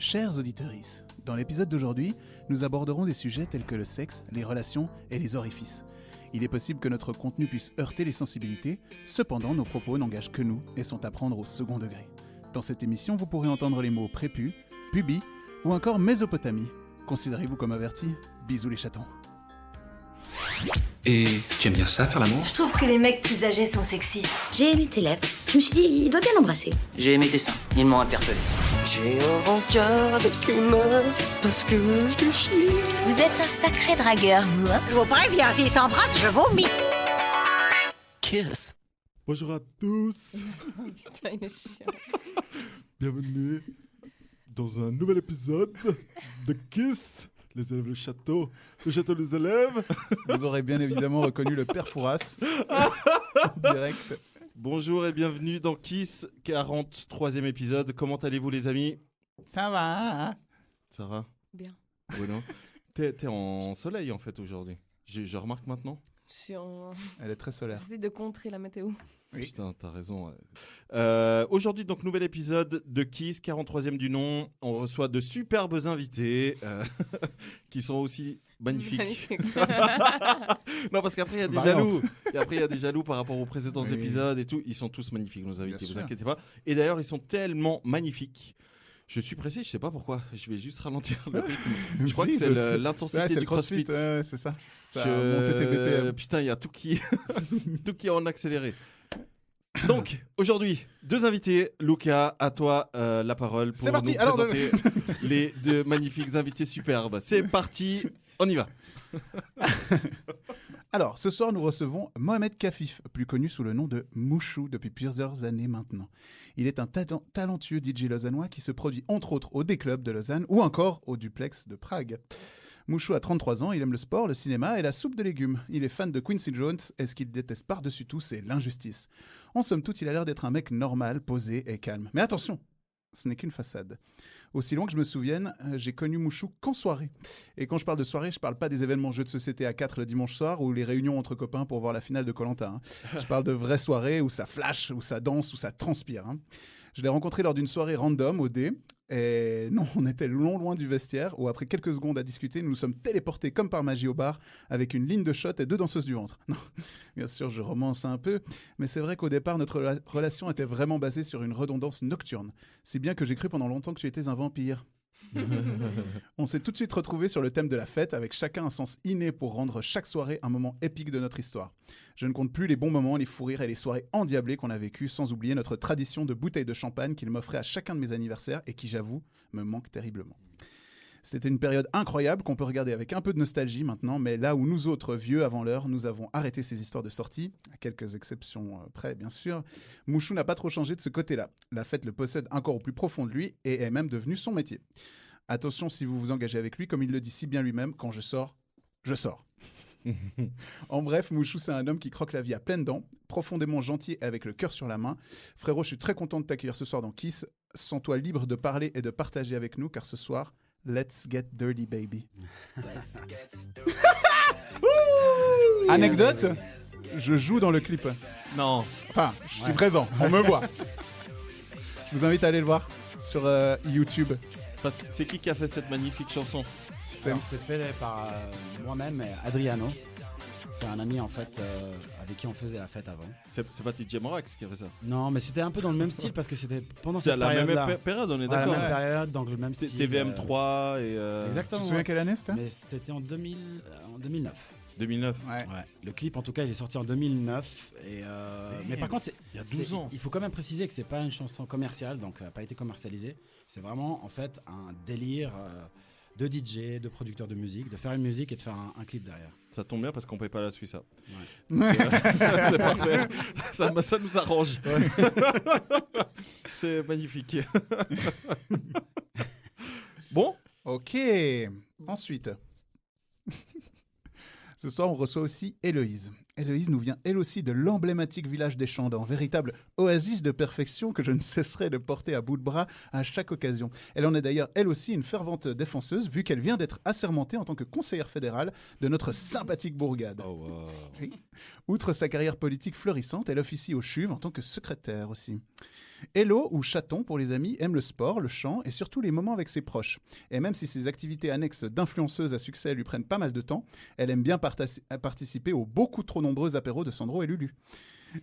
Chers auditrices, dans l'épisode d'aujourd'hui, nous aborderons des sujets tels que le sexe, les relations et les orifices. Il est possible que notre contenu puisse heurter les sensibilités, cependant nos propos n'engagent que nous et sont à prendre au second degré. Dans cette émission, vous pourrez entendre les mots prépu, pubis ou encore Mésopotamie. Considérez-vous comme avertis. Bisous les chatons. Et tu aimes bien ça, faire l'amour? Je trouve que les mecs plus âgés sont sexy. J'ai aimé tes lèvres. Je me suis dit, il doit bien l'embrasser. J'ai aimé tes seins, ils m'ont interpellé. J'ai un rencard avec une meuf parce que je te chie. Vous êtes un sacré dragueur, moi. Je vous préviens, s'ils s'embrassent, je vomis. Kiss. Bonjour à tous. Bienvenue dans un nouvel épisode de Kiss. Les élèves le château des élèves. Vous aurez bien évidemment reconnu le père Fouras. Direct. Bonjour et bienvenue dans Kiss, 43e épisode. Comment allez-vous les amis? Ça va. Sarah? Bien. Oui, non. T'es en soleil en fait aujourd'hui. Je remarque maintenant. Je suis en... Elle est très solaire. J'essaie de contrer la météo. Oui. Putain, t'as raison. Aujourd'hui, donc, nouvel épisode de Kiss, 43e du nom. On reçoit de superbes invités qui sont aussi magnifiques. Non, parce qu'après, il y a des jaloux. Et après, il y a des jaloux par rapport aux précédents épisodes et tout. Ils sont tous magnifiques, nos invités, vous inquiétez pas. Et d'ailleurs, ils sont tellement magnifiques. Je suis pressé, je sais pas pourquoi. Je vais juste ralentir le rythme. Je crois que c'est l'intensité du CrossFit. C'est ça. Ça a monté tes BPM. Putain, il y a tout qui est en accéléré. Donc, aujourd'hui, deux invités. Luca, à toi la parole pour nous présenter les deux magnifiques invités superbes. C'est parti, on y va. Alors, ce soir, nous recevons Mohamed Kafif, plus connu sous le nom de Mouchou depuis plusieurs années maintenant. Il est un talentueux DJ lausannois qui se produit entre autres au D-Club de Lausanne ou encore au Duplex de Prague. Mouchou a 33 ans, il aime le sport, le cinéma et la soupe de légumes. Il est fan de Quincy Jones et ce qu'il déteste par-dessus tout, c'est l'injustice. En somme toute, il a l'air d'être un mec normal, posé et calme. Mais attention, ce n'est qu'une façade. Aussi loin que je me souvienne, j'ai connu Mouchou qu'en soirée. Et quand je parle de soirée, je parle pas des événements jeux de société à 4 le dimanche soir ou les réunions entre copains pour voir la finale de Koh-Lanta. Je parle de vraies soirées où ça flash, où ça danse, où ça transpire. Je l'ai rencontré lors d'une soirée random au D. Et non, on était loin du vestiaire où après quelques secondes à discuter, nous nous sommes téléportés comme par magie au bar avec une ligne de shot et 2 danseuses du ventre. Non, bien sûr, je romance un peu, mais c'est vrai qu'au départ, notre relation était vraiment basée sur une redondance nocturne. Si bien que j'ai cru pendant longtemps que tu étais un vampire. On s'est tout de suite retrouvés sur le thème de la fête avec chacun un sens inné pour rendre chaque soirée un moment épique de notre histoire. Je ne compte plus les bons moments, les fous rires et les soirées endiablées qu'on a vécues, sans oublier notre tradition de bouteilles de champagne qu'il m'offrait à chacun de mes anniversaires et qui, j'avoue, me manque terriblement. C'était une période incroyable qu'on peut regarder avec un peu de nostalgie maintenant, mais là où nous autres, vieux avant l'heure, nous avons arrêté ces histoires de sortie, à quelques exceptions près bien sûr, Mouchou n'a pas trop changé de ce côté-là. La fête le possède encore au plus profond de lui et est même devenu son métier. Attention si vous vous engagez avec lui, comme il le dit si bien lui-même, quand je sors, je sors. En bref, Mouchou, c'est un homme qui croque la vie à pleines dents, profondément gentil et avec le cœur sur la main. Frérot, je suis très content de t'accueillir ce soir dans Kiss. Sens-toi libre de parler et de partager avec nous, car ce soir, let's get dirty, baby. Anecdote, je joue dans le clip. Non. Enfin, je suis présent, on me voit. Je vous invite à aller le voir sur YouTube. C'est qui a fait cette magnifique chanson? C'est fait par moi-même et Adriano. C'est un ami en fait avec qui on faisait la fête avant. C'est pas TJ Morax qui a fait ça? Non, mais c'était un peu dans le même style parce que c'était pendant cette période-là. C'est la même période, on est d'accord. d'accord. La même période, donc le même style. TVM3 et... Exactement. Tu te souviens quelle année c'était? Mais c'était en 2009. 2009. Ouais. Le clip en tout cas il est sorti en 2009 mais par contre il y a 12 ans. Il faut quand même préciser que c'est pas une chanson commerciale, donc ça n'a pas été commercialisé. C'est vraiment en fait un délire de DJ, de producteur de musique, de faire une musique et de faire un clip derrière. Ça tombe bien parce qu'on paye pas la Suisse. Ouais. C'est parfait. Ça nous arrange. Ouais. C'est magnifique. Bon. Ok. Ensuite. Ce soir, on reçoit aussi Héloïse. Héloïse nous vient elle aussi de l'emblématique village des Chandans, véritable oasis de perfection que je ne cesserai de porter à bout de bras à chaque occasion. Elle en est d'ailleurs elle aussi une fervente défenseuse, vu qu'elle vient d'être assermentée en tant que conseillère fédérale de notre sympathique bourgade. Oh wow. Oui. Outre sa carrière politique florissante, elle officie au CHUV en tant que secrétaire aussi. Hello, ou chaton pour les amis, aime le sport, le chant et surtout les moments avec ses proches. Et même si ses activités annexes d'influenceuse à succès lui prennent pas mal de temps, elle aime bien participer aux beaucoup trop nombreux apéros de Sandro et Lulu.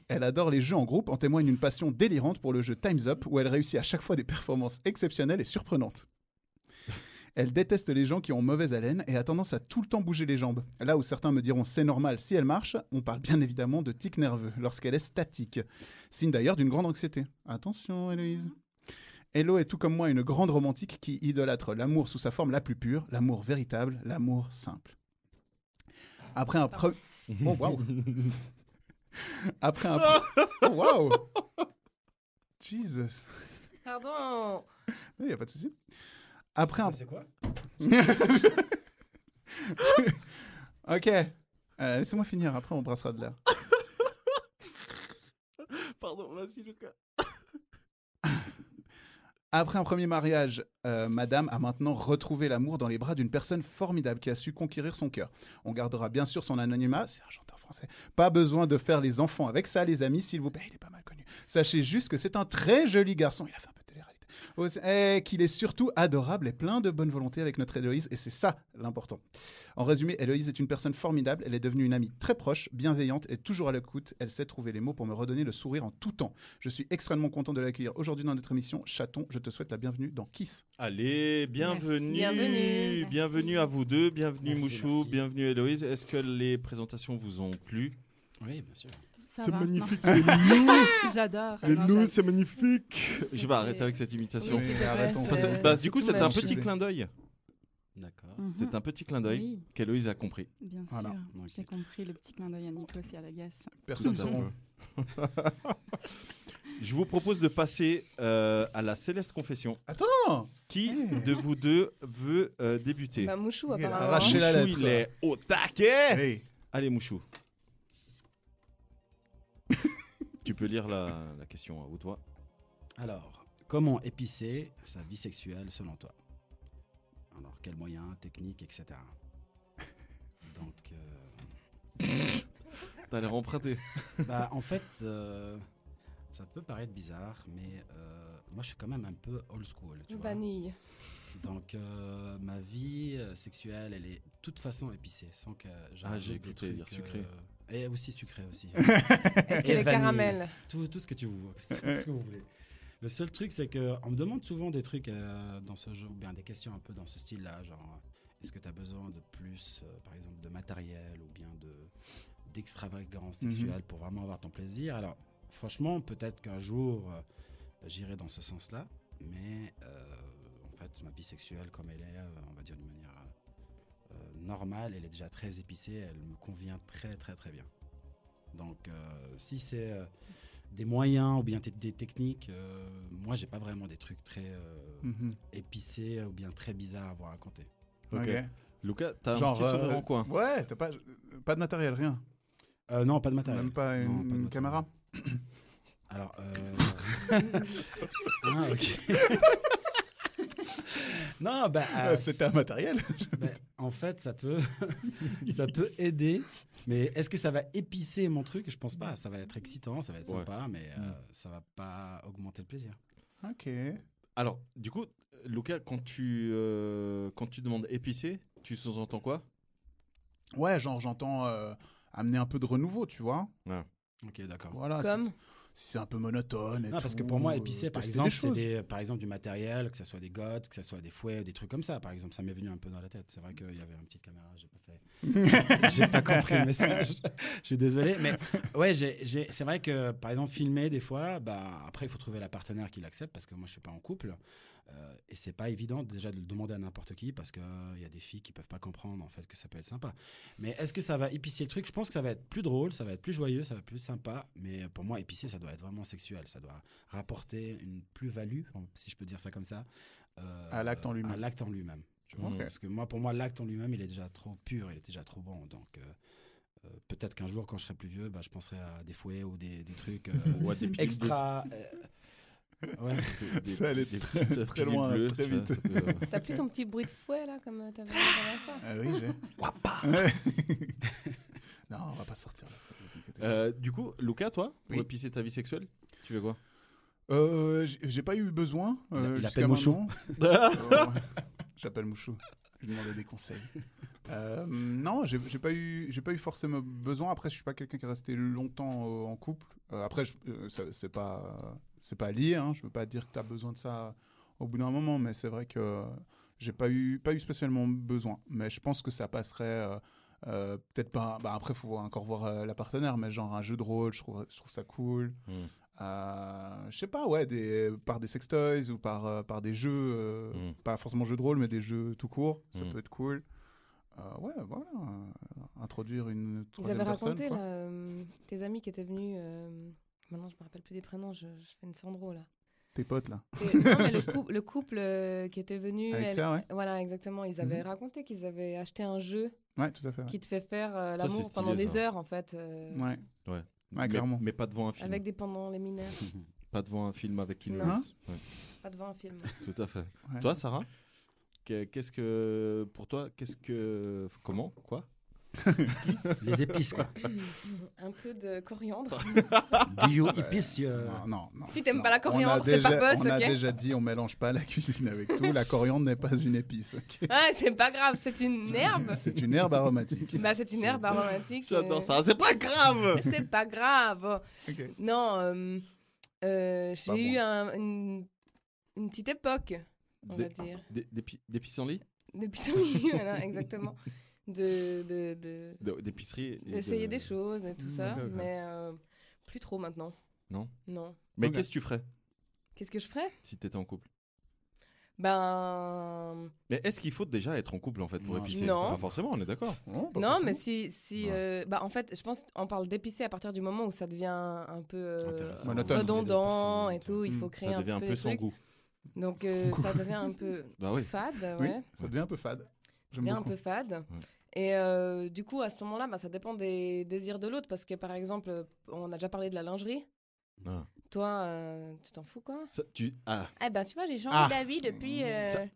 Elle adore les jeux en groupe, en témoigne une passion délirante pour le jeu Time's Up, où elle réussit à chaque fois des performances exceptionnelles et surprenantes. Elle déteste les gens qui ont mauvaise haleine et a tendance à tout le temps bouger les jambes. Là où certains me diront c'est normal si elle marche, on parle bien évidemment de tic nerveux lorsqu'elle est statique. Signe d'ailleurs d'une grande anxiété. Attention Héloïse. Hello est tout comme moi une grande romantique qui idolâtre l'amour sous sa forme la plus pure, l'amour véritable, l'amour simple. Après un premier... Oh waouh. Après un... Oh waouh. Jesus. Pardon. Il n'y a pas de souci. Après un... C'est quoi? Ok. Laissez-moi finir, après on brassera de l'air. Pardon, vas-y Lucas. Après un premier mariage, Madame a maintenant retrouvé l'amour dans les bras d'une personne formidable qui a su conquérir son cœur. On gardera bien sûr son anonymat, c'est un chanteur français. Pas besoin de faire les enfants avec ça, les amis, s'il vous plaît. Il est pas mal connu. Sachez juste que c'est un très joli garçon. Il a fait un peu de télé-réalité. Et qu'il est surtout adorable et plein de bonne volonté avec notre Héloïse, et c'est ça l'important. En résumé, Héloïse est une personne formidable, elle est devenue une amie très proche, bienveillante et toujours à l'écoute. Elle sait trouver les mots pour me redonner le sourire en tout temps. Je suis extrêmement content de l'accueillir aujourd'hui dans notre émission. Chaton, je te souhaite la bienvenue dans Kiss. Allez, bienvenue. Bienvenue. Bienvenue à vous deux, bienvenue Merci, Mouchou, merci. bienvenue Héloïse. Est-ce que les présentations vous ont plu? Oui, bien sûr. Ça va, magnifique, non. Hello. J'adore. Hello, Non, j'adore. c'est magnifique. Je vais C'était- arrêter avec cette imitation. Oui, s'il te plaît, arrêtons. c'est- Bah, du coup, tout c'est un magnifique. petit clin d'œil. D'accord. Mhm. C'est un petit clin d'œil Oui, qu'Héloïse a compris. bien Voilà. sûr. Ok. J'ai compris le petit clin d'œil à Nico et à la Gasse. Personne Tout ne à saura. Je vous propose de passer à la céleste confession. Attends. Qui de vous deux veut débuter? Bah, Mouchou, Il a apparemment. arraché la Mouchou, lettre. il est au taquet. Allez. Allez, Mouchou. Tu peux lire la question à haute voix. Alors, comment épicer sa vie sexuelle selon toi? Alors, quels moyens, techniques, etc. Donc, T'as l'air emprunté. bah, en fait, ça peut paraître bizarre, mais moi, je suis quand même un peu old school, tu vois. Vanille. Donc, ma vie sexuelle, elle est de toute façon épicée, sans que j'ajoute j'ai des écouté trucs... dire sucré. Et aussi sucré aussi. Est-ce qu'il y Et a vanille. les caramels? Tout ce que ce que vous voulez. Le seul truc, c'est qu'on me demande souvent des trucs dans ce genre, ou bien des questions un peu dans ce style-là, genre est-ce que tu as besoin de plus, par exemple, de matériel ou bien d'extravagance sexuelle pour vraiment avoir ton plaisir? Alors, franchement, peut-être qu'un jour, j'irai dans ce sens-là, mais en fait, ma vie sexuelle, comme elle est, on va dire d'une manière normale, elle est déjà très épicée, elle me convient très, très, très bien. Donc, si c'est des moyens ou bien des techniques, moi, j'ai pas vraiment des trucs très épicés ou bien très bizarres à vous raconter. Ok. Ok. Lucas, t'as un Genre, petit sourire en coin. Ouais, t'as pas de matériel, rien. Non, pas de matériel. Même pas Non, une, pas de une matériel. caméra. Alors, ah, ok. Non, bah, C'était un matériel. ben, en fait, ça peut aider. Mais est-ce que ça va épicer mon truc? Je pense pas. Ça va être excitant, ça va être Ouais. sympa, mais ça va pas augmenter le plaisir. Ok. Alors, du coup, Lucas, quand tu demandes épicé, tu sous-entends quoi? Ouais, genre j'entends amener un peu de renouveau, tu vois. Ok, d'accord. Voilà. Comme Si c'est un peu monotone. Et Non, parce que tout, pour moi, épicé, par tester exemple, des c'est choses. par exemple du matériel, que ce soit des gottes, que ce soit des fouets, ou des trucs comme ça. Par exemple, ça m'est venu un peu dans la tête. C'est vrai qu'il y avait une petite caméra, j'ai pas fait. J'ai pas compris le message. Je suis désolé, mais ouais, c'est vrai que par exemple filmer des fois, bah après il faut trouver la partenaire qui l'accepte parce que moi je suis pas en couple. Et c'est pas évident déjà de le demander à n'importe qui parce qu'il y a des filles qui peuvent pas comprendre en fait que ça peut être sympa. Mais est-ce que ça va épicer le truc? Je pense que ça va être plus drôle, ça va être plus joyeux, ça va être plus sympa. Mais pour moi, épicer, ça doit être vraiment sexuel. Ça doit rapporter une plus-value, si je peux dire ça comme ça. À l'acte en lui-même. À l'acte en lui-même. Tu vois, Ok. parce que pour moi, l'acte en lui-même, il est déjà trop pur, il est déjà trop bon. Donc, peut-être qu'un jour, quand je serai plus vieux, bah, je penserai à des fouets ou des trucs Ou à des piles extra. Ouais. Ça allait des très- petites très pilules loin, bleues, très tu vois, vite. ça peut, T'as plus ton petit bruit de fouet là comme t'avais la dernière fois? Ah oui, j'ai. Non, on va pas sortir là. Vous inquiétez pas. Du coup, Lucas, toi, pour Oui. épicer ta vie sexuelle, tu fais quoi? J'ai pas eu besoin. Il jusqu'à appelle Mouchou. maintenant. J'appelle Mouchou. Je lui demandais des conseils. Non, j'ai pas eu forcément besoin. Après, je suis pas quelqu'un qui est resté longtemps en couple. Après, c'est pas lié. Hein. Je veux pas dire que tu as besoin de ça au bout d'un moment, mais c'est vrai que j'ai pas eu spécialement besoin. Mais je pense que ça passerait. Peut-être pas. Bah, après, faut encore voir la partenaire, mais genre un jeu de rôle, je trouve ça cool. Je sais pas, par des sextoys ou par des jeux, pas forcément jeux de rôle, mais des jeux tout court, ça peut être cool. Introduire une troisième personne. Ils avaient raconté, tes amis qui étaient venus, maintenant je me rappelle plus des prénoms, je fais une Sandro là. Tes potes là. Non, mais le couple qui était venu. Alexia, ouais. Voilà, exactement. Ils avaient raconté qu'ils avaient acheté un jeu tout à fait, qui te fait faire c'est l'amour stylé, pendant des ça. heures en fait. Ouais, clairement. Mais pas devant un film. Avec pendant les mineurs. Pas devant un film avec Keanu Non. Reeves. Ouais. Pas devant un film. Tout à fait. Ouais. Toi, Sarah, pour toi, comment, quoi? Les épices, quoi. Un peu de coriandre. Do you épices Non. Si t'aimes pas la coriandre, c'est pas boss, On a ok. déjà dit, on mélange pas la cuisine avec tout. La coriandre n'est pas une épice. Ok. Ouais, c'est pas grave, c'est une herbe. C'est une herbe aromatique. Bah, c'est une herbe aromatique. J'adore ça. C'est pas grave. C'est pas grave. Ok. Non, j'ai Bah, eu une petite époque, on va dire. Des pissenlits? De pissenlit, voilà, exactement. D'épicerie. D'essayer des choses et tout ça, Ok. mais plus trop maintenant. Non. Ok. Qu'est-ce que tu ferais Qu'est-ce que je ferais? si t'étais en couple? Ben... Mais est-ce qu'il faut déjà être en couple en fait pour Non. épicer? Non. Pas forcément, on est d'accord. Non, mais si Ouais. bah, en fait, je pense qu'on parle d'épicer à partir du moment où ça devient un peu Intéressant. Monotone. redondant et tout, il faut Mm. créer Ça un devient un petit peu peu sans des trucs. goût. Donc ça devient un peu Bah oui. fade, Oui, ouais. ça devient un peu fade. J'aime Bien un beaucoup. peu fade. Et du coup, à ce moment-là, bah, ça dépend des désirs de l'autre. Parce que, par exemple, on a déjà parlé de la lingerie. Ah. Toi, tu t'en fous, quoi? Eh ben, tu vois, j'ai changé Ah. d'avis depuis...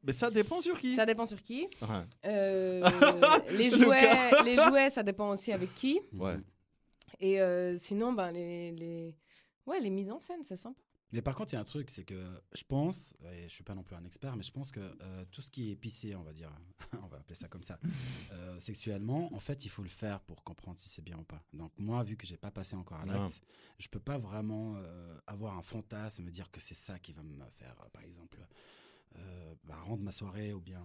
Mais ça dépend sur qui. Ça dépend sur qui. Ouais. Les jouets, ça dépend aussi avec qui. Ouais. Et sinon, ben, les mises en scène, c'est sympa. Mais par contre, il y a un truc, c'est que je pense, et je suis pas non plus un expert, mais je pense que tout ce qui est épicé, on va dire, on va appeler ça comme ça, sexuellement, en fait, il faut le faire pour comprendre si c'est bien ou pas. Donc moi, vu que j'ai pas passé encore à l'acte, je peux pas vraiment avoir un fantasme, me dire que c'est ça qui va me faire, par exemple, rendre ma soirée ou bien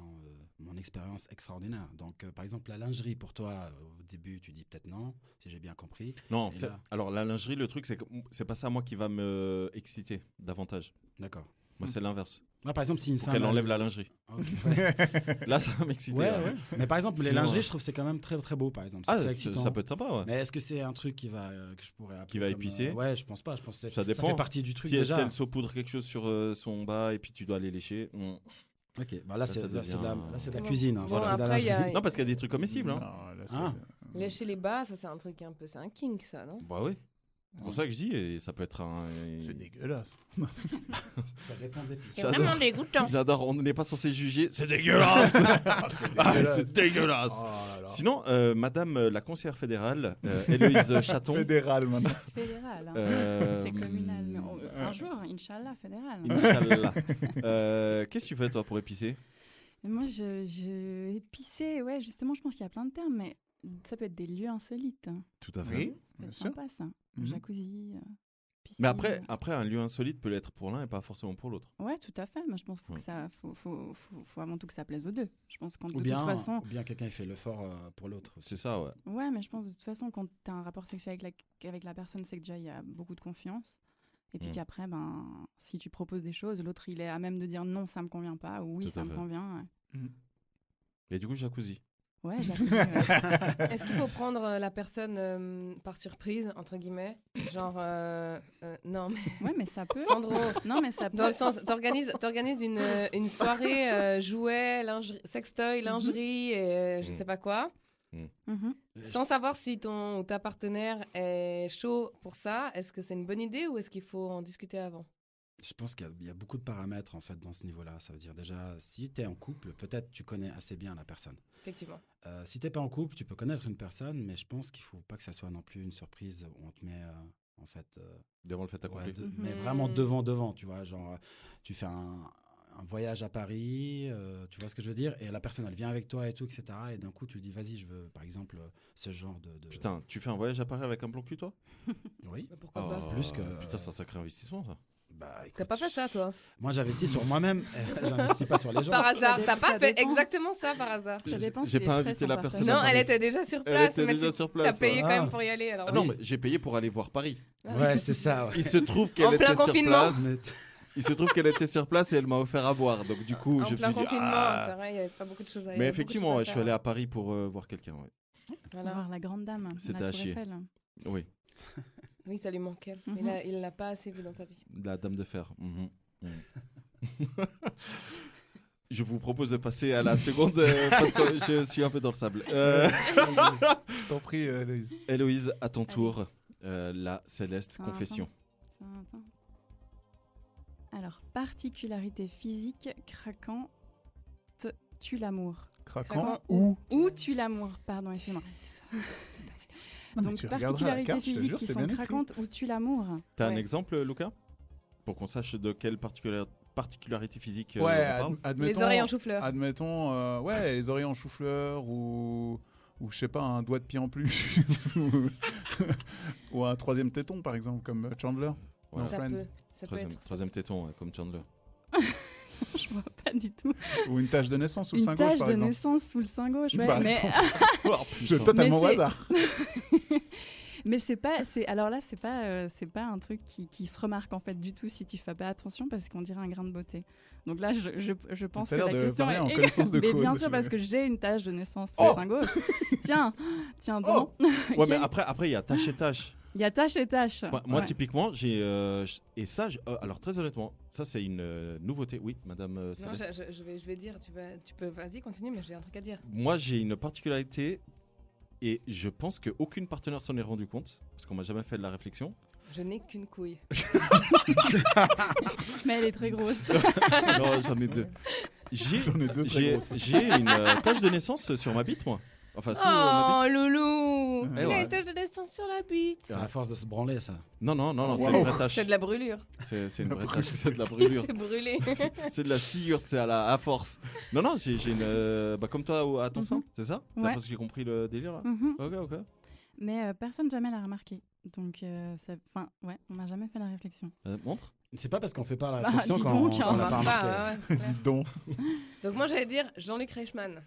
mon expérience extraordinaire. Donc, par exemple, la lingerie, pour toi, au début, tu dis peut-être non, si j'ai bien compris. Non, Et là- alors la lingerie, le truc, c'est que c'est pas ça, moi, qui va me exciter davantage. D'accord. Moi, c'est l'inverse. Moi, par exemple, si une Faut femme... qu'elle enlève la lingerie. Ok, ouais. Là, ça va m'exciter. Ouais, hein. ouais. Mais par exemple, les Sinon, lingeries, je trouve que c'est quand même très très beau, par exemple. C'est très excitant. ça peut être sympa, ouais. Mais est-ce que c'est un truc qui va que je pourrais appeler Qui va comme, épicer ouais, je pense pas. Je pense que Ça dépend. fait partie du truc Si déjà. elle saupoudre quelque chose sur son bas et puis tu dois aller lécher. Ok, bah là, Ça c'est devient- de la Bon. cuisine. Hein, Bon, c'est pas de la après, il y a- lingerie. Non, parce qu'il y a des trucs comestibles. Hein. Non, là, c'est- Ah. Lécher les bas, ça, c'est un truc un peu... C'est un kink, ça, non? Bah oui. C'est pour ça que je dis, et ça peut être un. C'est dégueulasse. Ça dépend des pistes. C'est J'adore. vraiment dégoûtant. J'adore, on n'est pas censé juger. C'est dégueulasse! Ah, c'est dégueulasse! Oh là là. Sinon, madame la conseillère fédérale, Héloïse Chaton. Fédéral maintenant. Fédéral. Hein. euh, C'est communal. Mais un jour, Inch'Allah, fédéral. Inch'Allah. Qu'est-ce que tu fais, toi, pour épicer? Et moi, épicé, ouais, justement, je pense qu'il y a plein de termes, mais ça peut être des lieux insolites. Hein. Tout à fait. Oui, Ça peut bien être sûr. sympa, ça. Mhm. Jacuzzi, piscine. Mais après, un lieu insolite peut l'être pour l'un et pas forcément pour l'autre. Ouais, tout à fait. Moi, je pense qu'il Ouais. faut avant tout que ça plaise aux deux. Je pense qu'en de Ou bien, toute façon... ou bien quelqu'un il fait l'effort pour l'autre. aussi. C'est ça, ouais. Ouais, mais je pense de toute façon, quand tu as un rapport sexuel avec la personne, c'est que déjà, il y a beaucoup de confiance. Et puis qu'après, si tu proposes des choses, l'autre, il est à même de dire non, ça me convient pas, ou oui, Tout à ça me fait. convient. Et du coup, jacuzzi. Ouais, jacuzzi, ouais. Est-ce qu'il faut prendre la personne par surprise, entre guillemets? Genre, non, mais Ouais, mais ça peut. Sandro, Non, mais ça peut. dans le sens, t'organises une soirée jouets, lingerie, sextoy, lingerie et je sais pas quoi, Mhm. sans savoir si ton ou ta partenaire est chaud pour ça. Est-ce que c'est une bonne idée ou est-ce qu'il faut en discuter avant? Je pense qu'il y a beaucoup de paramètres en fait dans ce niveau-là. Ça veut dire déjà, si tu es en couple, peut-être tu connais assez bien la personne. Effectivement. Si t'es pas en couple, tu peux connaître une personne, mais je pense qu'il faut pas que ça soit non plus une surprise où on te met en fait. Devant le fait accompli. Mais vraiment devant, tu vois. Genre, tu fais un voyage à Paris, tu vois ce que je veux dire, et la personne, elle vient avec toi et tout, etc. Et d'un coup, tu dis, vas-y, je veux, par exemple, ce genre de... Putain, tu fais un voyage à Paris avec un plan cul, toi? Oui. Bah, pourquoi pas. Plus que... Putain, c'est un sacré investissement, ça. Bah, écoute, T'as pas fait ça, toi? Moi, j'investis sur moi-même, j'investis pas sur les gens. Par hasard, t'as pas ça fait dépend. exactement ça par hasard? Ça dépend si J'ai les pas frais invité sont la partagés. personne. Non, elle était déjà sur place. Elle était mais déjà tu- sur place, T'as payé ouais. quand même pour y aller. Alors Ah non, mais j'ai payé pour aller voir Paris. Ouais, c'est ça. Ouais. Il se trouve En qu'elle plein était sur confinement. place. Il se trouve qu'elle était sur place et elle m'a offert à boire. Donc du coup, En je me plein suis dit, confinement, ah. c'est vrai, il y avait pas beaucoup de choses à Mais il y avait effectivement, beaucoup de ouais, choses je suis allé à à Paris pour voir quelqu'un. Ouais. faire. Voilà. Voir la grande dame, C'était la à Tour chier. Eiffel. Oui, Oui, ça lui manquait. Mhm. Il l'a pas assez vu dans sa vie. la dame de fer. Mhm. Je vous propose de passer à la seconde parce que je suis un peu dans le sable. Je t'en prie, Loïse. Héloïse, à ton tour, la céleste Attends. confession. Attends. Alors, particularité physique, craquant, tue l'amour. Craquant Ou Ou tue l'amour, pardon, excuse-moi. Non, mais Donc, tu regarderas la particularités carte, je te physiques jure, qui c'est sont bien écrit. craquantes ou tuent l'amour. T'as un Ouais. exemple, Lucas? Pour qu'on sache de quelle particularité physique on Ouais, parle. admettons. les oreilles en chou-fleur. Admettons, ouais, les oreilles en chou-fleur ou je sais pas, un doigt de pied en plus ou un troisième téton par exemple comme Chandler. Ouais. dans Ça Friends. peut, ça peut être. Troisième téton, ouais, comme Chandler. Je vois pas du tout. Ou une tache de naissance sous le Une sein gauche tache par de exemple. naissance sous le sein gauche, ouais, Par mais exemple. Oh, Je putain. totalement au Mais c'est- hasard. mais c'est pas, alors là c'est pas un truc qui se remarque en fait du tout si tu fais pas attention parce qu'on dirait un grain de beauté. Donc là je pense T'as que l'air la de question parler en est connaissance de mais cause, bien je- sûr parce que j'ai une tache de naissance sous Oh le sein gauche. tiens donc. Ouais, mais après, il y a tâche et tâche. Il y a tache et tache. Moi, Ouais. typiquement, j'ai. Et ça, alors très honnêtement, ça, c'est une nouveauté. Oui, madame Non, Céleste. je vais dire, tu peux, vas-y, continue, mais j'ai un truc à dire. Moi, j'ai une particularité et je pense qu'aucune partenaire s'en est rendu compte parce qu'on m'a jamais fait de la réflexion. Je n'ai qu'une couille. Mais elle est très grosse. Non, j'en ai deux. J'en ai deux très J'ai grosses. j'ai une tache de naissance sur ma bite, moi. Enfin, sous ma Oh, bite. loulou! Eh Il a ouais. une tache de naissance sur la bite. C'est à force de se branler, ça. Non, c'est Wow. une vraie tache. C'est de la brûlure. C'est une vraie tache, c'est de la brûlure. C'est brûlé. C'est de la sciure, c'est à force. Non, j'ai une. Comme toi à ton sein, c'est ça? Ouais. D'après ce que j'ai compris le délire là? Mhm. Ok. Mais personne jamais l'a remarqué. Donc ouais, on m'a jamais fait la réflexion. Montre. C'est pas parce qu'on fait pas la Bah, réflexion dis qu'on donc, on hein. l'a pas Remarque remarqué. pas, ouais, c'est clair. Dites donc. Donc moi j'allais dire Jean-Luc Reichmann.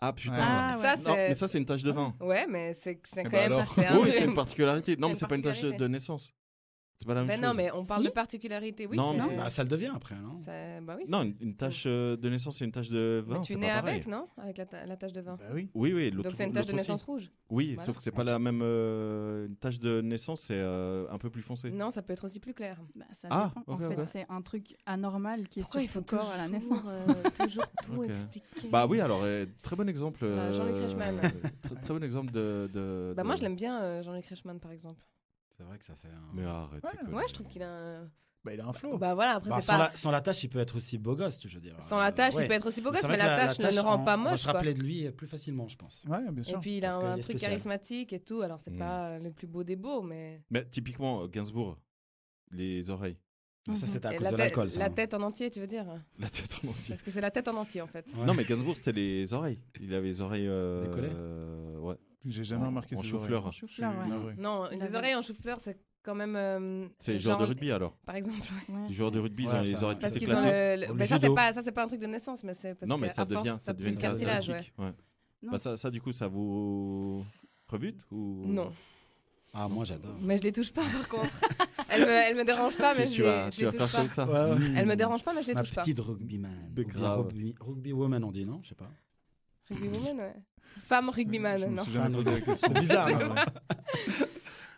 Ah putain. Ah, ouais. Ça Non, c'est. mais ça, c'est une tache de vin. Ouais, mais c'est quand bah même. alors. un- Oui, c'est une particularité. Non, C'est mais c'est pas une tache particularité. de naissance. C'est pas la même Ben chose. non, mais on parle Si. de particularité. Oui, Non, mais c'est- Bah, ça le devient après, non? Bah oui. Non, une tache de naissance, c'est une tache de Mais vin. tu c'est nais pas pareil. avec, non? Avec la tache de vin. Bah oui. Oui, l'autre. Donc c'est une tache de l'autre aussi. naissance rouge. Oui, Voilà. sauf que c'est pas la même. Une tache de naissance, c'est un peu plus foncé. Non, ça peut être aussi plus clair. Bah, ça Ah, dépend. ok, En fait, ok. c'est un truc anormal qui est Pourquoi sur il faut ton corps à la toujours, naissance. toujours tout Ok. expliquer? Bah oui, alors très bon exemple. Bah, Jean-Luc Reichmann. Très bon exemple de. Bah moi je l'aime bien Jean-Luc Reichmann par exemple. C'est vrai que ça fait un... Mais arrête. c'est Ouais, je trouve qu'il a un. Bah il a un flow. Bah voilà, après Bah, c'est sans, pas. sans la tâche, il peut être aussi beau gosse, je veux dire. Sans la tâche, ouais. il peut être aussi beau gosse, C'est mais vrai que la tâche ne le rend pas on va moche. se Quoi. rappeler de lui plus facilement, je pense. Ouais, bien Et sûr. puis il a Parce qu'il un est truc spécial. charismatique et tout, alors c'est Mm. pas le plus beau des beaux, mais. Mais typiquement, Gainsbourg, les oreilles, Bah, ça, c'était à Et cause de l'alcool, ça. la hein. tête en entier, tu veux dire? la tête en entier. Parce que c'est la tête en entier en fait. Ouais. Non, mais Gainsbourg, c'était les oreilles. Il avait les oreilles. Décollées Ouais. J'ai jamais remarqué En ces chou-fleur. oreilles. En chou-fleur, Je suis ouais. navré. Non, Il les avait- oreilles en chou-fleur, c'est quand même. C'est les joueurs de rugby alors. Par exemple, ouais. Ouais. Les joueurs de rugby, ils Ouais, ont les ça- oreilles Parce toutes qu'ils ont éclatées. le. Ou le Bah, ça, judo. c'est pas un truc de naissance, mais c'est parce Non, mais qu'à ça force, devient, ça t'as devient plus de cartilage, ouais. caractéristique. Ouais. Non. Bah, ça, du coup, ça vous rebute ou Non, Ah, moi, j'adore. mais je les touche pas par contre. Elle me dérange pas, mais tu je vas, les tu vas faire touche pas. comme ça. Ouais, ouais. Elle me dérange pas, mais je les Ma touche pas. petite rugbyman. Mais Ou bien grave. rugby woman, on dit, non? Je sais pas. Rugby woman, ouais. Femme rugbyman, Je me non. suis jamais posé la question. C'est bizarre, Je non?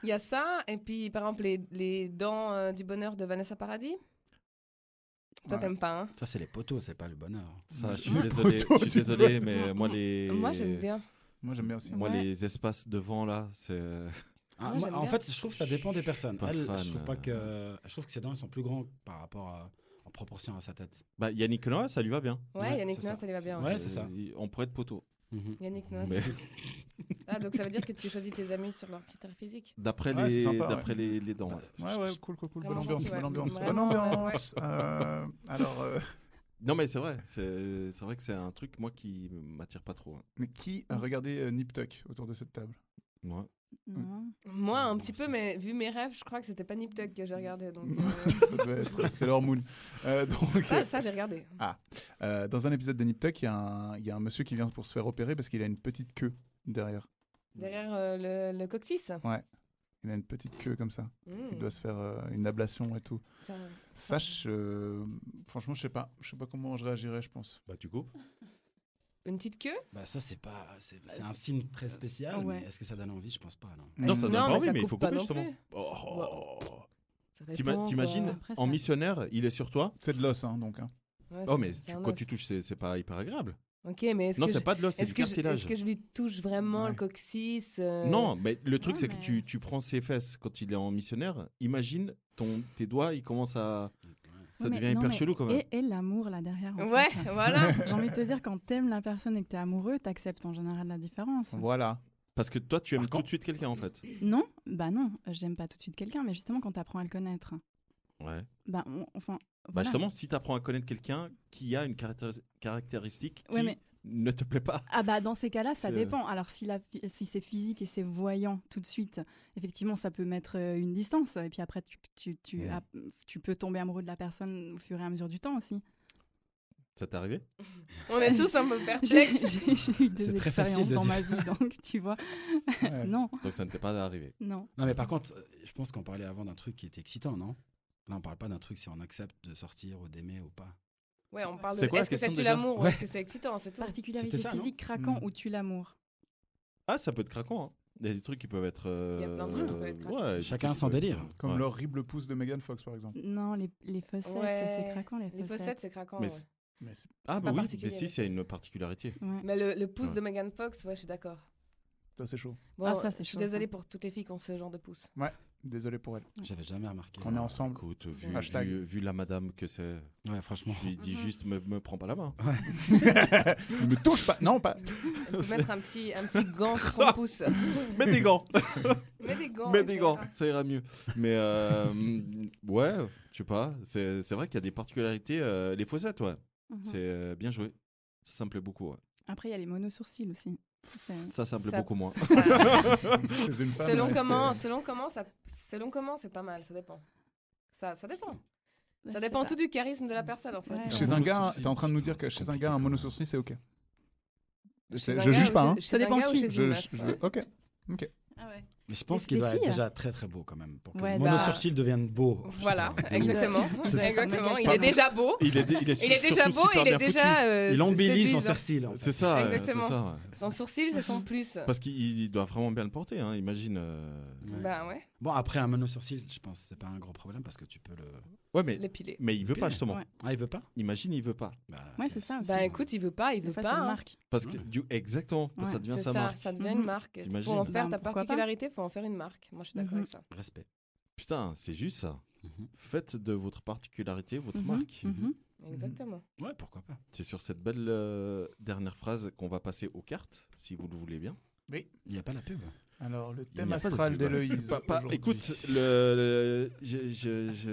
Il y a ça, et puis par exemple les dents du bonheur de Vanessa Paradis. Toi, Ouais. t'aimes pas, hein? Ça, c'est les poteaux, c'est pas le bonheur. Ça, je suis Ouais. désolé, Poteau, je suis désolé, mais moi les. Moi, j'aime bien. Moi j'aime bien aussi. Moi Ouais. les espaces devant là, c'est. Ah, Moi, moi, j'aime en bien. fait, je trouve que ça dépend des personnes. Pas Elle, fan, je trouve pas que... Je trouve que ses dents elles sont plus grandes par rapport à... en proportion à sa tête. Bah Yannick Noah, ça lui va bien. Ouais, Ouais, Yannick c'est Noah, ça. ça lui va bien. Ouais, c'est ça. On pourrait être poteau. Mhm. Yannick Noah. Mais Ah, donc ça veut dire que tu choisis tes amis sur leurs critères physiques. D'après Ouais, c'est sympa, d'après les dents. Ouais, cool. Bonne Vraiment ambiance, gentil, ouais. bonne ambiance. Vraiment, Bonne ambiance. Alors, Non, mais c'est vrai. C'est vrai que c'est un truc, moi, qui m'attire pas trop. mais qui a regardé Nip Tuck autour de cette table? Moi. Non. Moi, un petit peu, mais vu mes rêves, je crois que c'était pas Nip Tuck que j'ai regardé. Donc, Ça devait être Sailor Moon. Donc, ça, j'ai regardé. dans un épisode de Nip Tuck, il y a un monsieur qui vient pour se faire opérer parce qu'il a une petite queue derrière. Derrière le coccyx. Il a une petite queue comme ça. Mmh. Il doit se faire une ablation et tout. Ça- Franchement, je sais pas comment je réagirais, je pense. Bah, tu coupes. Une petite queue. Bah ça c'est un signe très spécial, Ouais. mais est-ce que ça donne envie? Je pense pas, non. Non, ça donne Non, pas mais envie, ça mais il coupe faut pas couper non justement. plus. Oh. Ça dépend, T'imagines, quoi. Après, en ça- missionnaire, il est sur toi. C'est de l'os, hein, donc. Hein. Ouais, Oh, mais c'est un quand os. tu touches, c'est pas hyper agréable. Ok, mais est-ce Non, que c'est pas de l'os, c'est est-ce du que cartilage. est-ce que je lui touche vraiment Ouais. le coccyx Non, mais le truc, Ouais, c'est que mais- tu prends ses fesses quand il est en missionnaire. Imagine, tes doigts, ils commencent à. Ça Ouais, mais devient non, hyper mais- chelou quand même. Et l'amour là derrière. en Ouais, fait. voilà. J'ai envie de te dire, quand t'aimes la personne et que t'es amoureux, t'acceptes en général la différence. Voilà. Parce que toi, tu aimes Par tout de contre- suite quelqu'un en fait. Non, bah non, j'aime pas tout de suite quelqu'un, mais justement quand t'apprends à le connaître, Ouais. bah enfin. Bah voilà. justement, si tu apprends à connaître quelqu'un qui a une caractéristique qui Ouais, mais- ne te plaît pas. Ah bah dans ces cas-là, ça C'est- dépend. Alors si c'est physique et c'est voyant tout de suite, effectivement ça peut mettre une distance. Et puis après tu peux tomber amoureux de la personne au fur et à mesure du temps aussi. Ça t'est arrivé? On est tous un peu J'ai perplexes. j'ai eu des C'est très facile expériences de dans dire. ma vie, donc tu vois. Ouais. Non, Donc ça ne t'est pas arrivé. non. Non, mais par contre, je pense qu'on parlait avant d'un truc qui était excitant, non? Là, on parle pas d'un truc si on accepte de sortir ou d'aimer ou pas. Ouais, on parle C'est de quoi la est-ce que ça question tue déjà l'amour ou Ouais. est-ce que c'est excitant, c'est tout. Particularité C'était ça, non physique craquant Mm. ou tue l'amour. Ah, ça peut être craquant. Hein. Il y a des trucs qui peuvent être. Il y a plein de trucs qui peuvent être craquants. ouais, Chacun des trucs son qui peuvent délire. être- Comme ouais. l'horrible pouce de Megan Fox, par exemple. Non, les fossettes, ça, Ouais. c'est craquant les Les fossettes. fossettes, c'est craquant. Mais ouais. c'est- Mais c'est Ah, pas bah oui, mais particulier, si, mais- c'est une particularité. Ouais. Mais le pouce Ouais. de Megan Fox, ouais, je suis d'accord. ça, c'est chaud. Bon, Ah, ça, c'est je suis chaud, désolée ça. pour toutes les filles qui ont ce genre de pouce. Désolé pour elle. J'avais jamais remarqué. On est ensemble. Écoute, Hashtag. vu la madame que c'est, Ouais, franchement. je lui dis juste, me prends pas la main. Ne me touche pas. Non, pas. Elle peut mettre un petit gant sur son pouce. Mets des gants. Mets des gants. Mets des ok. gants, ça ira mieux. Mais ouais, je sais pas. C'est vrai qu'il y a des particularités. Les fossettes, ouais. Mhm. C'est bien joué. Ça me plaît beaucoup. Ouais. Après, il y a les monosourcils aussi. C'est- Ça me plaît Ça- beaucoup moins. Chez une femme, Selon ouais, comment, c'est pas mal, ça dépend. Ça dépend. Bah, Ça je sais dépend pas. tout du charisme de la personne en fait. Ouais. Chez Un un gars, monosourcil, t'es en train de nous dire putain, que c'est chez un compliqué. gars, un monosourcil, c'est OK. Chez un Je gars juge ou pas, hein. chez Ça un dépend gars ou qui. chez une meuf, OK. Ah ouais. Mais je pense Les qu'il doit être filles. déjà très très beau quand même. Pour que Ouais, le bah- monosourcil devienne beau. Voilà, Putain, exactement. C'est ça. Exactement. Il Pas est mal. déjà beau. Il est Il est déjà surtout beau, super il est bien foutu. déjà. Il embellit son séduisant. sourcil. en fait. C'est ça, Exactement. c'est ça. Ouais. Son sourcil, c'est son plus. Parce qu'il doit vraiment bien le porter. Hein. Imagine. Ouais. Bah ouais, Bon, après un monosourcil, je pense que c'est pas un gros problème parce que tu peux le. Ouais, mais l'épiler. il veut pas justement. Ouais. Ah, il veut pas? Imagine, il veut pas. Bah, Ouais, c'est ça aussi. Bah écoute, il veut pas, il Des veut fois, pas. c'est une hein. marque. Parce que exactement, Ouais, ça devient C'est sa ça, marque. ça devient une Mhm. marque. T'imagines. Faut en faire Ben, ta pourquoi pas. particularité, faut en faire une marque. Moi, je suis d'accord Mhm. avec ça. Respect. Putain, c'est juste ça. Mhm. Faites de votre particularité votre Mhm, marque. mhm. Exactement. Ouais, pourquoi pas. C'est sur cette belle dernière phrase qu'on va passer aux cartes, si vous le voulez bien. Il n'y a pas la pub. Alors, le Il thème n'y a pas de astral pub. d'Héloïse. aujourd'hui. Écoute,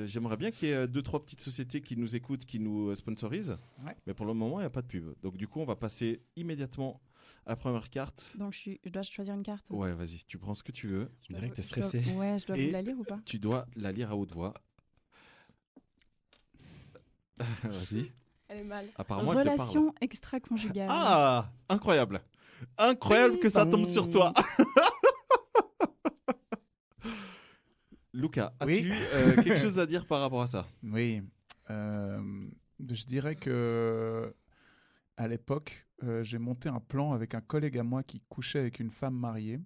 j'aimerais bien qu'il y ait 2-3 petites sociétés qui nous écoutent, qui nous sponsorisent. Ouais. Mais pour le moment, il n'y a pas de pub. Donc du coup, on va passer immédiatement à la première carte. Donc je dois choisir une carte. Ouais, vas-y, tu prends ce que tu veux. Je dirais que t'es Je dois- stressé. Ouais, je dois Et- vous la lire ou pas? Tu dois la lire à haute voix. Vas-y. Elle est mal. Apparemment, elle te parle. Relation extra-conjugale. Ah, incroyable. Incroyable que ça tombe sur toi. Lucas, as-tu Oui. quelque chose à dire par rapport à ça? Oui. Je dirais que à l'époque, j'ai monté un plan avec un collègue à moi qui couchait avec une femme mariée,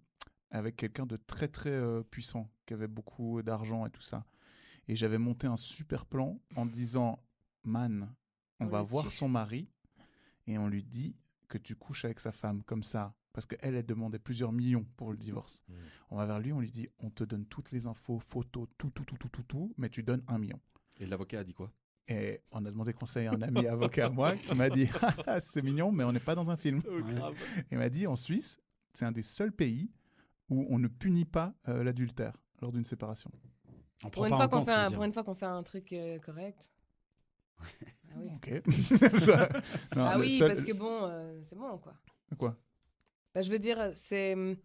avec quelqu'un de très très puissant, qui avait beaucoup d'argent et tout ça. Et j'avais monté un super plan en disant, man, on On va le voir tue. son mari et on lui dit que tu couches avec sa femme comme ça. Parce qu'elle, elle demandait plusieurs millions pour le divorce. On va vers lui, on lui dit, on te donne toutes les infos, photos, tout, mais tu donnes 1 million. Et l'avocat a dit quoi? Et on a demandé conseil à un ami avocat à moi qui m'a dit, ah, c'est mignon, mais on n'est pas dans un film. Oh, grave. Il m'a dit, en Suisse, c'est un des seuls pays où on ne punit pas l'adultère lors d'une séparation. Pour une fois qu'on fait un truc correct. Ah oui. Ok. Parce que bon, c'est bon, quoi. Quoi? Bah, je veux dire, il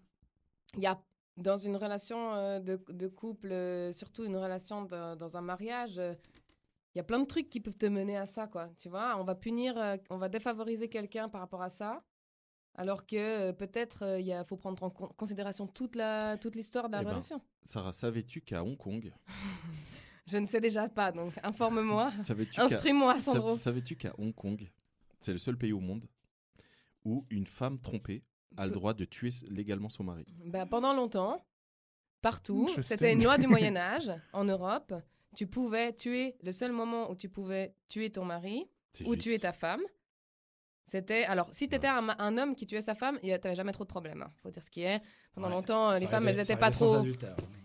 y a dans une relation de couple, surtout une relation dans un mariage, il y a plein de trucs qui peuvent te mener à ça, quoi. Tu vois, on va punir, on va défavoriser quelqu'un par rapport à ça, alors que peut-être il faut prendre en considération toute l'histoire de la relation. Sarah, savais-tu qu'à Hong Kong... Je ne sais déjà pas, donc informe-moi. Savais-tu Instruis-moi, Sandro. Savais-tu qu'à Hong Kong, c'est le seul pays au monde où une femme trompée a le droit de tuer légalement son mari? Bah, pendant longtemps, partout, c'était une loi du Moyen-Âge en Europe. Tu pouvais tuer, le seul moment où tu pouvais tuer ton mari ou tuer ta femme, c'était... Alors, si tu étais un homme qui tuait sa femme, tu n'avais jamais trop de problèmes. Faut dire ce qui est. Pendant longtemps, les femmes, elles n'étaient pas trop...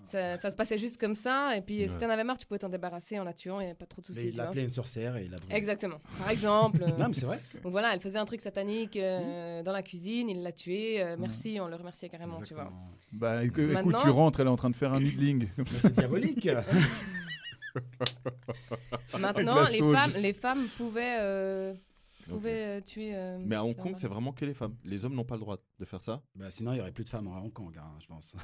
Ça se passait juste comme ça. Et puis, si tu en avais marre, tu pouvais t'en débarrasser en la tuant. Il n'y avait pas trop de soucis. Mais il l'appelait une sorcière et il l'a brûlée. Exactement. Par exemple. Non, mais c'est vrai. Donc voilà, elle faisait un truc satanique dans la cuisine. Il l'a tuée. Merci, on le remerciait carrément, Exactement. tu vois. Bah, écoute, tu rentres, elle est en train de faire un idling. C'est diabolique. Maintenant, les femmes pouvaient tuer... Mais à Hong Kong, c'est vraiment que les femmes. Les hommes n'ont pas le droit de faire ça. Bah, sinon, il n'y aurait plus de femmes à Hong Kong, je pense.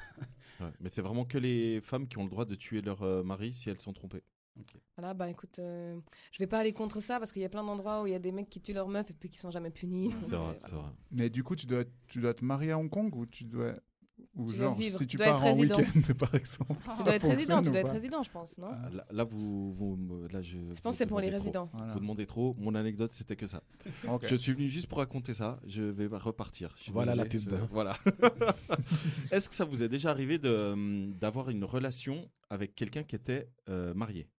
Ouais, mais c'est vraiment que les femmes qui ont le droit de tuer leur mari si elles sont trompées. Okay. Voilà, bah écoute, je vais pas aller contre ça parce qu'il y a plein d'endroits où il y a des mecs qui tuent leurs meufs et puis qui sont jamais punis. C'est vrai, c'est vrai. Mais du coup, tu dois te marier à Hong Kong ou tu dois... Ou genre, vivre. si tu dois pars être en week-end, par exemple. Tu dois être résident, je pense, non? Là, je pense que c'est pour les résidents. Voilà. Vous demandez trop. Mon anecdote, c'était que ça. Okay. Je suis venu juste pour raconter ça. Je vais repartir. Voilà la pub. Voilà. Est-ce que ça vous est déjà arrivé d'avoir une relation avec quelqu'un qui était marié?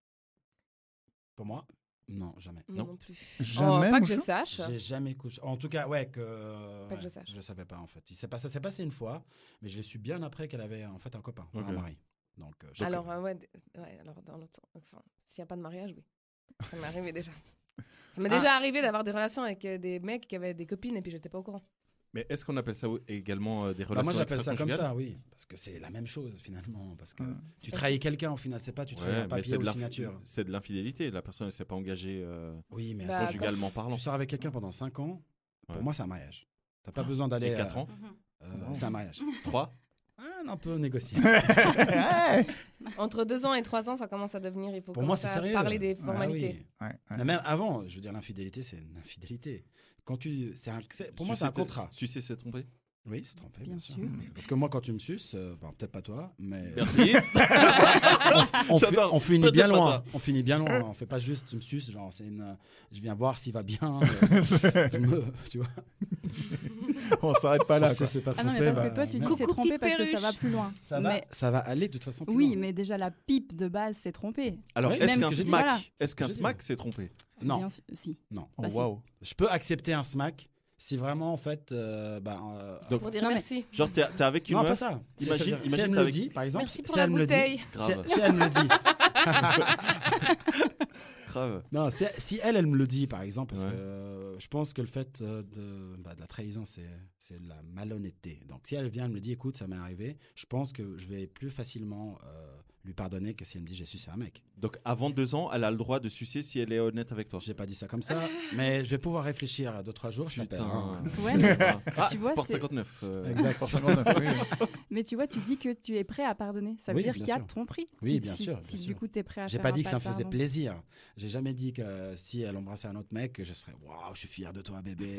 Pour moi, non, jamais. Non plus. Jamais. Pas que je sache. J'ai jamais couché. En tout cas, pas que je sache. Je savais pas en fait. Ça s'est passé une fois, mais je l'ai su bien après qu'elle avait en fait un copain, un mari. Donc. Alors alors dans l'autre sens, enfin, s'il y a pas de mariage, oui. Ça m'est arrivé déjà. Ça m'est déjà arrivé d'avoir des relations avec des mecs qui avaient des copines et puis j'étais pas au courant. Mais est-ce qu'on appelle ça également des relations? Moi, j'appelle ça comme ça, oui, parce que c'est la même chose finalement, parce que tu trahis quelqu'un au final, c'est pas tu trahis un papier ou une signature. C'est de l'infidélité, la personne ne s'est pas engagée oui, mais conjugalement parlant. Tu sors avec quelqu'un pendant 5 ans, pour moi c'est un mariage. T'as pas besoin d'aller... Et 4 ans c'est un mariage. 3 on peut négocier. Entre 2 ans et 3 ans, ça commence à devenir... Il faut pour moi, c'est sérieux. Parler des formalités. Oui. Mais même avant, je veux dire, l'infidélité, c'est une infidélité. Quand pour moi, c'est un contrat. Sucer, c'est tromper? Oui, c'est trompé, bien sûr. Parce que moi, quand tu me suces, peut-être pas toi, mais... Merci. on finit bien loin. On finit bien loin. On fait pas juste tu me suces, genre, je viens voir s'il va bien. Tu vois. On s'arrête pas là. C'est pas trompé, non, mais parce que toi, tu dis que c'est trompé parce que ça va plus loin. Ça va aller de toute façon plus loin. Oui, mais déjà, la pipe de base, c'est trompé. Alors, est-ce qu'un smack, c'est trompé? Non. Si. Non. Oh, wow. Je peux accepter un smack si vraiment, en fait... donc, pour dire merci. Genre, t'es avec une meuf... Non, pas ça. Imagine, si elle me le dit, par exemple... Merci pour la bouteille. Si elle me le dit... Grave. Non, si elle me le dit, par exemple, parce que je pense que le fait de la trahison, c'est de la malhonnêteté. Donc, si elle vient, elle me dit, écoute, ça m'est arrivé, je pense que je vais plus facilement lui pardonner que si elle me dit, j'ai sucé un mec. Donc, avant 2 ans, elle a le droit de sucer si elle est honnête avec toi. J'ai pas dit ça comme ça, mais je vais pouvoir réfléchir à 2-3 jours. Ouais, mais tu vois, Porte 59. Exact. Porte 59, oui. Mais tu vois, tu dis que tu es prêt à pardonner. Ça veut dire qu'il y a tromperie. Oui, bien sûr. Si du coup, tu es prêt à J'ai faire pas dit que ça me pardon. faisait plaisir. J'ai jamais dit que si elle embrassait un autre mec, je serais waouh, je suis fier de toi, bébé.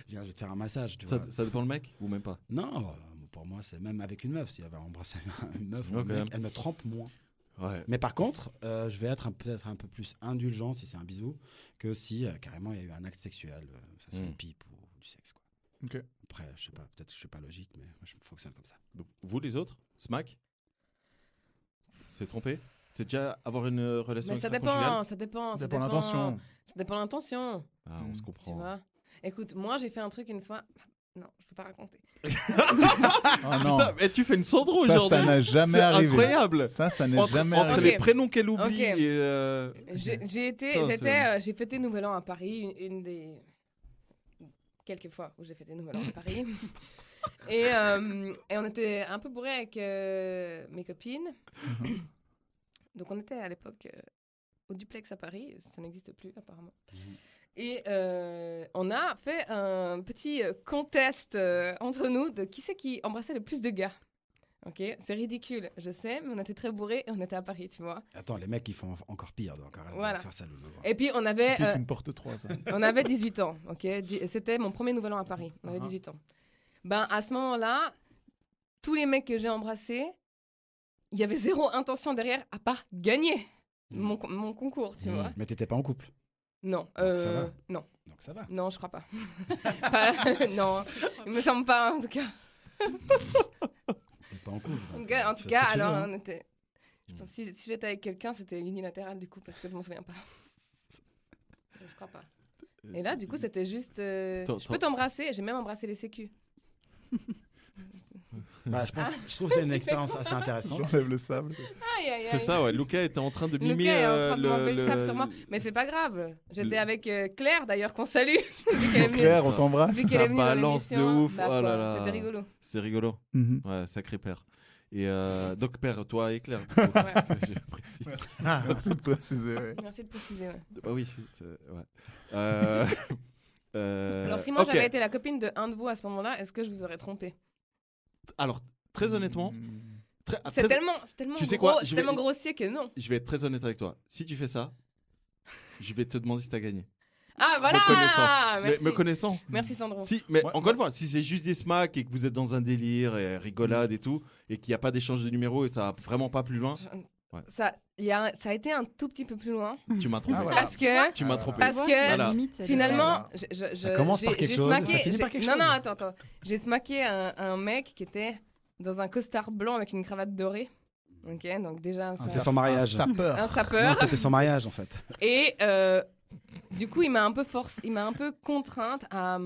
Je vais te faire un massage. Tu vois. Ça dépend le mec ou même pas? Non, pour moi, c'est même avec une meuf. Si elle avait embrassé une meuf, elle me trempe moins. Ouais. Mais par contre, je vais être peut-être un peu plus indulgent si c'est un bisou que si carrément il y a eu un acte sexuel, ça soit une pipe ou du sexe. Quoi. Okay. Après, je sais pas, peut-être que je suis pas logique, mais moi je fonctionne comme ça. Donc, vous les autres, smack, c'est trompé? C'est déjà avoir une relation extra-conjugale? Ça dépend de l'intention. Ça dépend de l'intention. Ah, on se comprend. Tu vois. Écoute, moi j'ai fait un truc une fois. Non, je peux pas raconter. Oh non. Putain, mais tu fais une Sandro aujourd'hui. Ça n'a jamais arrivé. C'est incroyable. Ça n'est jamais arrivé. Entre les prénoms qu'elle oublie et... J'ai fêté Nouvel An à Paris, une des quelques fois où j'ai fêté Nouvel An à Paris. Et on était un peu bourrés avec mes copines. Donc on était à l'époque au duplex à Paris. Ça n'existe plus apparemment. Et on a fait un petit contest entre nous de qui c'est qui embrassait le plus de gars. Ok, c'est ridicule, je sais, mais on était très bourrés et on était à Paris, tu vois. Attends, les mecs, ils font encore pire, donc arrête Voilà. de faire ça, Loulou. Et puis on avait... une porte 3, ça. On avait 18 ans, ok. C'était mon premier nouvel an à Paris. On avait 18 ans. Ben, à ce moment-là, tous les mecs que j'ai embrassés, il y avait zéro intention derrière à part gagner mon concours, tu vois. Mais t'étais pas en couple? Non. Donc ça va. Non. Donc ça va. Non, je crois pas. Non, il me semble pas, en tout cas. T'es pas en couple. En tout cas, alors, on était... Je pense que si j'étais avec quelqu'un, c'était unilatéral, du coup, parce que je m'en souviens pas. Je crois pas. Et là, du coup, c'était juste... je peux t'embrasser. J'ai même embrassé les sécus. Bah, je trouve que c'est une expérience assez intéressante. J'enlève le sable. Aïe, aïe, aïe. C'est ça, ouais. Luca était en train de mimer Luca est en train de m'enlever le sable sur moi. Mais c'est pas grave. J'étais avec Claire, d'ailleurs, qu'on salue. Claire, on t'embrasse. Vu qu'elle est venue dans balance de l'émission, ouf. bah, Oh là quoi, là. c'était rigolo. C'est rigolo. Mhm. Ouais, sacré père. Et donc, père, toi et Claire. Ouais. Je précise. Merci de préciser, ouais. Merci de préciser, ouais. Bah oui. Ouais. Alors, si moi ok. j'avais été la copine de un de vous à ce moment-là, est-ce que je vous aurais trompé? Alors, très honnêtement, C'est tellement Tu sais gros, quoi, c'est tellement grossier que non. je vais être très honnête avec toi. Si tu fais ça, je vais te demander si t'as gagné. Ah, voilà. Merci. Me connaissant. Merci, Sandro. Si, mais encore une fois, si c'est juste des smacks et que vous êtes dans un délire et rigolade et tout, et qu'il n'y a pas d'échange de numéros et ça va vraiment pas plus loin, ouais. Ça a été un tout petit peu plus loin. Tu m'as trompé. Parce que... Tu m'as trompé. Parce que Voilà. finalement, Ça commence par quelque chose, ça finit par quelque chose. Non, attends. J'ai smacké un mec qui était dans un costard blanc avec une cravate dorée. Ok, donc déjà... C'était son mariage. Un sapeur. Non, c'était son mariage, en fait. Et du coup, il m'a un peu contrainte à...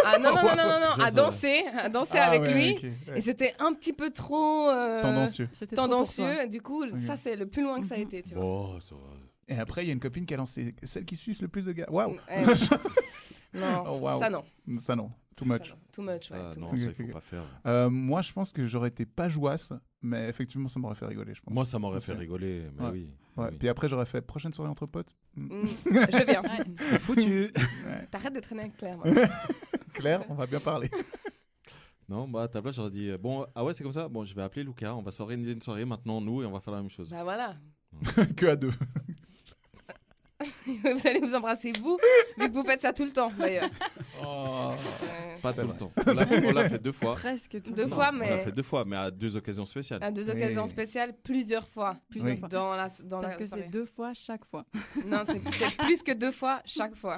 à danser avec lui. Okay, ouais. Et c'était un petit peu trop... tendancieux. Du coup, ça, c'est le plus loin que ça a été, tu vois. Oh, ça va. Et après, il y a une copine qui a lancé celle qui suce le plus de gars. Waouh! Non, Oh, wow. ça non. Ça non, too much. Too much, ouais. Ça, too non, much. ça, il faut pas faire. Moi, je pense que j'aurais été pas jouasse, mais effectivement, ça m'aurait fait rigoler, je pense. Moi, ça m'aurait fait rigoler, mais Ouais. oui. Ouais. Oui. Puis après, j'aurais fait prochaine soirée entre potes. Je viens. Foutu. T'arrêtes de traîner avec Claire. Claire, on va bien parler. Non, bah à ta place, j'aurais dit bon, ah ouais, c'est comme ça. Bon, je vais appeler Luca, on va s'organiser une soirée maintenant, nous, et on va faire la même chose. Bah voilà. Que à deux. Vous allez vous embrasser, vous, vu que vous faites ça tout le temps, d'ailleurs. Pas C'est tout vrai. le temps. On l'a fait 2 fois. Presque tout. Deux Non, fois, On l'a mais fait 2 fois, mais à 2 occasions spéciales. à 2 occasions Oui. spéciales, plusieurs fois. Oui. Dans la Parce que soirée. c'est 2 fois chaque fois. Non, c'est plus que 2 fois chaque fois.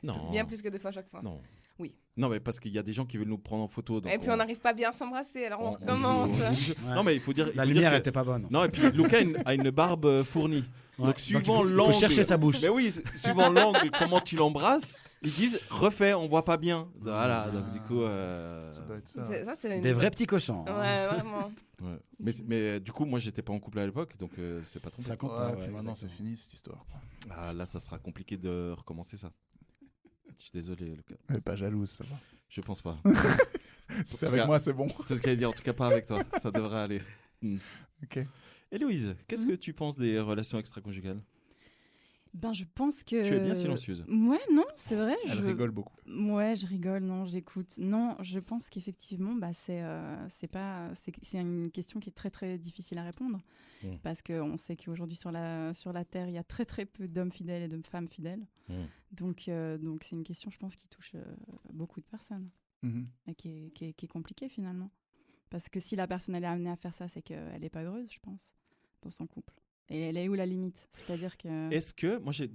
Non. Bien plus que 2 fois chaque fois. Non. Oui. Non, mais parce qu'il y a des gens qui veulent nous prendre en photo. Donc Et puis on n'arrive pas bien à s'embrasser, alors on recommence. Non, mais il faut dire. La lumière était pas bonne. Non, et puis Luca a une barbe fournie. Ouais. Donc, suivant il faut l'angle. chercher sa bouche. Mais oui, suivant l'angle, comment tu l'embrasses, ils disent refais, on voit pas bien. Voilà, donc du coup. Ça doit être ça. Ça, c'est une... Des vrais petits cochons. hein. Ouais, vraiment. Ouais. Mais du coup, moi, j'étais pas en couple à l'époque, donc c'est pas trop. Ça compte Ouais, pas. puis ouais, maintenant, c'est exactement. fini cette histoire. Quoi. Ah, là, ça sera compliqué de recommencer ça. Je suis désolé, Luca. Elle est pas jalouse, ça va. Je pense pas. Si c'est avec moi, c'est bon. C'est ce qu'elle dit, en tout cas pas avec toi. Ça devrait aller. Ok. Héloïse, qu'est-ce que tu penses des relations extra-conjugales? Ben, je pense que... Tu es bien silencieuse. Ouais, non, c'est vrai. Elle rigole beaucoup. Ouais, je rigole, non, j'écoute. Non, je pense qu'effectivement, bah, c'est une question qui est très, très difficile à répondre. Parce qu'on sait qu'aujourd'hui, sur la Terre, il y a très, très peu d'hommes fidèles et de femmes fidèles. Donc, c'est une question, je pense, qui touche beaucoup de personnes. Et qui est compliquée, finalement. Parce que si la personne, elle est amenée à faire ça, c'est qu'elle n'est pas heureuse, je pense, dans son couple. Et elle est où la limite? C'est-à-dire que... Est-ce que... Moi, j'ai...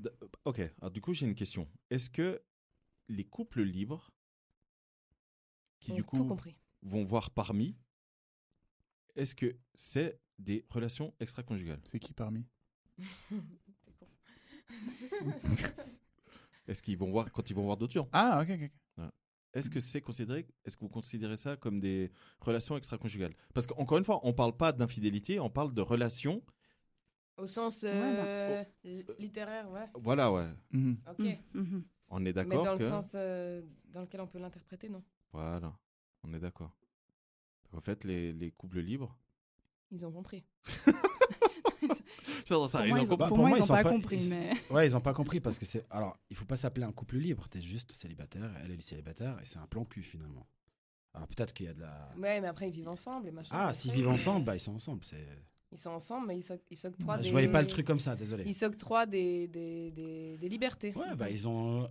Ok, alors du coup, j'ai une question. Est-ce que les couples libres, qui du coup vont voir parmi, est-ce que c'est des relations extra-conjugales? C'est qui parmi? Est-ce qu'ils vont voir quand ils vont voir d'autres gens? Ah, ok. Ouais. Est-ce que c'est considéré? Est-ce que vous considérez ça comme des relations extra-conjugales? Parce qu'encore une fois, on parle pas d'infidélité, on parle de relations. Au sens littéraire, ouais. Voilà, ouais. Ok. On est d'accord. Mais dans que... le sens dans lequel on peut l'interpréter, non? Voilà. On est d'accord. Donc, en fait, les couples libres... Ils ont compris. Pour moi, ils n'ont pas compris. Ouais, ils n'ont pas compris parce que c'est... Alors, il ne faut pas s'appeler un couple libre. Tu es juste célibataire, elle est célibataire et c'est un plan cul finalement. Alors peut-être qu'il y a de la... Ouais, mais après ils vivent ensemble et machin. Ah, s'ils vivent ensemble, bah ils sont ensemble. Ils sont ensemble, mais ils s'octroient des... Je voyais pas le truc comme ça, désolé. Ils s'octroient des libertés. Ouais, bah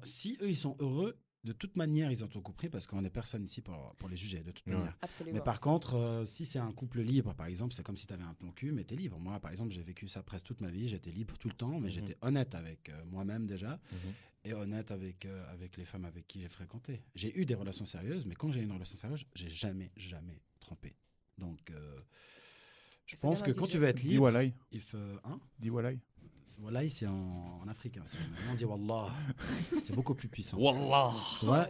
si eux ils sont heureux, de toute manière ils ont tout compris parce qu'on n'est personne ici pour les juger de toute manière. Absolument. Mais par contre, si c'est un couple libre, par exemple, c'est comme si tu avais un plan cul, mais tu es libre. Moi, par exemple, j'ai vécu ça presque toute ma vie, j'étais libre tout le temps, mais j'étais honnête avec moi-même déjà. Et honnête avec les femmes avec qui j'ai fréquenté. J'ai eu des relations sérieuses, mais quand j'ai eu une relation sérieuse, j'ai jamais trompé. Donc, je pense que quand tu veux être libre... Dis Walai. Il faut... Hein? Dis Walai. Walai, c'est en africain. On dit Wallah. C'est beaucoup plus puissant. Wallah. Tu vois,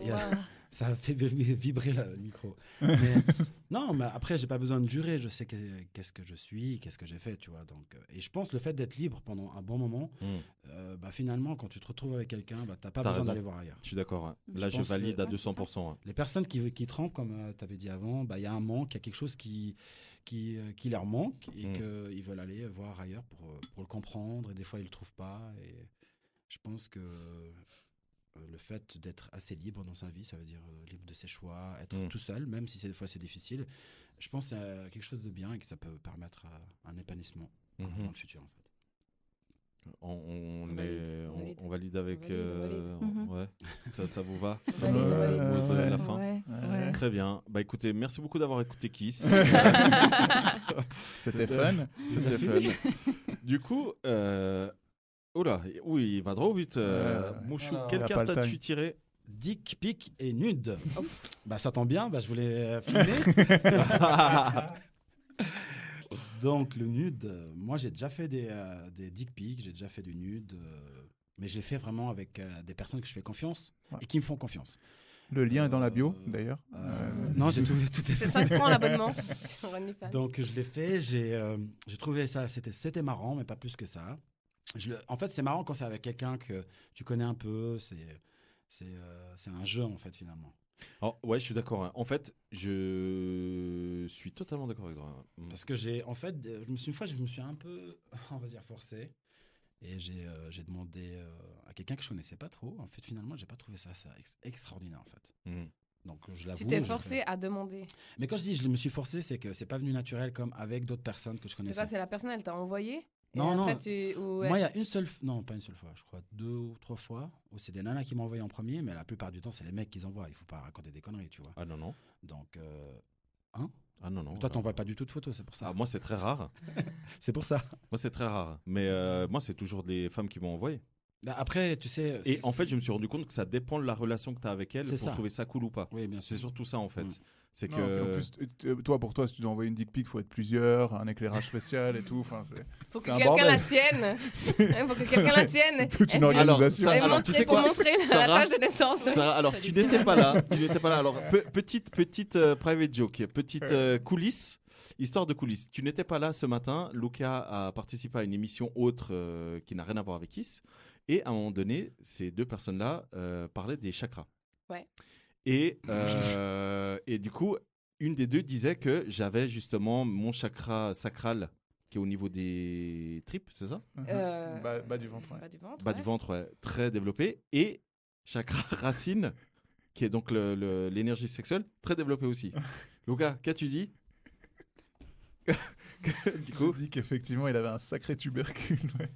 ça fait vibrer le micro. Mais, non, mais après, j'ai pas besoin de jurer. Je sais qu'est-ce que je suis, qu'est-ce que j'ai fait, tu vois. Donc, et je pense le fait d'être libre pendant un bon moment, bah, finalement, quand tu te retrouves avec quelqu'un, bah, t'as pas besoin d'aller voir ailleurs. Je suis d'accord. Hein. Là, je valide à 200%. Hein. Les personnes qui trompent, comme tu avais dit avant, bah, y a un manque, il y a quelque chose qui leur manque et qu'ils veulent aller voir ailleurs pour le comprendre. Et des fois, ils le trouvent pas. Et je pense que... le fait d'être assez libre dans sa vie, ça veut dire libre de ses choix, être tout seul, même si des fois c'est difficile. Je pense que c'est quelque chose de bien et que ça peut permettre un épanouissement dans le futur. En fait. On valide avec... valide. Ouais. Ça vous va valide. La fin. Ouais. Très bien. Bah écoutez, merci beaucoup d'avoir écouté Kiss. C'était fun. C'était fun. Du coup... Oula, oui, il va droit vite. Mouchou, quelle carte as-tu tiré? Dick, pic et nude. Bah ça tombe bien, bah, je voulais filmer. Donc le nude, moi j'ai déjà fait des dick pics, j'ai déjà fait du nude, mais j'ai fait vraiment avec des personnes que je fais confiance et qui me font confiance. Le lien est dans la bio, d'ailleurs. Non, j'ai tout est fait. C'est 5 francs l'abonnement sur OnlyFans. Donc je l'ai fait, j'ai trouvé ça, c'était marrant, mais pas plus que ça. En fait, c'est marrant quand c'est avec quelqu'un que tu connais un peu. C'est un jeu, en fait, finalement. Alors, ouais, je suis d'accord. Hein. En fait, je suis totalement d'accord avec toi. Parce que une fois, je me suis un peu, on va dire, forcé. Et j'ai demandé à quelqu'un que je connaissais pas trop. En fait, finalement, j'ai pas trouvé ça extraordinaire, en fait. Donc, je l'avoue. Tu t'es forcé à demander. Mais quand je dis je me suis forcé, c'est que c'est pas venu naturel comme avec d'autres personnes que je connaissais. C'est quoi? C'est la personne, elle t'a envoyé? Non. Moi, il y a pas une seule fois, je crois 2 ou 3 fois où c'est des nanas qui m'ont envoyé en premier, mais la plupart du temps, c'est les mecs qui envoient. Il faut pas raconter des conneries, tu vois. Ah non. Donc, Ah non. Toi, t'envoies pas du tout de photos, c'est pour ça. Ah, moi, c'est très rare. C'est pour ça. Moi, c'est très rare. Mais moi, c'est toujours des femmes qui m'ont envoyé. Bah après, tu sais... Et en fait, je me suis rendu compte que ça dépend de la relation que tu as avec elle pour trouver ça cool ou pas. Oui, bien sûr. C'est surtout ça, en fait. C'est non, que... En plus, pour toi, si tu dois envoyer une dick pic, il faut être plusieurs, un éclairage spécial et tout. Enfin, faut que quelqu'un la tienne. Faut que quelqu'un la tienne. Toute une organisation. Alors, tu sais quoi, pour montrer la page de naissance. Sarah, alors, tu n'étais pas là. Alors, petite private joke, petite coulisse. Histoire de coulisses. Tu n'étais pas là ce matin. Luca a participé à une émission autre qui n'a rien à voir avec Kiss. Et à un moment donné, ces deux personnes-là parlaient des chakras. Ouais. Et du coup, une des deux disait que j'avais justement mon chakra sacral qui est au niveau des tripes, c'est ça? Bas du ventre, ouais. Bas du ventre, ouais. Très développé. Et chakra racine, qui est donc l'énergie sexuelle, très développé aussi. Luca, qu'as-tu dit? Du coup, je dis qu'effectivement, il avait un sacré tubercule. Ouais.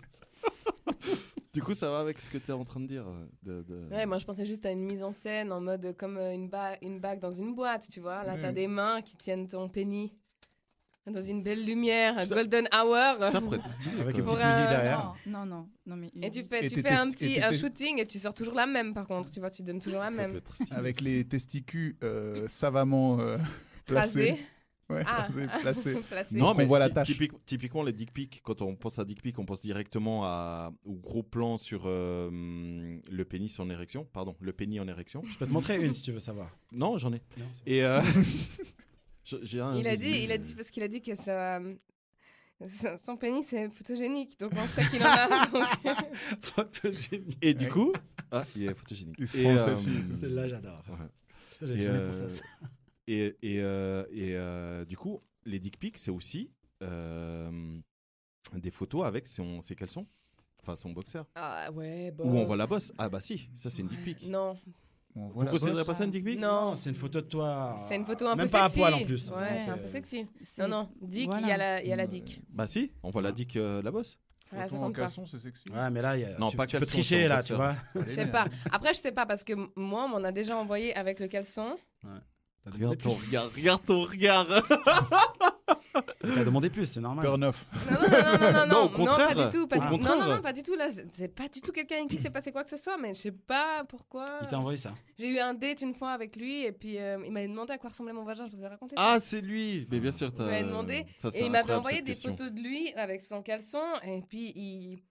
Du coup, ça va avec ce que tu es en train de dire Ouais, moi je pensais juste à une mise en scène en mode comme une bague dans une boîte, tu vois. Là, t'as des mains qui tiennent ton penny dans une belle lumière, un golden hour. Ça pourrait être stylé. Avec une petite musique derrière. Non. Mais et tu fais un shooting et tu sors toujours la même, par contre. Tu vois, tu donnes toujours la même. Avec les testicules savamment placés. Ouais, placé. Non, mais on voit la tâche. Typiquement, les dick pics, quand on pense à dick pic, on pense directement au gros plan sur le pénis en érection. Pardon, le pénis en érection. Je peux te montrer une si tu veux savoir. Non, j'en ai. Non, et j'ai un. Il a dit parce qu'il a dit que son pénis est photogénique, donc on sait qu'il en a. Photogénique. Et du coup, il est photogénique. Il se prend selfie. Celle-là, j'adore. Ouais. J'ai jamais pensé à ça. Du coup, les dick pics, c'est aussi des photos avec ses caleçons. Enfin, son boxer. Ah ouais, Où on voit la bosse. Ah bah si, ça c'est une dick pic. Non. Vous ne considérez pas ça une dick pic? Non, c'est une photo de toi. C'est une photo un peu même sexy. Même pas à poil en plus. Ouais, c'est un peu sexy. Non, dick, il y a la dick. Bah si, on voit la dick, la bosse. Ouais, photo en caleçon, c'est sexy. Ouais, mais là, non, pas tu peux caleçon, tricher là, tu vois. Je sais pas. Après, je sais pas parce que moi, on m'en a déjà envoyé avec le caleçon. Ouais. Regarde ton regard. T'as demandé plus, c'est normal. Turn off. Non, au contraire. Pas du tout. Au contraire. Non, pas du tout. Là, c'est pas du tout quelqu'un avec qui s'est passé quoi que ce soit, mais je sais pas pourquoi. Il t'a envoyé ça. J'ai eu un date une fois avec lui et puis il m'avait demandé à quoi ressemblait mon vagin. Je vous ai raconté. Ah, c'est lui. Mais bien sûr, Il m'avait demandé et il m'avait envoyé des photos de lui avec son caleçon et puis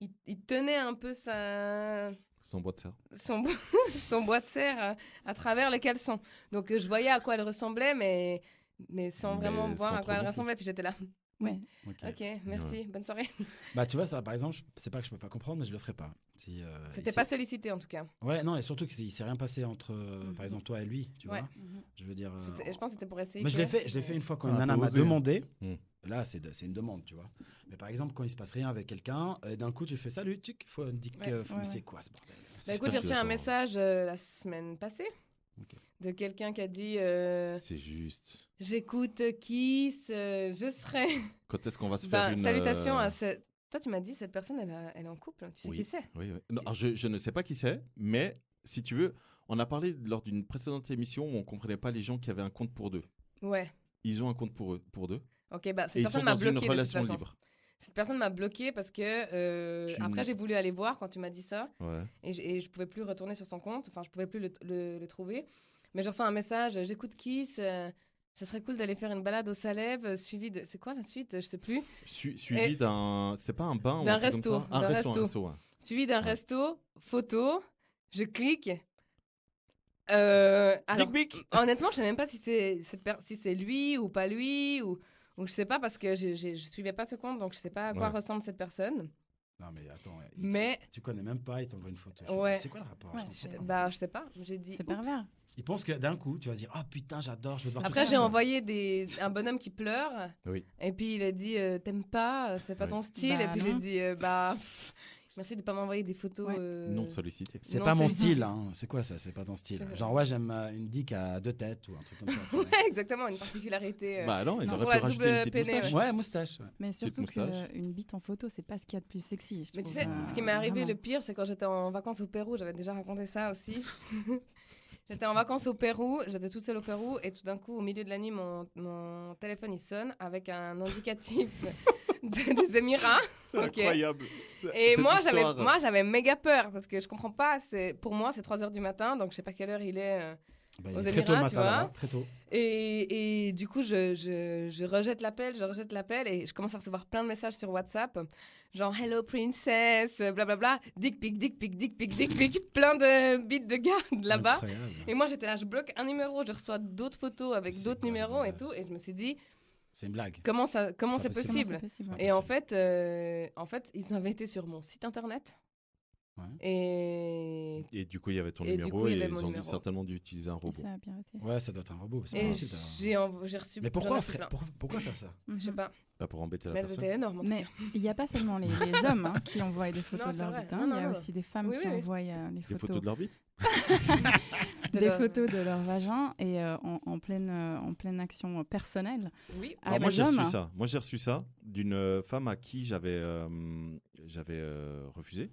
il tenait un peu son bois de serre. Son bois de serre à travers le caleçon. Donc je voyais à quoi elle ressemblait, mais sans vraiment voir à quoi elle ressemblait. Puis j'étais là. Ouais. Ok, merci. Bonne soirée. Bah tu vois ça, par exemple, c'est pas que je peux pas comprendre, mais je le ferai pas. Si, c'était pas sollicité en tout cas. Ouais, non, et surtout qu'il s'est rien passé entre, par exemple, toi et lui, tu vois. Je veux dire. Je pense que c'était pour essayer. Mais je l'ai fait une fois quand une nana m'a demandé. Là, c'est une demande, tu vois. Mais par exemple, quand il se passe rien avec quelqu'un, d'un coup, tu fais salut, il faut une dick. Mais c'est quoi ce bordel? Bah écoute, j'ai reçu un message la semaine passée de quelqu'un qui a dit. C'est juste. J'écoute Kiss, je serai. Quand est-ce qu'on va se faire une. Salutations à cette. Toi, tu m'as dit cette personne, elle est en couple. Tu sais qui c'est? Oui. Non, alors, je ne sais pas qui c'est, mais si tu veux, on a parlé lors d'une précédente émission où on comprenait pas les gens qui avaient un compte pour deux. Ouais. Ils ont un compte pour deux. Ok, bah cette personne m'a bloqué de toute façon. Libre. Cette personne m'a bloqué parce que après j'ai voulu aller voir quand tu m'as dit ça et je pouvais plus retourner sur son compte, enfin je pouvais plus le trouver. Mais je reçois un message, j'écoute Kiss, ça serait cool d'aller faire une balade au Salève, suivi de, c'est quoi la suite, je sais plus. Suivi d'un, c'est pas un bain d'un ou un resto, comme ça un resto. Ouais. Suivi d'un resto, photo, je clique. Honnêtement, je sais même pas si c'est lui ou pas lui ou je sais pas parce que je suivais pas ce compte, donc je sais pas à quoi ressemble cette personne. Non mais attends, tu connais même pas, il t'envoie une photo. C'est quoi le rapport? Je sais pas, j'ai dit. C'est pervers. Il pense que d'un coup, tu vas dire « Ah putain, j'adore, je veux voir tout ça. » Après, j'ai envoyé un bonhomme qui pleure. Oui. Et puis, il a dit « T'aimes pas, c'est pas ton style. » Et puis, j'ai dit « Merci de pas m'envoyer des photos. Non sollicitées. C'est pas mon style. Hein. C'est quoi ça? C'est pas ton style. Genre, ouais, j'aime une dick à 2 têtes ou un truc comme ça. Ouais, exactement, une particularité. Bah non, ils auraient pu rajouter une petite moustache. Ouais, moustache. Ouais. Mais surtout qu'une bite en photo, c'est pas ce qu'il y a de plus sexy. Mais tu sais, ce qui m'est arrivé le pire, c'est quand j'étais en vacances au Pérou. J'avais déjà raconté ça aussi. J'étais en vacances au Pérou, j'étais toute seule au Pérou et tout d'un coup, au milieu de la nuit, mon téléphone il sonne avec un indicatif des Émirats. C'est incroyable. Et moi j'avais méga peur parce que je comprends pas. Pour moi, c'est 3h du matin, donc je sais pas quelle heure il est aux Émirats, tu vois. Très tôt. Et du coup, je rejette l'appel et je commence à recevoir plein de messages sur WhatsApp. Genre, hello princess, blablabla, dick pic, plein de bits de gars de là-bas. Incroyable. Et moi, j'étais là, je bloque un numéro, je reçois d'autres photos avec d'autres numéros et tout. Et je me suis dit, c'est une blague. Comment c'est possible? Et en fait, ils avaient été sur mon site internet. Ouais. Et du coup, il y avait ton numéro et ils ont certainement dû utiliser un robot. Ça a piraté. Ouais, ça doit être un robot. Et j'ai reçu. Mais pourquoi faire ça? Je sais pas. Pas pour embêter la personne. C'était énorme. Mais il n'y a pas seulement les hommes qui envoient des photos de leur bite. Il y a aussi des femmes qui envoient les photos. Des photos de leur bite? Des photos de leur vagin et en pleine action personnelle. Oui. Alors moi j'ai reçu ça d'une femme à qui j'avais refusé.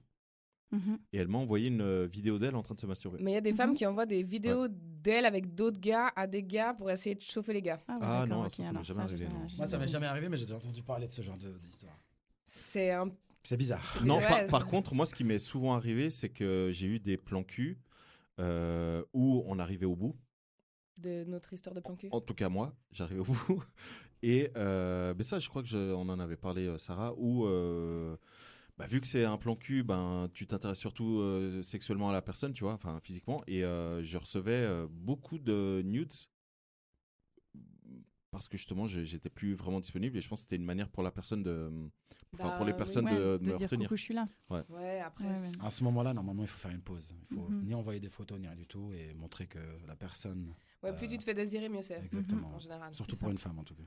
Et elle m'a envoyé une vidéo d'elle en train de se masturber. Mais il y a des femmes qui envoient des vidéos d'elle avec d'autres gars à des gars pour essayer de chauffer les gars. Ah non, ça m'est jamais arrivé. Moi, ça m'est jamais arrivé, mais j'ai déjà entendu parler de ce genre d'histoire. C'est bizarre. Non, par contre, moi, ce qui m'est souvent arrivé, c'est que j'ai eu des plans cul où on arrivait au bout. De notre histoire de plan cul. En tout cas, moi, j'arrivais au bout. Et mais ça, je crois que on en avait parlé, Sarah, où... vu que c'est un plan cul, tu t'intéresses surtout sexuellement à la personne, tu vois, enfin physiquement. Et je recevais beaucoup de nudes parce que justement, j'étais plus vraiment disponible et je pense que c'était une manière pour la personne pour les personnes de me dire retenir. Coucou, je suis là. Ouais, après. À ce moment-là, normalement, il faut faire une pause. Il faut ni envoyer des photos, ni rien du tout, et montrer que la personne. Ouais, plus tu te fais désirer, mieux c'est. Exactement. En général. Surtout pour une femme, en tout cas.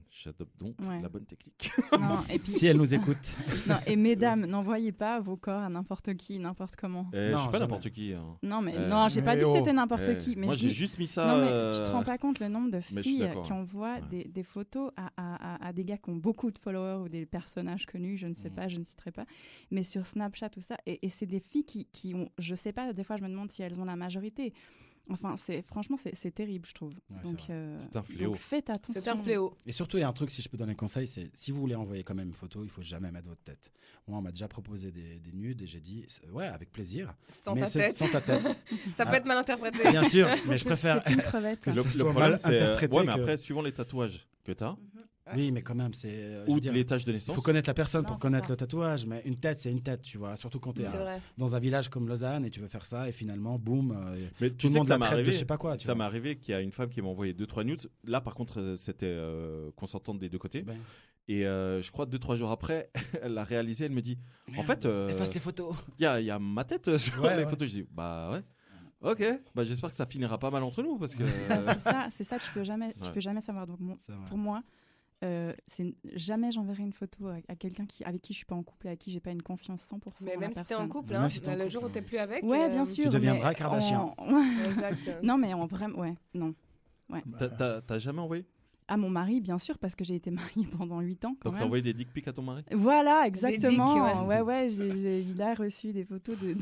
J'adopte donc la bonne technique. Non, et puis... Si elle nous écoute. Non, et mesdames, n'envoyez pas vos corps à n'importe qui, n'importe comment. Je suis pas n'importe qui. Hein. Non, mais non, j'ai pas dit que t'étais n'importe qui. Mais moi, j'ai juste mis ça. Non, mais tu te rends pas compte le nombre de filles qui hein. envoient des photos à des gars qui ont beaucoup de followers ou des personnages connus, je ne sais pas, je ne citerai pas, mais sur Snapchat, tout ça. Et c'est des filles qui ont, je sais pas, des fois je me demande si elles ont la majorité. Enfin, franchement, c'est terrible, je trouve. Ouais, donc, c'est un fléau. Donc faites attention. C'est un fléau. Et surtout, il y a un truc, si je peux donner un conseil, c'est si vous voulez envoyer quand même une photo, il faut jamais mettre votre tête. Moi, on m'a déjà proposé des nudes et j'ai dit, ouais, avec plaisir. Sans ta tête. Sans ta tête. Ça peut être mal interprété. Bien sûr, mais je préfère. C'est une crevette. Que le ça soit problème, mal c'est. interprété Ouais, mais après, suivant les tatouages que tu as. Oui, mais quand même, c'est. Ou les tâches de naissance. Il faut connaître la personne pour c'est connaître ça. le tatouage, mais une tête, c'est une tête, tu vois. Surtout quand tu es C'est vrai. dans un village comme Lausanne et tu veux faire ça, et finalement, boum, Mais tout tu le sais monde que ça la m'est traite de arrivé. je sais pas quoi. tu Ça vois. m'est arrivé qu'il y a une femme qui m'a envoyé 2-3 nudes. Là, par contre, c'était consentante des deux côtés. Ben, Et je crois 2-3 jours après, elle l'a réalisé. Elle me dit, en fait, efface les photos. il y a ma tête sur Ouais, les ouais. photos. Je dis, bah ouais. Ok, bah j'espère que ça finira pas mal entre nous parce que. C'est ça, tu peux jamais savoir. Donc pour moi, jamais j'enverrai une photo à quelqu'un avec qui je suis pas en couple, avec qui j'ai pas une confiance 100%. Mais même si t'es en couple, Même hein, si t'es en le couple, jour où t'es ouais. plus avec. Ouais, bien sûr. Tu deviendras mais Kardashian. Exact. Non, mais vraiment, ouais, non. Ouais. T'as jamais envoyé? À mon mari, bien sûr, parce que j'ai été mariée pendant 8 ans. Quand Donc même. t'as envoyé des dick pics à ton mari? Voilà, exactement. Des dicks, ouais, il a reçu des photos de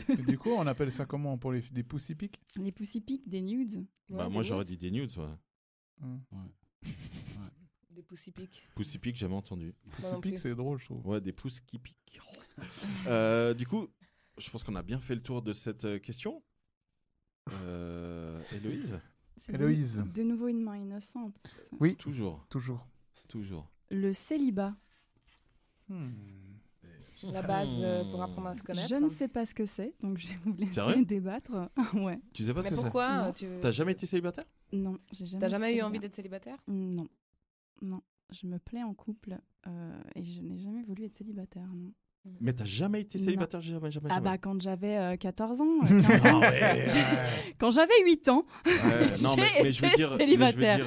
Et du coup, on appelle ça comment pour des pussy pics? les pussy pics, des nudes. Bah moi j'aurais dit des nudes. Ouais. Des pussy pics. Pussy pics, jamais entendu. Pussy non pics, plus. c'est drôle, je trouve. Ouais, des pouces qui piquent. Du coup, je pense qu'on a bien fait le tour de cette question. Héloïse? C'est Héloïse. De nouveau une main innocente. Oui, Toujours. toujours. Le célibat. La base pour apprendre à se connaître. Je ne sais pas ce que c'est, donc je vais vous laisser Sérieux débattre. Ouais. Tu sais pas ce Mais que c'est? pourquoi Non. T'as jamais été célibataire? Non, j'ai jamais. T'as jamais eu été envie célibataire. d'être célibataire? Non. Je me plais en couple et je n'ai jamais voulu être célibataire. Non. Mais t'as jamais été célibataire? Jamais. Ah bah quand j'avais 14 ans, Ah ouais, quand j'avais 8 ans, Ouais, non, mais je veux été dire, célibataire.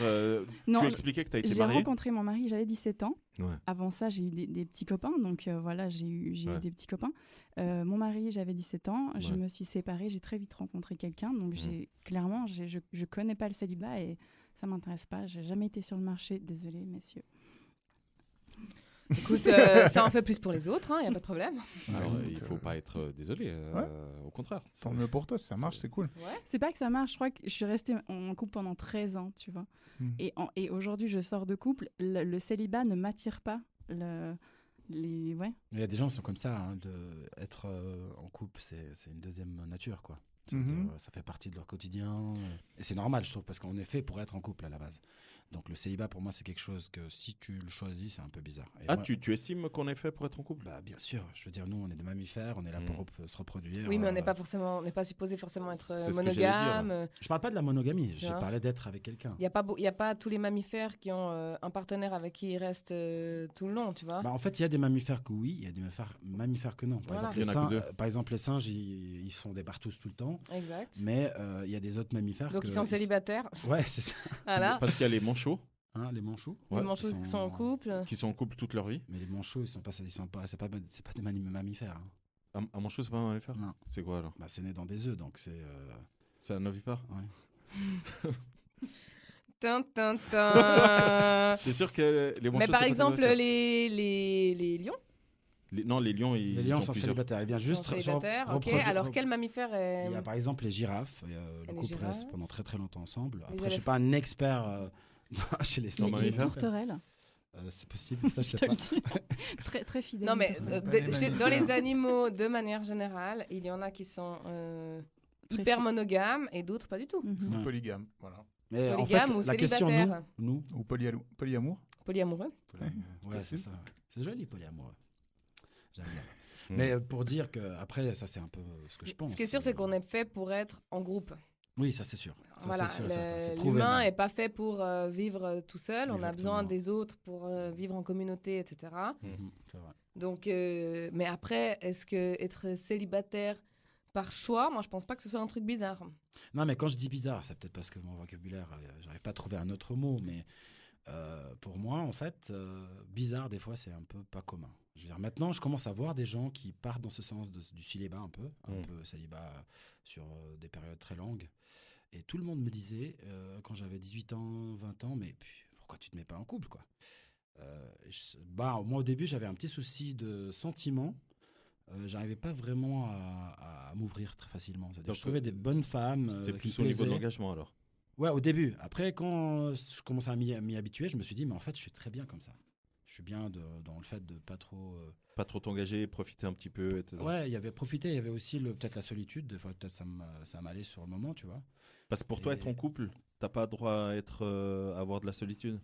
tu expliquais que t'as été J'ai mariée. rencontré mon mari, j'avais 17 ans. Ouais. Avant ça, j'ai eu des petits copains, donc voilà, j'ai eu des petits copains. Mon mari, j'avais 17 ans, je me suis séparée, j'ai très vite rencontré quelqu'un, donc clairement, je connais pas le célibat et ça m'intéresse pas. J'ai jamais été sur le marché, désolée messieurs. Écoute, ça en fait plus pour les autres, il n'y a pas de problème. Alors, il faut pas être désolé, au contraire. Tant mieux pour toi, si ça marche, c'est cool. Ouais. C'est pas que ça marche, je crois que je suis restée en couple pendant 13 ans, tu vois. Et aujourd'hui, je sors de couple, le célibat ne m'attire pas. Ouais. Il y a des gens qui sont comme ça, hein, être en couple, c'est une deuxième nature, quoi. Ça fait partie de leur quotidien. Et c'est normal, je trouve, parce qu'on est fait pour être en couple à la base. Donc le célibat, pour moi, c'est quelque chose que si tu le choisis, c'est un peu bizarre. Et moi, tu estimes qu'on est fait pour être en couple? Bah, bien sûr. Je veux dire, nous, on est des mammifères, on est là pour se reproduire. Oui, mais on n'est pas supposé forcément être C'est ce que j'allais monogame. Je parle pas de la monogamie, je parlais d'être avec quelqu'un. Il y a pas tous les mammifères qui ont un partenaire avec qui ils restent tout le long, tu vois. Bah, en fait, il y a des mammifères que oui, il y a des mammifères que non. Voilà. Par exemple, les singes, ils sont des partous tout le temps. Exact. Mais il y a des autres mammifères Donc ils sont célibataires. Ouais, c'est ça. Voilà. Parce qu'il y a les manchots. Hein, les manchots. Les manchots qui sont en couple. Qui sont en couple toute leur vie. Mais les manchots, c'est pas des mammifères. Un manchot, c'est pas un mammifère? Non. C'est quoi alors? Bah, c'est né dans des œufs, donc c'est. C'est un ovipare? Ouais. C'est sûr que les manchots. Mais par exemple, les lions. Non, les lions, les lions sont plusieurs. célibataires. Ils viennent juste célibataires. Ok. Alors quel mammifère est... Il y a par exemple les girafes. Le couple girafes. reste pendant très très longtemps ensemble. Les Après, je suis pas un expert chez les Les tourterelles. C'est possible, ça je Je sais te pas. le dis. Très, très fidèle. Non, mais dans les animaux, de manière générale, il y en a qui sont hyper monogames et d'autres pas du tout. C'est polygame, voilà. Mais Polygame en fait, ou la question, célibataire. nous Ou polyamour. Polyamoureux. Ouais, c'est ça. C'est joli, polyamoureux. J'aime bien. Mais pour dire que, après, ça c'est un peu ce que je pense. Ce qui est sûr, c'est qu'on est fait pour être en groupe. Oui, ça c'est sûr. Ça, Voilà, c'est sûr, c'est prouvé l'humain même. n'est pas fait pour vivre tout seul. On a Exactement. besoin des autres pour vivre en communauté, etc. C'est vrai. Donc, mais après, est-ce que être célibataire par choix, moi je pense pas que ce soit un truc bizarre. Non, mais quand je dis bizarre, c'est peut-être parce que mon vocabulaire, j'arrive pas à trouver un autre mot, mais pour moi, en fait, bizarre, des fois, c'est un peu pas commun. Je veux dire, maintenant, je commence à voir des gens qui partent dans ce sens du célibat un peu célibat sur des périodes très longues. Et tout le monde me disait, quand j'avais 18 ans, 20 ans, mais pourquoi tu te mets pas en couple, quoi? Moi, au début, j'avais un petit souci de sentiment. J'arrivais pas vraiment à m'ouvrir très facilement. C'est-à-dire, je trouvais des bonnes femmes. C'était qui plus me au niveau de plaisaient. l'engagement alors. Ouais, au début. Après, quand je commençais à m'y habituer, je me suis dit, mais en fait, je suis très bien comme ça. Je suis bien dans le fait de pas trop. Pas trop t'engager, profiter un petit peu, etc. Ouais, il y avait profiter, il y avait aussi peut-être la solitude. Des fois, peut-être ça m'allait sur le moment, tu vois. Parce que pour toi, être en couple, t'as pas droit à avoir de la solitude.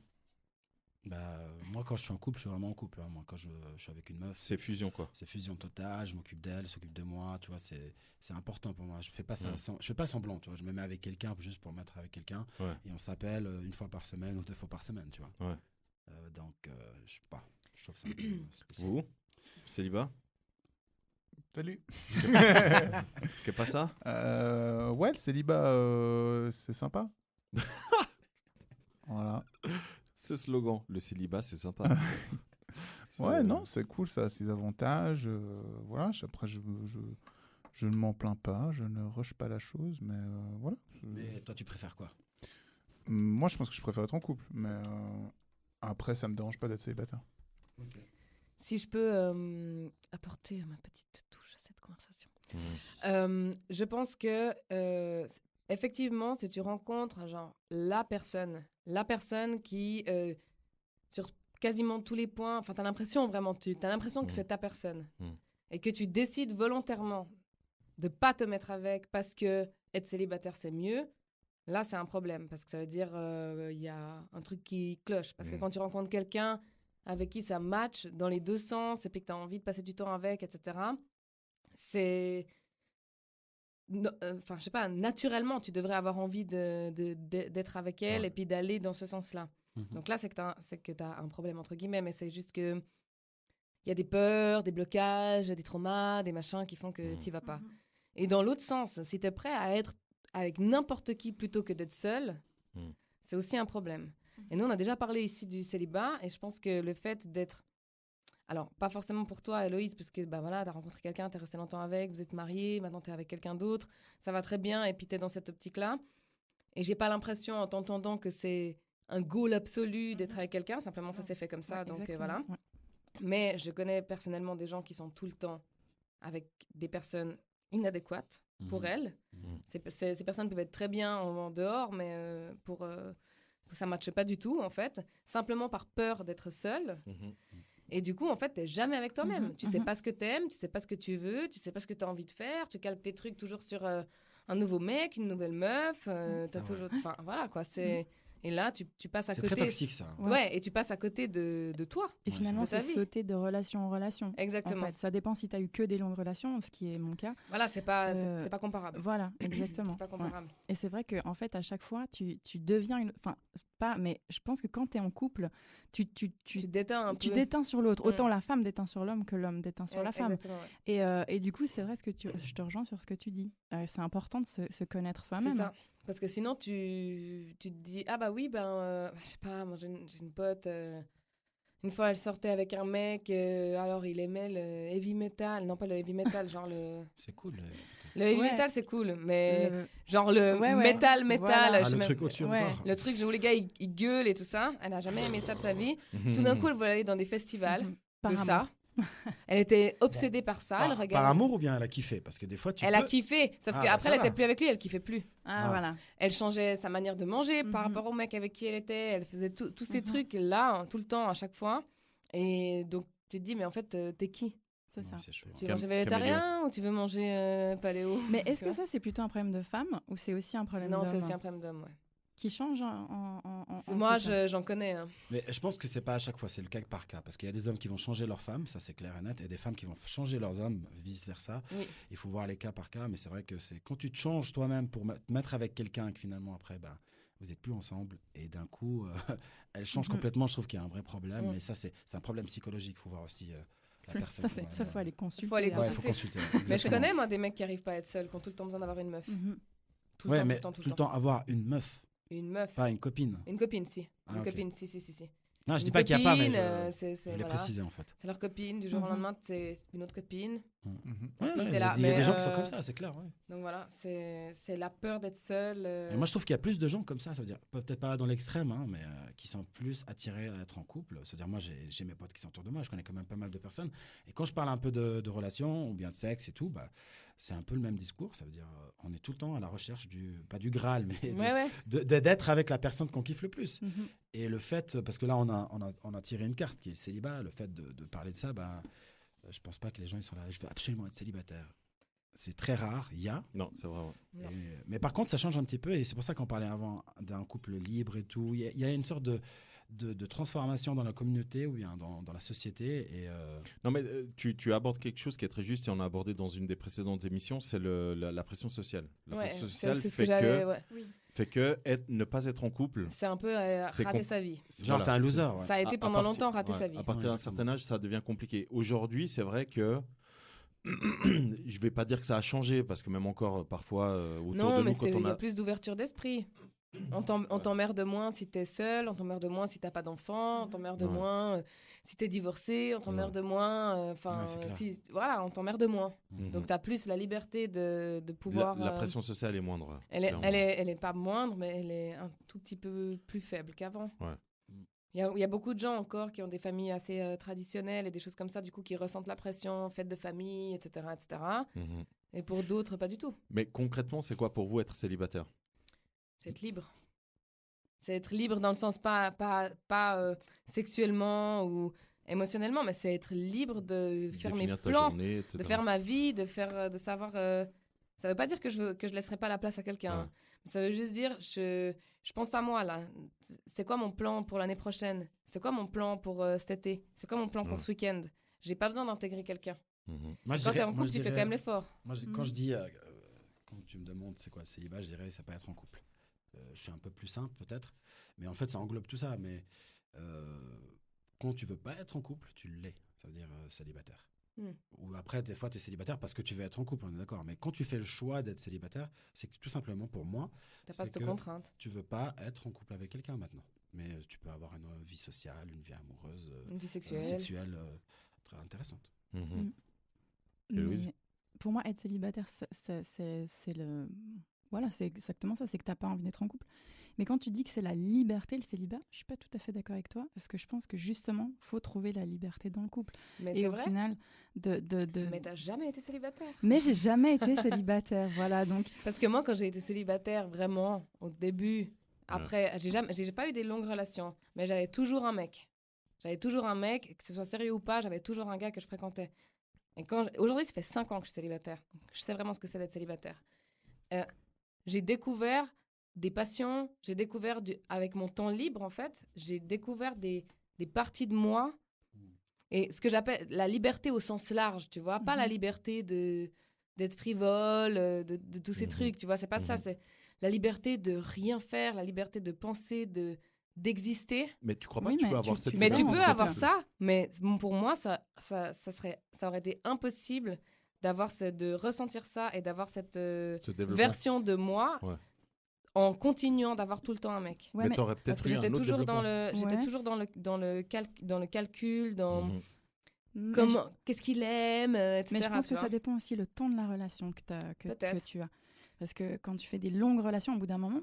Moi, quand je suis en couple, je suis vraiment en couple. Hein. Moi, quand je suis avec une meuf, c'est fusion, quoi. C'est fusion totale. Je m'occupe d'elle, elle s'occupe de moi. Tu vois, c'est important pour moi. Je fais pas ça, je fais pas semblant. Tu vois, je me mets avec quelqu'un juste pour m'être avec quelqu'un. Ouais. Et on s'appelle une fois par semaine ou 2 fois par semaine, tu vois. Ouais. Donc, je sais pas. Je trouve ça un peu spécial. Vous, célibat? Salut. C'est pas ça? Ouais, le célibat, c'est sympa. Voilà. Ce slogan, le célibat, c'est sympa. Ouais, non, c'est cool, ça a ses avantages. Voilà, après, je ne m'en plains pas, je ne rush pas la chose, mais voilà. Mais toi, tu préfères quoi? Moi, je pense que je préfère être en couple, mais après, ça me dérange pas d'être célibataire. Okay. Si je peux apporter ma petite touche à cette conversation. Je pense que effectivement, si tu rencontres genre la personne qui sur quasiment tous les points, enfin t'as l'impression vraiment, t'as l'impression que c'est ta personne et que tu décides volontairement de pas te mettre avec parce que être célibataire c'est mieux. Là, c'est un problème parce que ça veut dire il y a un truc qui cloche parce que quand tu rencontres quelqu'un avec qui ça match dans les deux sens et puis que tu as envie de passer du temps avec, etc. C'est... Enfin, je sais pas, naturellement, tu devrais avoir envie d'être avec elle et puis d'aller dans ce sens-là. Donc là, c'est que tu as un problème, entre guillemets, mais c'est juste que il y a des peurs, des blocages, des traumas, des machins qui font que tu vas pas. Et dans l'autre sens, si tu es prêt à être avec n'importe qui plutôt que d'être seul, c'est aussi un problème. Et nous, on a déjà parlé ici du célibat, et je pense que le fait d'être... Alors, pas forcément pour toi, Héloïse, parce que voilà, tu as rencontré quelqu'un, tu es resté longtemps avec, vous êtes mariés, maintenant tu es avec quelqu'un d'autre, ça va très bien, et puis tu es dans cette optique-là. Et j'ai pas l'impression, en t'entendant, que c'est un goal absolu d'être avec quelqu'un, simplement ça s'est fait comme ça, donc voilà. Ouais. Mais je connais personnellement des gens qui sont tout le temps avec des personnes inadéquates pour elles. Ces personnes peuvent être très bien en dehors, mais ça ne matche pas du tout, en fait, simplement par peur d'être seule. Et du coup, en fait, tu n'es jamais avec toi-même. Tu ne sais pas ce que tu aimes, tu ne sais pas ce que tu veux, tu ne sais pas ce que tu as envie de faire, tu calques tes trucs toujours sur un nouveau mec, une nouvelle meuf, t'as toujours... Enfin, voilà, quoi, c'est... Et là, tu passes à côté... C'est très toxique, ça. Ouais, et tu passes à côté de toi. Et finalement, c'est sauter de relation en relation. Exactement. En fait, ça dépend si tu as eu que des longues relations, ce qui est mon cas. Voilà, c'est pas comparable. Voilà, exactement. C'est pas comparable. Ouais. Et c'est vrai qu'en fait, à chaque fois, tu deviens une... Enfin, pas, mais je pense que quand tu es en couple, tu déteins un peu. Tu déteins sur l'autre. Autant la femme déteint sur l'homme que l'homme déteint sur la femme. Ouais. Et du coup, c'est vrai, je te rejoins sur ce que tu dis. C'est important de se connaître soi-même. C'est ça. Parce que sinon, tu te dis, ah bah oui, je sais pas, moi j'ai une pote, une fois elle sortait avec un mec, alors il aimait le heavy metal, non pas le heavy metal, genre le... C'est cool. Le heavy metal, c'est cool, mais genre le metal, voilà. Le truc au-dessus encore. Le truc, où les gars, ils gueulent et tout ça, elle n'a jamais aimé ça de sa vie. Tout d'un coup, elle voulait aller dans des festivals de ça. Elle était obsédée par ça. Par amour ou bien elle a kiffé? Parce que des fois, elle a kiffé, sauf qu'après, elle n'était plus avec lui, elle kiffait plus. Voilà. Elle changeait sa manière de manger par rapport au mec avec qui elle était. Elle faisait tous ces trucs-là, tout le temps, à chaque fois. Et donc, tu te dis, mais en fait, t'es qui? C'est ça. Tu veux manger végétarien ou tu veux manger paléo? Mais est-ce que ça, c'est plutôt un problème de femme ou c'est aussi un problème d'homme? Non, c'est aussi un problème d'homme, ouais. qui changent Moi, j'en connais. Hein. Mais je pense que c'est pas à chaque fois, c'est le cas par cas. Parce qu'il y a des hommes qui vont changer leurs femmes, ça c'est clair et net, et des femmes qui vont changer leurs hommes, vice-versa. Oui. Il faut voir les cas par cas, mais c'est vrai que c'est quand tu te changes toi-même pour te mettre avec quelqu'un et que finalement après, vous n'êtes plus ensemble, et d'un coup, elle change complètement, je trouve qu'il y a un vrai problème. Mais ça, c'est un problème psychologique, il faut voir aussi la personne. Ça, faut aller consulter. Faut aller faut consulter. Mais je connais, moi, des mecs qui n'arrivent pas à être seuls, qui ont tout le temps besoin d'avoir une meuf. Tout le temps avoir une meuf. Une meuf. Pas une copine. Une copine, si. Ah, une okay. copine, si. Non, je une dis pas qu'il n'y a pas, mais je l'ai précisé en fait. C'est leur copine, du jour au lendemain, c'est une autre copine. Il y a des gens qui sont comme ça, c'est clair. Ouais. Donc voilà, c'est la peur d'être seul. Et moi, je trouve qu'il y a plus de gens comme ça veut dire, peut-être pas dans l'extrême, hein, mais qui sont plus attirés à être en couple. C'est-à-dire, moi, j'ai mes potes qui sont autour de moi, je connais quand même pas mal de personnes. Et quand je parle un peu de relations, ou bien de sexe et tout, c'est un peu le même discours. Ça veut dire, on est tout le temps à la recherche pas du Graal, mais d'être avec la personne qu'on kiffe le plus. Et le fait, parce que là, on a tiré une carte qui est le célibat, le fait de parler de ça, je pense pas que les gens ils sont là. Je veux absolument être célibataire. C'est très rare, il y a. Non, c'est vrai. Ouais. Mais par contre, ça change un petit peu, et c'est pour ça qu'on parlait avant d'un couple libre et tout. Il y a une sorte de transformation dans la communauté ou bien dans la société. Et Non, mais tu abordes quelque chose qui est très juste, et on a abordé dans une des précédentes émissions, c'est la pression sociale. La pression sociale fait que ne pas être en couple, c'est un peu rater sa vie. Genre, t'es un loser. Ouais. Ça a été pendant longtemps rater sa vie. À partir d'un certain âge, ça devient compliqué. Aujourd'hui, c'est vrai que je vais pas dire que ça a changé, parce que même encore parfois autour de nous, quand il y a plus d'ouverture d'esprit. On t'emmerde moins si t'es seul, on t'emmerde moins si t'as pas d'enfant, on t'emmerde moins si t'es divorcé, on t'emmerde moins. On t'emmerde moins. Donc t'as plus la liberté de pouvoir. La pression sociale est moindre. Elle est pas moindre, mais elle est un tout petit peu plus faible qu'avant. Ouais. Il y a beaucoup de gens encore qui ont des familles assez traditionnelles et des choses comme ça, du coup, qui ressentent la pression, fête de famille, etc. Et pour d'autres, pas du tout. Mais concrètement, c'est quoi pour vous être célibataire ? C'est être libre. C'est être libre dans le sens pas sexuellement ou émotionnellement, mais c'est être libre de faire mes plans, journée, de faire ma vie, de savoir. Ça veut pas dire que je laisserai pas la place à quelqu'un. Ouais. Ça veut juste dire je pense à moi là. C'est quoi mon plan pour l'année prochaine ? C'est quoi mon plan pour cet été ? C'est quoi mon plan pour ce week-end ? J'ai pas besoin d'intégrer quelqu'un. Quand t'es en couple, tu fais quand même l'effort. Moi, quand je dis, quand tu me demandes c'est quoi le célibat, je dirais ça peut être en couple. Je suis un peu plus simple peut-être, mais en fait ça englobe tout ça. Mais quand tu veux pas être en couple, tu l'es. Ça veut dire célibataire. Ou après, des fois, tu es célibataire parce que tu veux être en couple, on est d'accord. Mais quand tu fais le choix d'être célibataire, c'est que tout simplement, pour moi, t'as pas cette contrainte. Tu veux pas être en couple avec quelqu'un maintenant. Mais tu peux avoir une vie sociale, une vie amoureuse, une vie sexuelle très intéressante. Et Louise ? Pour moi, être célibataire, c'est le... Voilà, c'est exactement ça, c'est que t'as pas envie d'être en couple. Mais quand tu dis que c'est la liberté, le célibat, je suis pas tout à fait d'accord avec toi, parce que je pense que justement, faut trouver la liberté dans le couple. Mais et au final, Mais t'as jamais été célibataire. Mais j'ai jamais été célibataire, voilà. Donc. Parce que moi, quand j'ai été célibataire, vraiment, au début, après, j'ai pas eu des longues relations, mais j'avais toujours un mec. Que ce soit sérieux ou pas, j'avais toujours un gars que je fréquentais. Et aujourd'hui, ça fait 5 ans que je suis célibataire. Donc, je sais vraiment ce que c'est d'être célibataire. J'ai découvert des passions, avec mon temps libre, en fait, j'ai découvert des parties de moi, et ce que j'appelle la liberté au sens large, tu vois, pas la liberté d'être frivole, de tous ces trucs, tu vois, c'est pas ça, c'est la liberté de rien faire, la liberté de penser, d'exister. Mais tu crois pas que tu peux avoir cette liberté ? Mais tu peux avoir ça, mais pour moi, ça aurait été impossible de ressentir ça et d'avoir cette version de moi en continuant d'avoir tout le temps un mec. Ouais, mais t'aurais peut-être j'étais toujours dans le calcul, qu'est-ce qu'il aime, etc. Mais je pense que ça dépend aussi le temps de la relation que tu as. Parce que quand tu fais des longues relations, au bout d'un moment,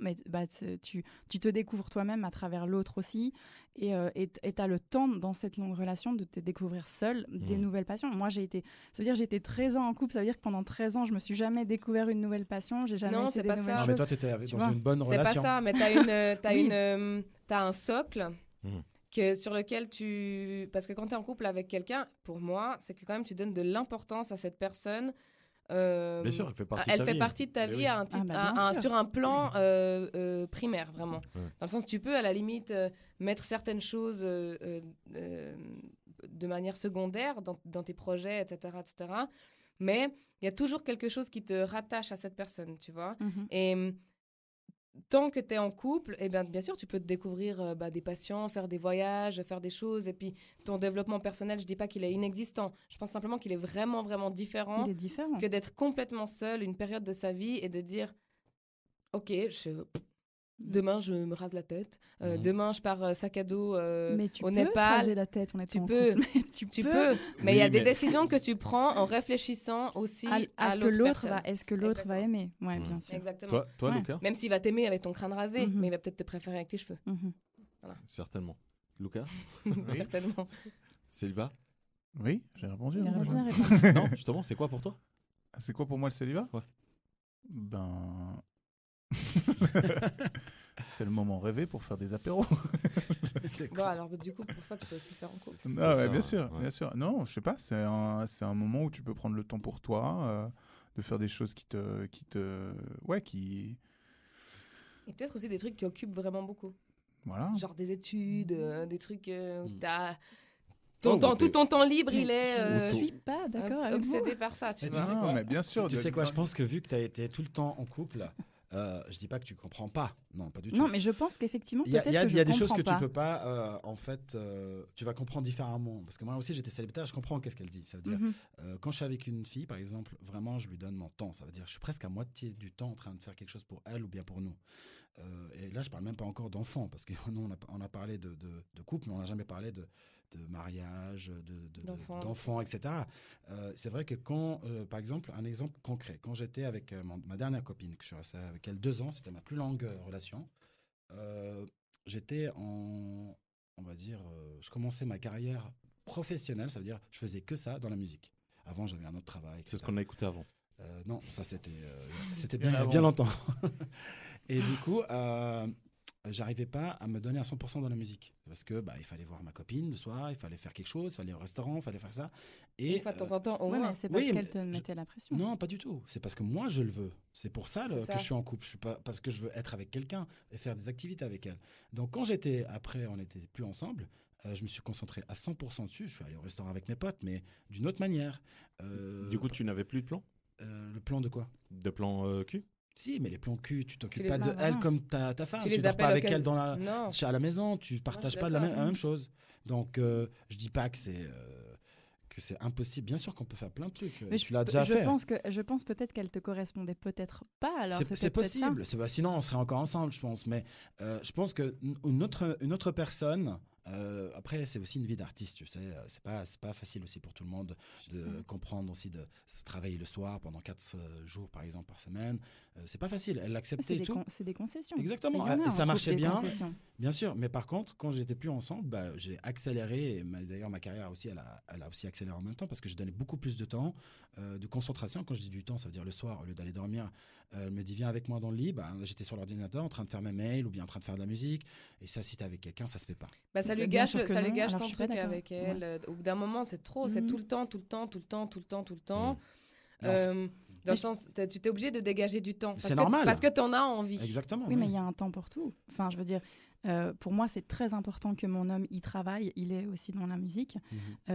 tu te découvres toi-même à travers l'autre aussi. Et tu as le temps, dans cette longue relation, de te découvrir seul des nouvelles passions. Moi, j'ai été 13 ans en couple. Ça veut dire que pendant 13 ans, je me suis jamais découvert une nouvelle passion. J'ai jamais essayé des nouvelles choses. Non, mais toi, tu étais dans une bonne relation. C'est pas ça, mais t'as un socle sur lequel Parce que quand tu es en couple avec quelqu'un, pour moi, c'est que quand même tu donnes de l'importance à cette personne Bien sûr, elle fait partie de ta vie. Elle fait partie de ta vie sur un plan primaire, vraiment. Ouais. Dans le sens, tu peux à la limite mettre certaines choses de manière secondaire dans tes projets, etc., etc. Mais il y a toujours quelque chose qui te rattache à cette personne, tu vois. Et tant que tu es en couple, eh bien sûr, tu peux te découvrir des patients, faire des voyages, faire des choses. Et puis, ton développement personnel, je ne dis pas qu'il est inexistant. Je pense simplement qu'il est vraiment, vraiment différent. Il est différent. Que d'être complètement seul une période de sa vie et de dire « Ok, demain, je me rase la tête. Demain, je pars sac à dos au Népal. » Mais tu peux raser la tête, on est tu peux. Mais il y a des décisions que tu prends en réfléchissant aussi à l'autre personne. Est-ce que l'autre va aimer? Ouais, bien sûr. Exactement. Toi Lucas? Même s'il va t'aimer avec ton crâne rasé, mais il va peut-être te préférer avec tes cheveux. Voilà. Certainement. Lucas? Certainement. Célibat? Oui, j'ai répondu. Non, justement, c'est quoi pour toi? C'est quoi pour moi le célibat? Ouais. C'est le moment rêvé pour faire des apéros. Bon, alors du coup, pour ça, tu peux aussi le faire en couple. Bien sûr. Non, je sais pas, c'est un moment où tu peux prendre le temps pour toi, de faire des choses qui... Et peut-être aussi des trucs qui occupent vraiment beaucoup. Voilà. Genre des études, des trucs où t'as... tout ton temps libre, il est... Je suis pas d'accord avec vous. Obsédé par ça, tu vois. Non, mais bien sûr. Tu sais quoi, je pense que vu que tu as été tout le temps en couple... je dis pas que tu comprends pas, non, pas du tout. Non, mais je pense qu'effectivement, il y a des choses que tu peux pas, tu vas comprendre différemment. Parce que moi aussi, j'étais célibataire, je comprends qu'est-ce qu'elle dit. Ça veut dire, quand je suis avec une fille, par exemple, vraiment, je lui donne mon temps. Ça veut dire, je suis presque à moitié du temps en train de faire quelque chose pour elle ou bien pour nous. Et là, je parle même pas encore d'enfants, parce que nous, on a parlé de couple, mais on n'a jamais parlé de mariage, d'enfants, etc. C'est vrai que quand, par exemple, un exemple concret, quand j'étais avec ma dernière copine, que je suis resté avec elle 2 ans, c'était ma plus longue relation, j'étais on va dire, je commençais ma carrière professionnelle, ça veut dire je faisais que ça dans la musique. Avant, j'avais un autre travail. C'est ce qu'on a écouté avant. Non, ça c'était bien longtemps. Et du coup... j'arrivais pas à me donner à 100% dans la musique parce que il fallait voir ma copine le soir, il fallait faire quelque chose, il fallait aller au restaurant, il fallait faire ça. Et une fois de temps en temps, au moins. C'est parce qu'elle te mettait la pression. Non, pas du tout. C'est parce que moi je le veux. C'est pour ça que je suis en couple. Je suis pas parce que je veux être avec quelqu'un et faire des activités avec elle. Donc quand on n'était plus ensemble. Je me suis concentré à 100% dessus. Je suis allé au restaurant avec mes potes, mais d'une autre manière. Du coup, tu n'avais plus de plan? Le plan de quoi? De plan cul? Si, mais les plans cul, tu t'occupes pas de elle comme ta femme. Tu dors pas avec elle à la maison, tu partages pas la même chose. Donc, je dis pas que c'est impossible. Bien sûr qu'on peut faire plein de trucs. Mais tu l'as déjà fait. Je pense peut-être qu'elle te correspondait peut-être pas. Alors c'est possible. Sinon, on serait encore ensemble, je pense. Mais je pense qu'une autre personne... après, c'est aussi une vie d'artiste, tu sais. C'est pas facile aussi pour tout le monde de comprendre aussi de travailler le soir pendant 4 jours, par exemple, par semaine. C'est pas facile. Elle l'acceptait et tout. C'est des concessions. Exactement. Et ça marchait bien. Bien sûr. Mais par contre, quand j'étais plus ensemble, j'ai accéléré. Et d'ailleurs, ma carrière aussi, elle a aussi accéléré en même temps parce que je donnais beaucoup plus de temps, de concentration. Quand je dis du temps, ça veut dire le soir, au lieu d'aller dormir. Elle me dit, viens avec moi dans le lit. J'étais sur l'ordinateur en train de faire mes mails ou bien en train de faire de la musique. Et ça, si t'es avec quelqu'un, ça se fait pas. Ça lui gâche son truc avec elle. Au bout d'un moment, c'est trop. C'est tout le temps. Dans le sens, tu t'es obligé de dégager du temps. C'est normal. Parce que tu en as envie. Exactement. Oui, mais il y a un temps pour tout. Enfin, je veux dire, pour moi, c'est très important que mon homme y travaille. Il est aussi dans la musique.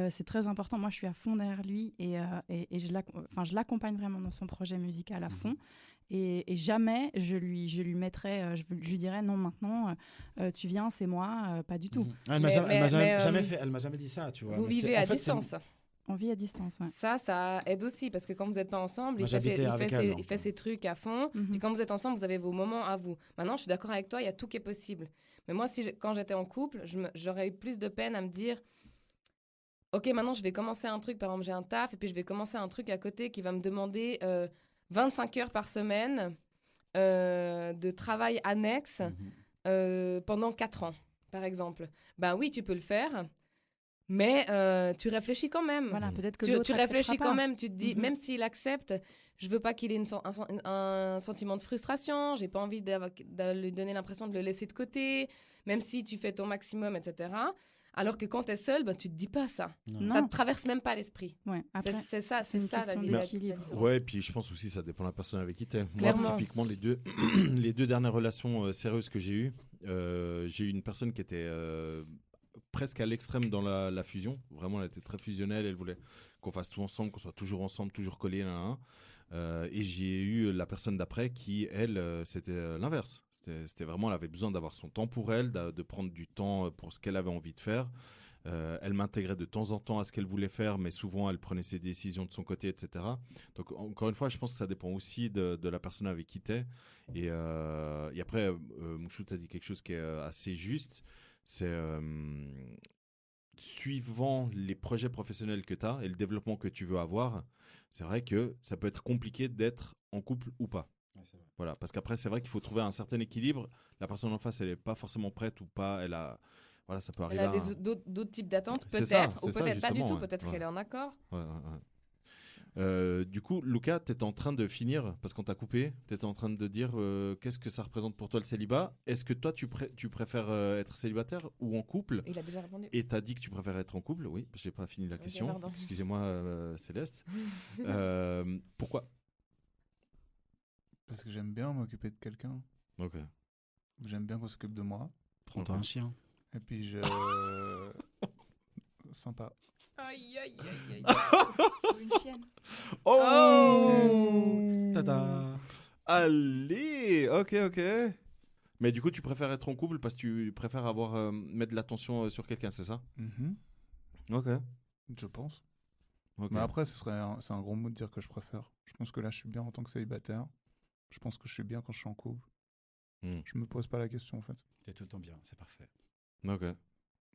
C'est très important. Moi, je suis à fond derrière lui et je l'accompagne vraiment dans son projet musical à fond. Et jamais je lui mettrais, je lui dirais non, maintenant tu viens, c'est moi, pas du tout. Elle m'a jamais dit ça, tu vois. Vous vivez à distance. On vit à distance, ouais. Ça aide aussi parce que quand vous n'êtes pas ensemble, il fait ses trucs à fond. Puis quand vous êtes ensemble, vous avez vos moments à vous. Maintenant, je suis d'accord avec toi, il y a tout qui est possible. Mais moi, quand j'étais en couple, j'aurais eu plus de peine à me dire ok, maintenant je vais commencer un truc, par exemple j'ai un taf et puis je vais commencer un truc à côté qui va me demander 25 heures par semaine de travail annexe pendant 4 ans, par exemple. Oui, tu peux le faire, mais tu réfléchis quand même. Voilà, peut-être que tu réfléchis quand même, tu te dis, même s'il accepte, je veux pas qu'il ait un sentiment de frustration, j'ai pas envie de lui donner l'impression de le laisser de côté, même si tu fais ton maximum, etc. Alors que quand tu es seul, tu te dis pas ça. Non. Ça te traverse même pas l'esprit. Ouais. Après, c'est ça la d'équilibre. Ouais, puis je pense aussi ça dépend de la personne avec qui tu es. Clairement. Moi, typiquement, les deux dernières relations sérieuses que j'ai eu une personne qui était presque à l'extrême dans la fusion. Vraiment, elle était très fusionnelle. Elle voulait qu'on fasse tout ensemble, qu'on soit toujours ensemble, toujours collés l'un à l'un. Et j'ai eu la personne d'après qui, elle, c'était l'inverse. C'était vraiment, elle avait besoin d'avoir son temps pour elle, de prendre du temps pour ce qu'elle avait envie de faire. Elle m'intégrait de temps en temps à ce qu'elle voulait faire, mais souvent, elle prenait ses décisions de son côté, etc. Donc, encore une fois, je pense que ça dépend aussi de la personne avec qui tu es. Et après, Mouchou, tu as dit quelque chose qui est assez juste. C'est suivant les projets professionnels que tu as et le développement que tu veux avoir, c'est vrai que ça peut être compliqué d'être en couple ou pas. Ouais, c'est vrai. Voilà, parce qu'après, c'est vrai qu'il faut trouver un certain équilibre. La personne en face, elle n'est pas forcément prête ou pas. Voilà, ça peut arriver. Elle a d'autres types d'attentes, C'est peut-être, ça, ou peut-être pas du tout. ouais. Peut-être qu'elle est en accord. Du coup, Lucas, tu étais en train de finir, parce qu'on t'a coupé, tu étais en train de dire qu'est-ce que ça représente pour toi le célibat. Est-ce que toi, tu préfères être célibataire ou en couple ? Il a déjà répondu. Et tu as dit que tu préfères être en couple, oui, je n'ai pas fini la question. Pardon. Excusez-moi, Céleste. Pourquoi ? Parce que j'aime bien m'occuper de quelqu'un. Ok. J'aime bien qu'on s'occupe de moi. Prends-toi un chien. Et puis sympa. Aïe, aïe, aïe, aïe. Ou une chienne. Oh Tada. Allez, ok. Mais du coup, tu préfères être en couple parce que tu préfères mettre de l'attention sur quelqu'un, c'est ça ? Ok. Je pense. Ok. Mais après, c'est un gros mot de dire que je préfère. Je pense que là, je suis bien en tant que célibataire. Je pense que je suis bien quand je suis en couple. Je me pose pas la question, en fait. T'es tout le temps bien, c'est parfait. Ok.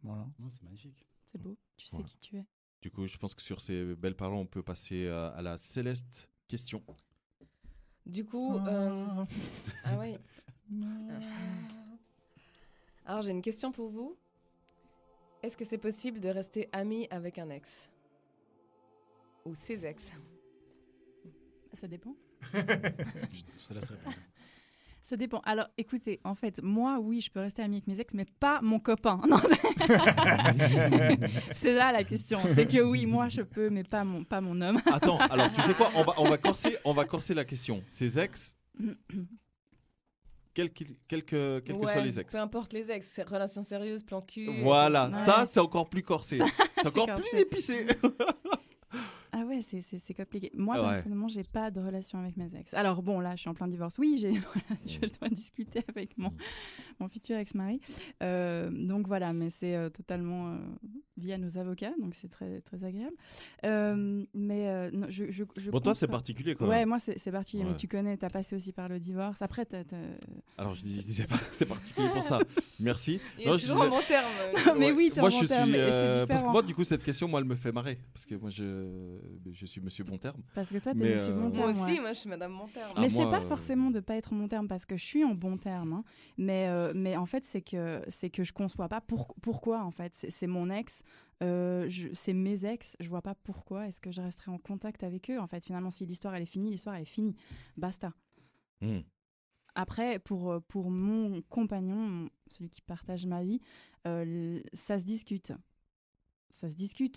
Voilà. Non, c'est magnifique. C'est beau. Tu sais qui tu es. Du coup, je pense que sur ces belles paroles, on peut passer à la Céleste question. Du coup, ah ouais. Alors, j'ai une question pour vous. Est-ce que c'est possible de rester ami avec un ex ? Ou ses ex ? Ça dépend. Je te laisse répondre. Ça dépend. Alors, écoutez, en fait, moi, oui, je peux rester amie avec mes ex, mais pas mon copain. Non. C'est là la question. C'est que oui, moi, je peux, mais pas mon homme. Attends, alors, tu sais quoi ? On va corser la question. Ces ex, quels que soient les ex. Peu importe les ex, relations sérieuses, plan cul. Voilà, Ouais. ça, c'est encore plus corsé. C'est encore corsé. plus épicé. Ah ouais, c'est compliqué. Moi, Ouais. personnellement, j'ai pas de relation avec mes ex. Alors bon, là, je suis en plein divorce. Oui, je dois discuter avec mon futur ex-mari. Donc voilà, mais c'est totalement via nos avocats, donc c'est très, très agréable. Non, je Bon, toi, c'est particulier quand même. Ouais, moi, c'est particulier. Ouais. Mais tu connais, t'as passé aussi par le divorce. Après, Alors, je disais pas que c'est particulier pour ça. Merci. Il est toujours en bon terme. Mais oui, t'es moi, en bon terme, mais c'est parce que différent. moi, du coup, cette question, moi, elle me fait marrer. Parce que moi, je suis monsieur bon terme. Parce que toi, t'es Mais, monsieur bon Moi terme. aussi, ouais. moi je suis madame bon terme. Mais moi, c'est pas forcément de pas être en bon terme parce que je suis en bon terme, hein. Mais en fait c'est que je conçois pas pourquoi en fait c'est mon ex, c'est mes ex, je vois pas pourquoi est-ce que je resterai en contact avec eux en fait. Finalement, si l'histoire elle est finie, basta. Après pour mon compagnon, celui qui partage ma vie, ça se discute.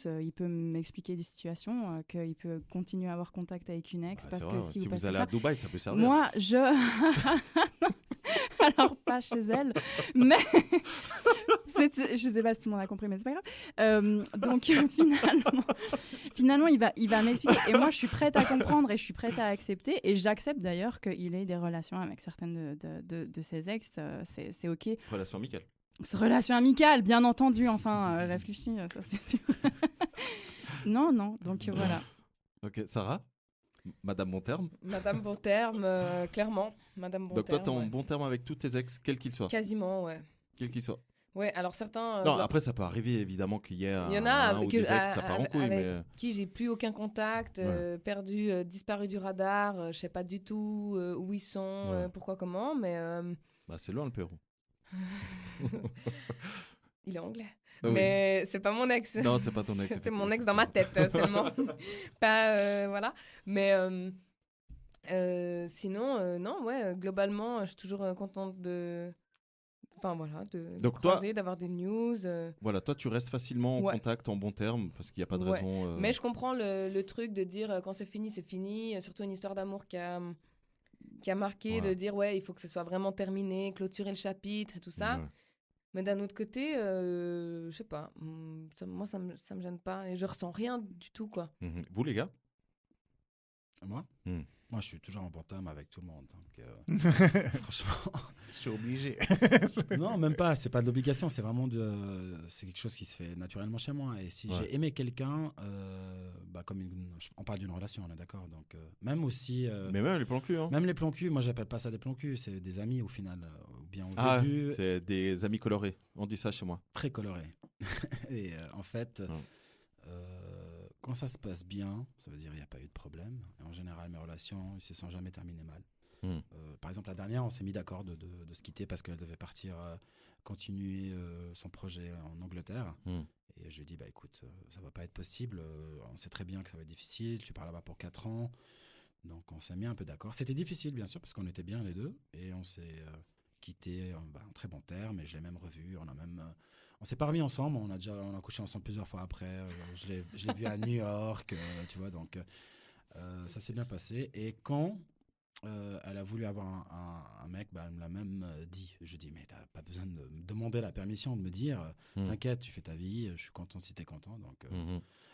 Il peut m'expliquer des situations, qu'il peut continuer à avoir contact avec une ex. Parce que si vous allez à Dubaï, ça peut servir. Moi, alors, pas chez elle, mais je sais pas si tout le monde a compris, mais c'est pas grave. Donc, finalement, il va m'expliquer. Et moi, je suis prête à comprendre et je suis prête à accepter. Et j'accepte d'ailleurs qu'il ait des relations avec certaines de ses ex. C'est OK. Relation amicale. Relation amicale, bien entendu, enfin, réfléchis, ça c'est sûr. Non, donc voilà. Ok, Sarah ? Madame bon terme ? Madame bon terme, clairement. Madame bon Donc terme. toi, t'es en bon terme avec tous tes ex, quels qu'ils soient ? Quasiment, ouais. Quels qu'ils soient. Ouais, alors certains... Non, après, ça peut arriver, évidemment, qu'il y ait il y en a un ou deux ex, ça part en couille, avec mais... qui j'ai plus aucun contact, disparu du radar, je sais pas du tout où ils sont, pourquoi, comment, mais... Bah, c'est loin, le Pérou. Il est anglais. Ah, mais c'est pas mon ex. Non, c'est pas ton ex. C'était mon ex dans ma tête seulement. Pas voilà. Mais sinon, non, ouais, globalement, je suis toujours contente de. Enfin voilà, de Donc croiser, d'avoir des news. Voilà, toi tu restes facilement en contact, en bon terme, parce qu'il n'y a pas de raison. Mais je comprends le truc de dire quand c'est fini, surtout une histoire d'amour qui a marqué, de dire il faut que ce soit vraiment terminé, clôturer le chapitre et tout ça. Ouais. Mais d'un autre côté, je sais pas, moi ça me gêne pas et je ressens rien du tout quoi. Vous les gars? Moi Moi, je suis toujours en bon terme avec tout le monde. Donc, franchement, je suis obligé. Non, même pas. C'est pas de l'obligation. C'est vraiment c'est quelque chose qui se fait naturellement chez moi. Et si j'ai aimé quelqu'un, comme on parle d'une relation, on est d'accord. Donc, même aussi. Mais même les plans cul. Hein. Même les plans cul. Moi, j'appelle pas ça des plans cul. C'est des amis au final. Ou bien au début. C'est des amis colorés. On dit ça chez moi. Très colorés. Et en fait. Quand ça se passe bien, ça veut dire qu'il n'y a pas eu de problème. Et en général, mes relations, ils ne se sont jamais terminées mal. Par exemple, la dernière, on s'est mis d'accord de se quitter parce qu'elle devait partir continuer son projet en Angleterre. Et je lui ai dit, écoute, ça ne va pas être possible. On sait très bien que ça va être difficile. Tu pars là-bas pour 4 ans. Donc, on s'est mis un peu d'accord. C'était difficile, bien sûr, parce qu'on était bien les deux. Et on s'est quitté en très bons termes. Et je l'ai même revu. On s'est pas remis ensemble, on a couché ensemble plusieurs fois après. Je l'ai vu à New York, tu vois, donc ça s'est bien passé. Et quand elle a voulu avoir un mec, elle me l'a même dit. Je dis, mais t'as pas besoin de me demander la permission, de me dire, t'inquiète, tu fais ta vie, je suis content si t'es content. Donc,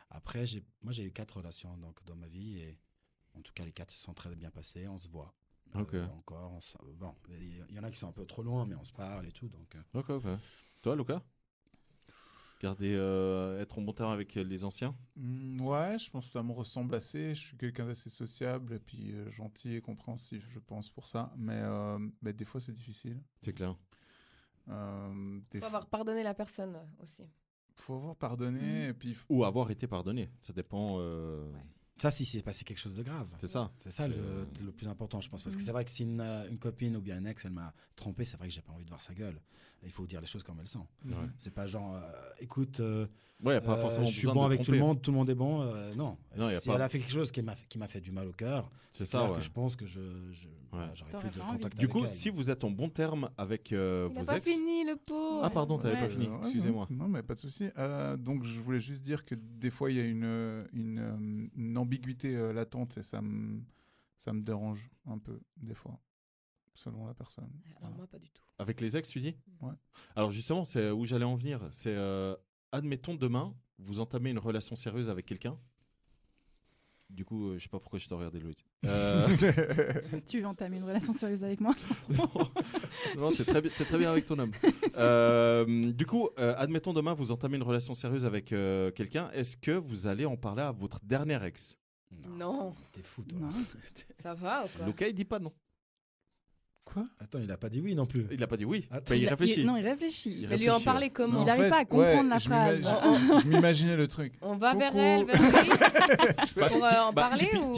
après, moi j'ai eu 4 relations donc, dans ma vie, et en tout cas les 4 se sont très bien passées, on se voit. Encore, bon, il y en a qui sont un peu trop loin, mais on se parle et tout. Donc, Ok. Toi, Lucas? Garder, être en bon terme avec les anciens? Ouais, je pense que ça me ressemble assez. Je suis quelqu'un d'assez sociable et puis gentil et compréhensif, je pense, pour ça. Mais des fois, c'est difficile. C'est clair. Faut avoir pardonné la personne aussi. Faut avoir pardonné et puis... Ou avoir été pardonné. Ça dépend... Ça, si c'est passé quelque chose de grave. C'est ça. C'est ça le plus important, je pense. Parce que c'est vrai que si une copine ou bien un ex, elle m'a trompé, c'est vrai que j'ai pas envie de voir sa gueule. Il faut dire les choses comme elles sont. C'est pas genre, écoute, pas forcément je suis bon avec tout le monde est bon. Non. Si elle a fait quelque chose qui m'a fait du mal au cœur, c'est ça. Que je pense que j'aurais plus de contact du avec coup, elle. si vous êtes en bon terme avec vos ex... Il n'a pas fini, le pauvre. Ah pardon, t'avais pas fini. Excusez-moi. Non, mais pas de souci. Donc, je voulais juste dire que des fois, il y a une ambiguïté latente et ça me dérange un peu, des fois, selon la personne. Alors moi, pas du tout. Avec les ex, tu dis? Ouais. Alors justement, c'est où j'allais en venir. C'est, admettons, demain, vous entamez une relation sérieuse avec quelqu'un. Du coup, je sais pas pourquoi je t'ai regardé, Louise. Tu veux entamer une relation sérieuse avec moi? Non, c'est très bien avec ton homme. Du coup, admettons demain, vous entamez une relation sérieuse avec quelqu'un. Est-ce que vous allez en parler à votre dernier ex? Non. T'es fou, toi. Non. Ça va ou quoi? Lucas, il dit pas non. Quoi? Attends, il a pas dit oui non plus. Il a pas dit oui. Il réfléchit. Non, il réfléchit. Mais lui en parler comment? Il n'arrive pas à comprendre la phrase. Je m'imaginais le truc. On va vers elle, vers lui pour en parler ou...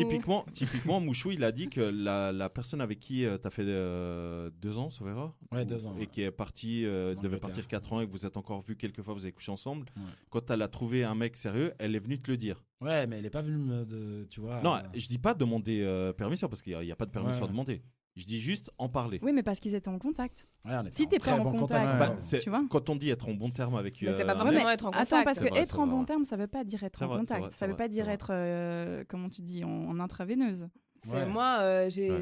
Typiquement, Mouchou, il a dit que la personne avec qui tu as fait 2 ans, ça verra? Ouais, 2 ans. Et qui est partie, devait partir 4 ans et que vous êtes encore vus quelques fois, vous avez couché ensemble. Ouais. Quand elle a trouvé un mec sérieux, elle est venue te le dire. Ouais, mais elle est pas venue tu vois. Non, je dis pas demander permission parce qu'il n'y a pas de permission à demander. Je dis juste en parler. Oui, mais parce qu'ils étaient en contact. Ouais, si t'es pas en contact, tu vois. Quand on dit être en bon terme avec... Mais c'est pas forcément être en contact. Attends, parce que être en bon terme, ça veut pas dire être en contact. Ça veut pas dire être, comment tu dis, en intraveineuse. Moi, je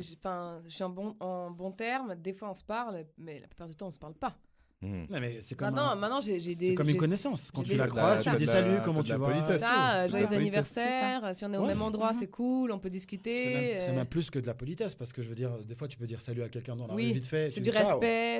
suis en bon terme. Des fois, on se parle, mais la plupart du temps, on se parle pas. Non, mais c'est comme maintenant, c'est comme une connaissance. Quand tu la croises, tu dis salut, comment tu vas? Ça, joyeux anniversaire. Si on est au même endroit, c'est cool, on peut discuter. C'est même plus que de la politesse, parce que je veux dire, des fois, tu peux dire salut à quelqu'un dans la rue vite fait. C'est du respect.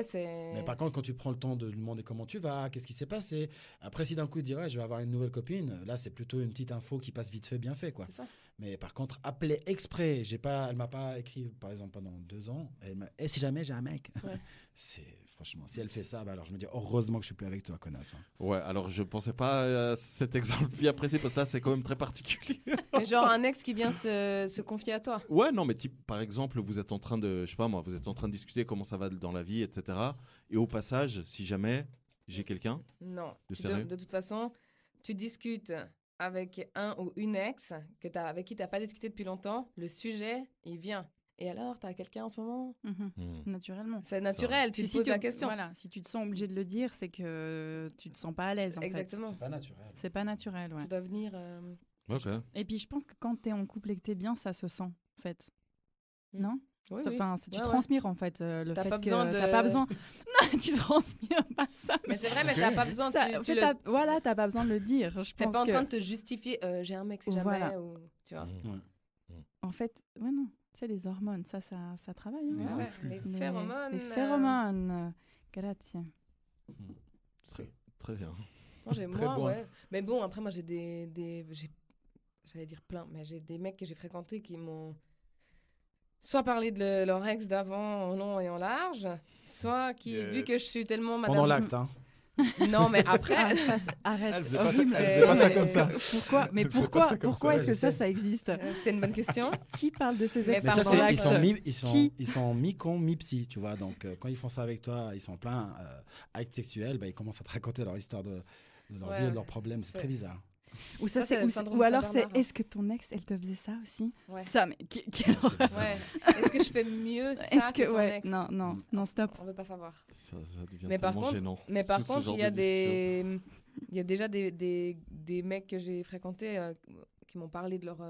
Mais par contre, quand tu prends le temps de lui demander comment tu vas, qu'est-ce qui s'est passé, après, si d'un coup, il dit je vais avoir une nouvelle copine, là, c'est plutôt une petite info qui passe vite fait, bien fait, quoi. C'est ça. Mais par contre, appeler exprès, elle m'a pas écrit, par exemple, pendant 2 ans. Et si jamais j'ai un mec, franchement, si elle fait ça, alors je me dis heureusement que je suis plus avec toi, connasse. Ouais, alors je pensais pas à cet exemple bien précis parce que ça c'est quand même très particulier. Mais genre un ex qui vient se confier à toi. Ouais, non, mais par exemple, vous êtes en train de, je sais pas moi, vous êtes en train de discuter comment ça va dans la vie, etc. Et au passage, si jamais j'ai quelqu'un. Non. De toute façon, tu discutes avec un ou une ex avec qui tu n'as pas discuté depuis longtemps, le sujet, il vient. Et alors, t'as quelqu'un en ce moment? Naturellement. C'est naturel, tu te poses la question. Voilà, si tu te sens obligé de le dire, c'est que tu te sens pas à l'aise. Exactement. C'est pas naturel. C'est pas naturel, ouais. Tu dois venir. Et puis je pense que quand t'es en couple et que t'es bien, ça se sent, en fait. Non? Oui, Enfin, tu transpires en fait le t'as fait pas que besoin t'as pas besoin. Non, tu transpires pas ça. Mais c'est vrai, mais t'as pas besoin. Voilà, t'as pas besoin de le dire. T'es pas en train de te justifier. J'ai un mec, c'est jamais. Voilà. Ou, tu vois. En fait, ouais non. Tu sais, les hormones, ça travaille. Hein. Les phéromones. Les phéromones. Grazie. Très bien. Moi, j'ai moins, ouais. Mais bon, après, moi, j'ai j'allais dire plein, mais j'ai des mecs que j'ai fréquentés qui m'ont soit parlé de leur ex d'avant en long et en large, soit qui, vu que je suis tellement madame... Pendant l'acte, hein. Non, mais après... Arrête. Elle faisait pas ça comme ça. Pourquoi est-ce que ça existe? C'est une bonne question. Qui parle de ses ex mais ça, pendant l'acte? Ils sont mi-con, mi-psy, tu vois. Donc, quand ils font ça avec toi, ils sont en plein acte sexuel, ils commencent à te raconter leur histoire de leur vie et de leurs problèmes. C'est très bizarre. Ou alors c'est est-ce que ton ex elle te faisait ça aussi? Ça, mais est-ce que je fais mieux ça que ton ex? Non, stop. On veut pas savoir. Ça devient tellement gênant. Mais par contre, il y a déjà des mecs que j'ai fréquentés qui m'ont parlé de leur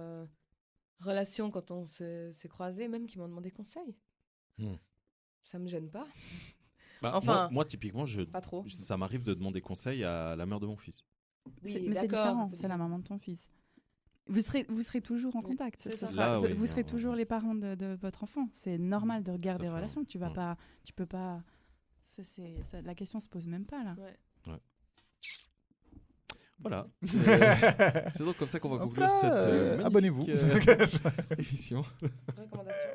relation quand on s'est croisés, même qui m'ont demandé conseil. Ça me gêne pas. Enfin, moi typiquement, pas trop. Ça m'arrive de demander conseil à la mère de mon fils. Oui, mais c'est différent, c'est la maman de ton fils. Vous serez toujours en contact. Vous serez toujours les parents de votre enfant. C'est normal de regarder des relations. Tu peux pas. La question se pose même pas là. Ouais. Voilà. C'est donc comme ça qu'on va conclure cette abonnez-vous émission. Recommandation.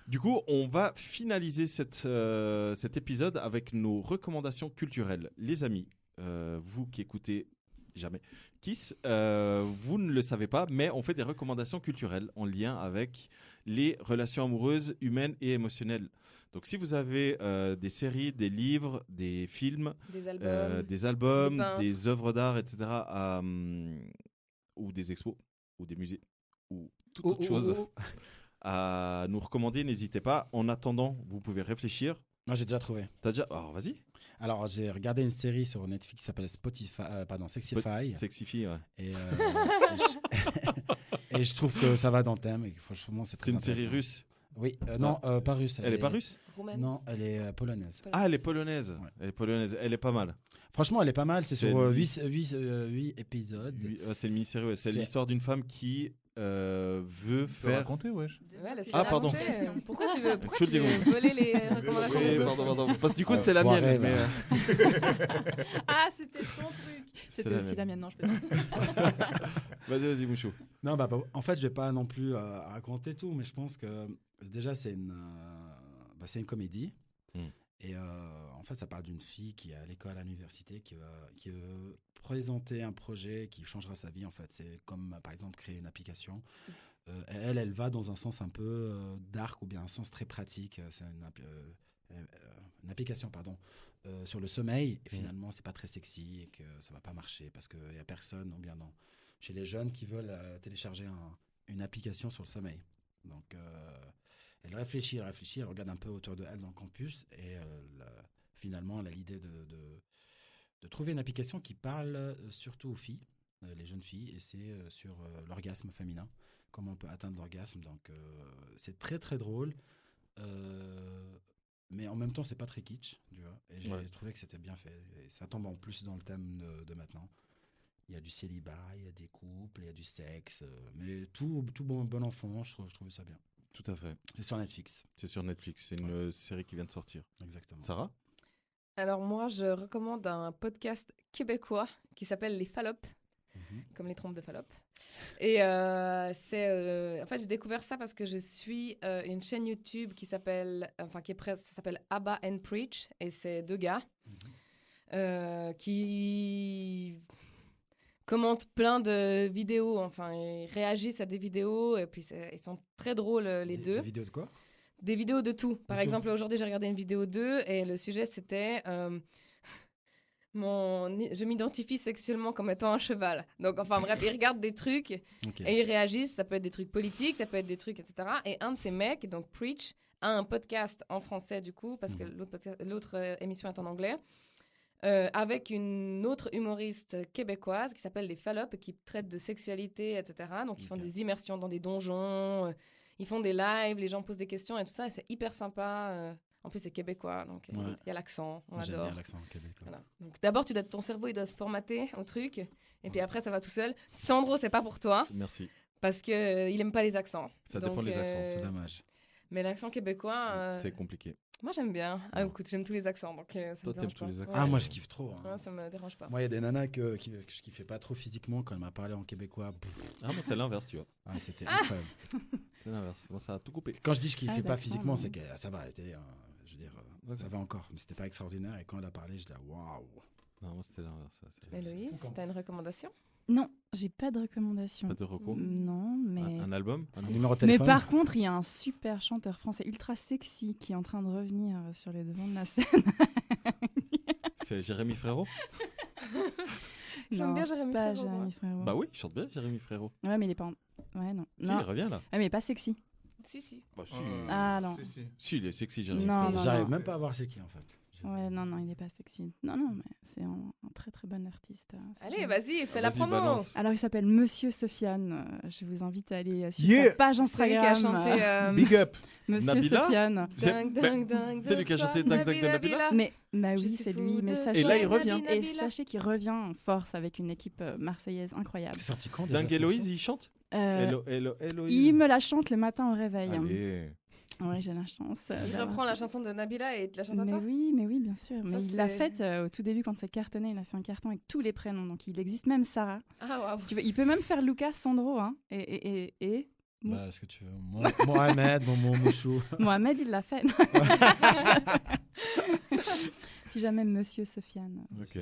Du coup, on va finaliser cet épisode avec nos recommandations culturelles. Les amis, vous qui écoutez jamais Kiss, vous ne le savez pas, mais on fait des recommandations culturelles en lien avec les relations amoureuses, humaines et émotionnelles. Donc si vous avez des séries, des livres, des films, des albums, des œuvres d'art, etc., ou des expos, ou des musées, ou toute autre chose à nous recommander, n'hésitez pas. En attendant, vous pouvez réfléchir. Moi, j'ai déjà trouvé. T'as déjà... Alors, vas-y. Alors, j'ai regardé une série sur Netflix qui s'appelle Sexify. Sexify, ouais. Et je trouve que ça va dans le thème. Et franchement, c'est une série russe. Oui, non, pas russe. Elle est pas russe? Roumaine. Non, elle est polonaise. Ah, elle est polonaise. Ouais. Elle est polonaise. Elle est pas mal. Franchement, elle est pas mal. C'est sur 8 épisodes. C'est une mini-série. Ouais. C'est l'histoire d'une femme qui veut faire... raconter, wesh. Pardon. Pourquoi tu veux voler les recommandations des autres? Pardon. Parce que du coup, c'était la mienne. Mais... Ah, c'était ton truc. C'était aussi la mienne. Non, je peux pas. Vas-y, Mouchou. Non, en fait, je vais pas non plus raconter tout, mais je pense que déjà, c'est une comédie. Et en fait, ça parle d'une fille qui est à l'école, à l'université, qui veut présenter un projet qui changera sa vie. En fait, c'est comme par exemple créer une application. Elle va dans un sens un peu dark ou bien un sens très pratique. C'est une application, sur le sommeil. Et finalement, c'est pas très sexy et que ça va pas marcher parce qu'il y a personne, ou bien chez les jeunes qui veulent télécharger une application sur le sommeil. Donc elle réfléchit, elle regarde un peu autour d'elle dans le campus et finalement, elle a l'idée de trouver une application qui parle surtout aux filles, les jeunes filles, et c'est sur l'orgasme féminin, comment on peut atteindre l'orgasme. Donc, c'est très, très drôle, mais en même temps, c'est pas très kitsch, tu vois. Et j'ai trouvé que c'était bien fait. Et ça tombe en plus dans le thème de maintenant. Il y a du célibat, il y a des couples, il y a du sexe, mais tout bon enfant, je trouvais ça bien. Tout à fait. C'est sur Netflix. C'est une série qui vient de sortir. Exactement. Sarah? Alors moi, je recommande un podcast québécois qui s'appelle Les Fallopes, comme les trompes de Fallope. Et en fait, j'ai découvert ça parce que je suis une chaîne YouTube qui s'appelle Abba and Preach, et c'est deux gars qui commentent plein de vidéos, ils réagissent à des vidéos, et puis ils sont très drôles les deux. Des vidéos de quoi? Des vidéos de tout. Par exemple, aujourd'hui, j'ai regardé une vidéo d'eux, et le sujet, c'était je m'identifie sexuellement comme étant un cheval. Donc, enfin bref, il regarde des trucs et il réagit. Ça peut être des trucs politiques, ça peut être des trucs, etc. Et un de ces mecs, donc Preach, a un podcast en français du coup, parce que l'autre émission est en anglais, avec une autre humoriste québécoise qui s'appelle Les Fallops, qui traite de sexualité, etc. Donc, ils font des immersions dans des donjons, ils font des lives, les gens posent des questions et tout ça. Et c'est hyper sympa. En plus, c'est québécois, donc il y a l'accent, on adore. J'aime bien l'accent québécois. Voilà. Donc d'abord, ton cerveau, il doit se formater au truc, et puis après, ça va tout seul. Sandro, c'est pas pour toi. Merci. Parce qu'il aime pas les accents. Ça dépend des accents, c'est dommage. Mais l'accent québécois... c'est compliqué. Moi, j'aime bien. Ah, écoute, j'aime tous les accents, donc ça Toi, t'aimes tous les accents. Ah, moi, je kiffe trop. Hein. Ouais, ça me dérange pas. Moi, il y a des nanas que je kiffais pas trop physiquement quand elle m'a parlé en québécois. Ah, moi, c'est l'inverse, tu vois. Ah, c'était incroyable. C'est l'inverse. Moi, ça a tout coupé. Quand je dis je kiffais pas physiquement, c'est que ça va, je veux dire, ça va encore. Mais c'était pas extraordinaire. Et quand elle a parlé, j'étais waouh. Non, moi, c'était l'inverse. Héloïse, t'as une recommandation? Non, j'ai pas de recommandation. Pas de reco? Non, mais... Un album? Un numéro de téléphone? Mais par contre, il y a un super chanteur français ultra sexy qui est en train de revenir sur les devants de la scène. C'est Jérémy Frérot? J'aime bien Jérémy Frérot. Bah oui, il chante bien Jérémy Frérot. Ouais, mais il est pas en... Ouais, non. Si, il revient là. Ouais, mais pas sexy. Si. Bah si. Ah non. Si, il est sexy, Jérémy Frérot. Non, j'arrive même pas à voir c'est qui en fait. Ouais, non, il n'est pas sexy. Non, mais c'est un très très bon artiste. Allez, vas-y, fais la promo. Balance. Alors, il s'appelle Monsieur Sofiane. Je vous invite à aller suivre sa page Instagram. C'est lui qui a chanté Big Up. Monsieur Nabila Sofiane. C'est lui qui a chanté Dang Dang de Nabila. Mais oui, c'est lui. Mais sachez, et là, il revient. Et sachez qu'il revient en force avec une équipe marseillaise incroyable. C'est sorti quand? Dang Héloïse, il chante? Héloïse. Il me la chante le matin au réveil. Allez. Oui, j'ai la chance. Il reprend la chanson de Nabila et te la chante à toi? Mais oui, bien sûr. Mais il l'a faite au tout début quand c'est cartonné. Il a fait un carton avec tous les prénoms. Donc il existe même Sarah. Ah, waouh. Si tu veux, il peut même faire Lucas, Sandro. Hein, et Bah, est-ce que tu veux Mohamed, mon Mouchou. Mohamed, il l'a fait. Si jamais Monsieur Sofiane. Ok.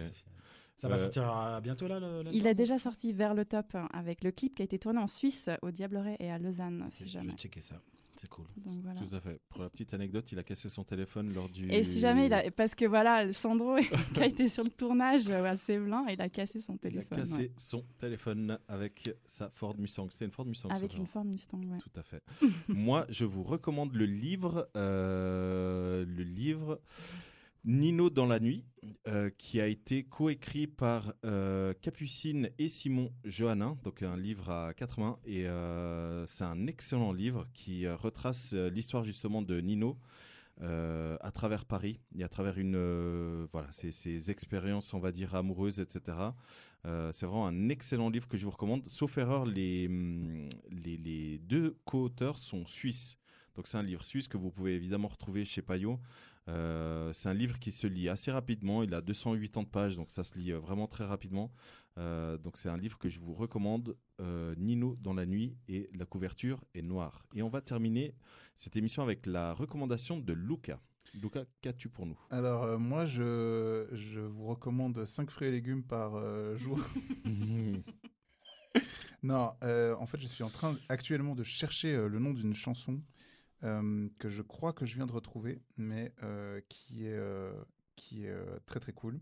Ça va sortir bientôt là Il est déjà sorti Vers le top avec le clip qui a été tourné en Suisse, au Diableret et à Lausanne, si jamais. Je vais checker ça. C'est cool. Donc, voilà. Tout à fait. Pour la petite anecdote, il a cassé son téléphone lors du... Et si jamais parce que voilà, Sandro qui a été sur le tournage à Sévelin, il a cassé son téléphone. Il a cassé son téléphone avec sa Ford Mustang. C'était une Ford Mustang. Avec une Ford Mustang, ouais. Tout à fait. Moi, je vous recommande le livre Nino dans la nuit, qui a été coécrit par Capucine et Simon Johannin, donc un livre à 4 mains, et c'est un excellent livre qui retrace l'histoire justement de Nino à travers Paris et à travers ses expériences, on va dire, amoureuses, etc. C'est vraiment un excellent livre que je vous recommande. Sauf erreur, les deux co-auteurs sont suisses. Donc c'est un livre suisse que vous pouvez évidemment retrouver chez Payot. C'est un livre qui se lit assez rapidement. Il a 280 pages, donc ça se lit vraiment très rapidement. Donc c'est un livre que je vous recommande, Nino dans la nuit, et la couverture est noire. Et on va terminer cette émission avec la recommandation de Luca. Luca, qu'as-tu pour nous? Alors moi je vous recommande 5 fruits et légumes par jour. Non, en fait je suis en train actuellement de chercher le nom d'une chanson que je crois que je viens de retrouver, mais qui est très très cool.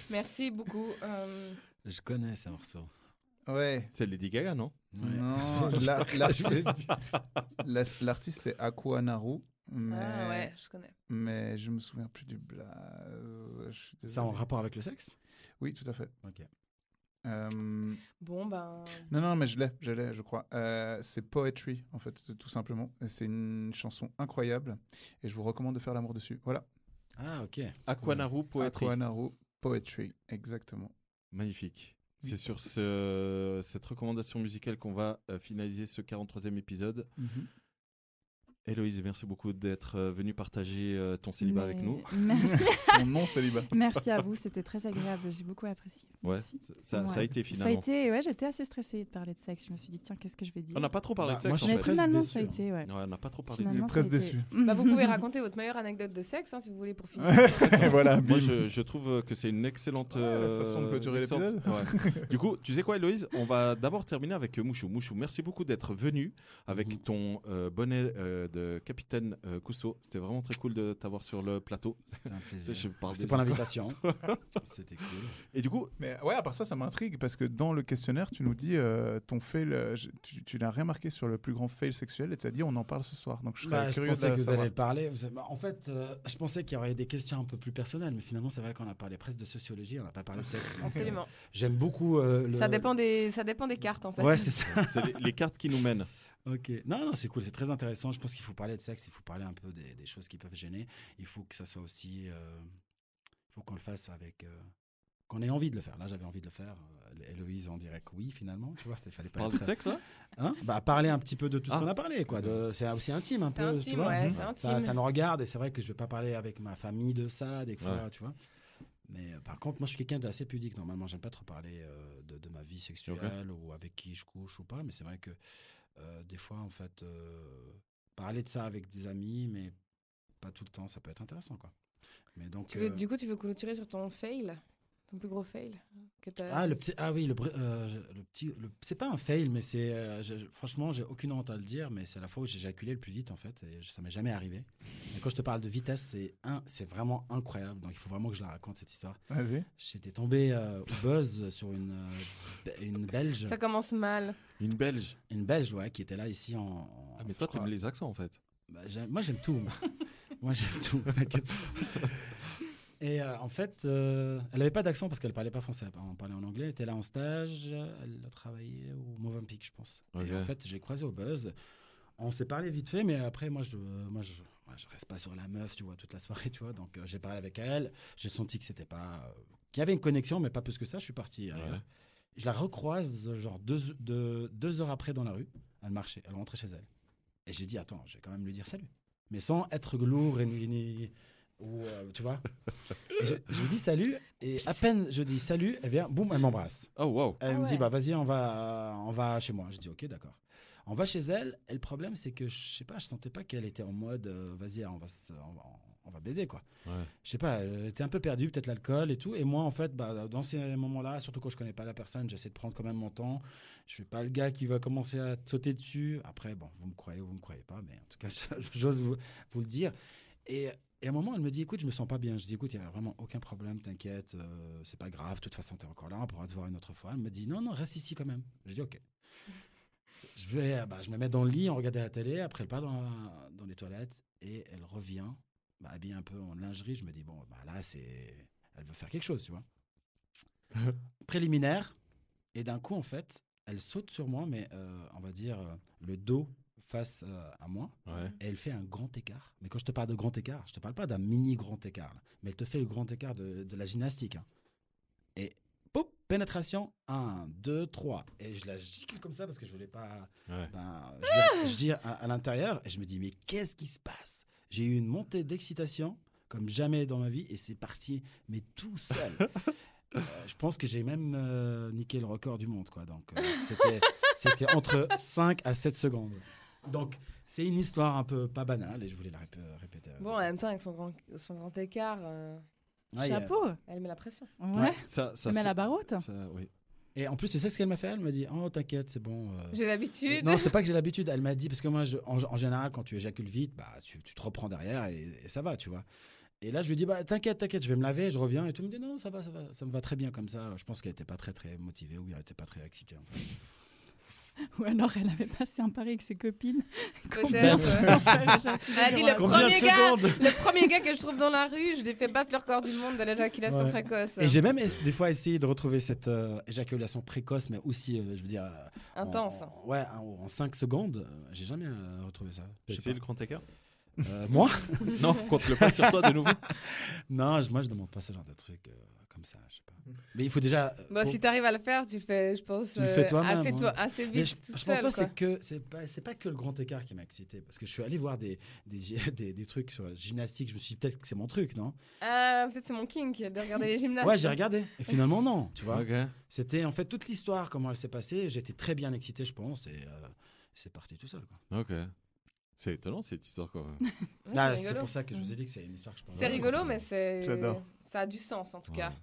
Merci beaucoup. Je connais ce morceau. Ouais. C'est Lady Gaga, non? Non, l'artiste c'est Aquanaru. Ouais, je connais. Mais je me souviens plus du blaze. Ça en rapport avec le sexe? Oui, tout à fait. Ok. Bon, ben... Non, mais je l'ai, je crois. C'est Poetry, en fait, tout simplement. C'est une chanson incroyable et je vous recommande de faire l'amour dessus. Voilà. Ah, ok. Aquanaru Poetry. Aquanaru Poetry, exactement. Magnifique. C'est sur cette recommandation musicale qu'on va finaliser ce 43e épisode. Héloïse, merci beaucoup d'être venue partager ton célibat avec nous. Merci. Ton non-célibat. Merci à vous, c'était très agréable, j'ai beaucoup apprécié. Ouais, ça a été finalement. J'étais assez stressée de parler de sexe. Je me suis dit, tiens, qu'est-ce que je vais dire? On n'a pas trop parlé de sexe. Mais finalement, ça a été, ouais. On n'a pas trop parlé de sexe. Presque déçu. Bah, vous pouvez raconter votre meilleure anecdote de sexe, si vous voulez, pour finir. Voilà. Moi, je trouve que c'est une excellente façon de clôturer l'épisode. Ouais. Du coup, tu sais quoi, Héloïse? On va d'abord terminer avec Mouchou. Mouchou, merci beaucoup d'être venu avec ton bonnet de de Capitaine Cousteau. C'était vraiment très cool de t'avoir sur le plateau. C'était un plaisir. Merci pour l'invitation. C'était cool. Et du coup, mais ouais, à part ça m'intrigue parce que dans le questionnaire, tu nous dis ton fail, tu n'as rien marqué sur le plus grand fail sexuel et tu as dit on en parle ce soir. Donc je serais curieux pensais de que vous savoir. allez parler. En fait, je pensais qu'il y aurait des questions un peu plus personnelles, mais finalement, c'est vrai qu'on a parlé presque de sociologie, on n'a pas parlé de sexe. Absolument. J'aime beaucoup. Ça dépend des cartes en fait. Ouais, c'est ça. c'est les cartes qui nous mènent. Ok. Non, c'est cool, c'est très intéressant. Je pense qu'il faut parler de sexe, il faut parler un peu des choses qui peuvent gêner. Il faut que ça soit aussi. Il faut qu'on le fasse avec. Qu'on ait envie de le faire. Là, j'avais envie de le faire. Héloïse en dirait que oui, finalement. Tu vois, il fallait pas. Parler de sexe, hein, parler un petit peu de tout ce qu'on a parlé, quoi. C'est aussi intime, un peu. Intime, tu vois, ouais, c'est intime. Ça nous regarde, et c'est vrai que je vais pas parler avec ma famille de ça, des fois, tu vois. Mais par contre, moi, je suis quelqu'un d'assez pudique. Normalement, j'aime pas trop parler de ma vie sexuelle ou avec qui je couche ou pas. Mais c'est vrai que des fois, en fait, parler de ça avec des amis, mais pas tout le temps, ça peut être intéressant, quoi. Mais donc, du coup, tu veux clôturer sur ton fail, ton plus gros fail que c'est pas un fail, mais c'est franchement, j'ai aucune honte à le dire, mais c'est la fois où j'ai éjaculé le plus vite, en fait, et ça m'est jamais arrivé. Et quand je te parle de vitesse, c'est vraiment incroyable. Donc il faut vraiment que je la raconte, cette histoire. Vas-y. J'étais tombé au buzz sur une Belge. Ça commence mal. Une Belge, ouais, qui était là ici en. Ah, mais toi, t'aimes les accents, en fait. Moi, j'aime tout. Moi, j'aime tout. T'inquiète. Et en fait, elle n'avait pas d'accent parce qu'elle ne parlait pas français. On parlait en anglais. Elle était là en stage. Elle a travaillé au Mozambique, je pense. Okay. Et en fait, j'ai croisé au buzz. On s'est parlé vite fait, mais après, moi, je reste pas sur la meuf, tu vois, toute la soirée, tu vois. Donc, j'ai parlé avec elle. J'ai senti que c'était pas, qu'il y avait une connexion, mais pas plus que ça. Je suis parti. Je la recroise genre 2 heures après dans la rue. Elle marchait. Elle rentrait chez elle. Et j'ai dit, attends, je vais quand même lui dire salut, mais sans être lourd ou tu vois. Je lui dis salut, et à peine je dis salut, elle vient, boum, elle m'embrasse. Oh wow. Elle me dit bah vas-y, on va chez moi. Je dis ok, d'accord. On va chez elle, et le problème c'est que je sais pas, je sentais pas qu'elle était en mode vas-y, on va baiser, quoi. Je sais pas, elle était un peu perdue, peut-être l'alcool et tout, et moi en fait dans ces moments-là, surtout quand je connais pas la personne, j'essaie de prendre quand même mon temps. Je suis pas le gars qui va commencer à te sauter dessus. Après bon, vous me croyez ou vous me croyez pas, mais en tout cas j'ose vous le dire. Et à un moment, elle me dit, écoute, je me sens pas bien. Je dis, écoute, il n'y a vraiment aucun problème, t'inquiète, c'est pas grave, de toute façon, t'es encore là, on pourra se voir une autre fois. Elle me dit, non, reste ici quand même. Je dis, ok. Je me mets dans le lit, on regardait la télé, après elle part dans les toilettes, et elle revient, habillée un peu en lingerie. Je me dis, bon, là, elle veut faire quelque chose, tu vois. Préliminaire, et d'un coup, en fait, elle saute sur moi, mais on va dire le dos face à moi, et elle fait un grand écart. Mais quand je te parle de grand écart, je te parle pas d'un mini grand écart, là, mais elle te fait le grand écart de la gymnastique. Hein. Et pop, pénétration, 1, 2, 3. Et je la gicle comme ça parce que je voulais pas. Je dis à l'intérieur, et je me dis, mais qu'est-ce qui se passe? J'ai eu une montée d'excitation comme jamais dans ma vie, et c'est parti, mais tout seul. Je pense que j'ai même niqué le record du monde, quoi. Donc c'était entre 5 à 7 secondes. Donc, c'est une histoire un peu pas banale, et je voulais la répéter. Bon, en même temps, avec son grand écart, chapeau. Elle met la pression. Ouais. Ça met la barotte. Oui. Et en plus, tu sais ce qu'elle m'a fait? Elle m'a dit, oh, t'inquiète, c'est bon. J'ai l'habitude. Non, c'est pas que j'ai l'habitude. Elle m'a dit, parce que moi, en général, quand tu éjacules vite, tu te reprends derrière, et ça va, tu vois. Et là, je lui dis, t'inquiète, je vais me laver, je reviens. Et tout me dit, non, ça va, ça me va très bien comme ça. Je pense qu'elle n'était pas très, très motivée, ou bien elle n'était pas très excitée, en fait. Ou alors elle avait passé un pari avec ses copines. Peut-être. Elle a dit le premier gars que je trouve dans la rue, je lui fais battre le record du monde de l'éjaculation précoce. Et j'ai même des fois essayé de retrouver cette éjaculation précoce, mais aussi, je veux dire... intense. En 5 secondes. J'ai jamais retrouvé ça. T'as essayé le grand écart? Moi? Non, compte le pas sur toi de nouveau. Non, moi je demande pas ce genre de truc comme ça, je sais pas. Mais il faut déjà. Si tu arrives à le faire, tu le fais, je pense. Tu le fais toi-même. Assez vite. Je pense pas c'est pas que le grand écart qui m'a excité, parce que je suis allé voir des trucs sur la gymnastique. Je me suis dit peut-être que c'est mon truc, non? Peut-être c'est mon kink de regarder les gymnastes. Ouais, j'ai regardé. Et finalement non, tu vois. Okay. C'était en fait toute l'histoire, comment elle s'est passée. J'étais très bien excité, je pense, et c'est parti tout seul, quoi. Ok. C'est étonnant cette histoire, quoi. C'est pour ça que je vous ai dit que c'est une histoire que je pense. C'est rigolo, mais J'adore. Ça a du sens en tout cas.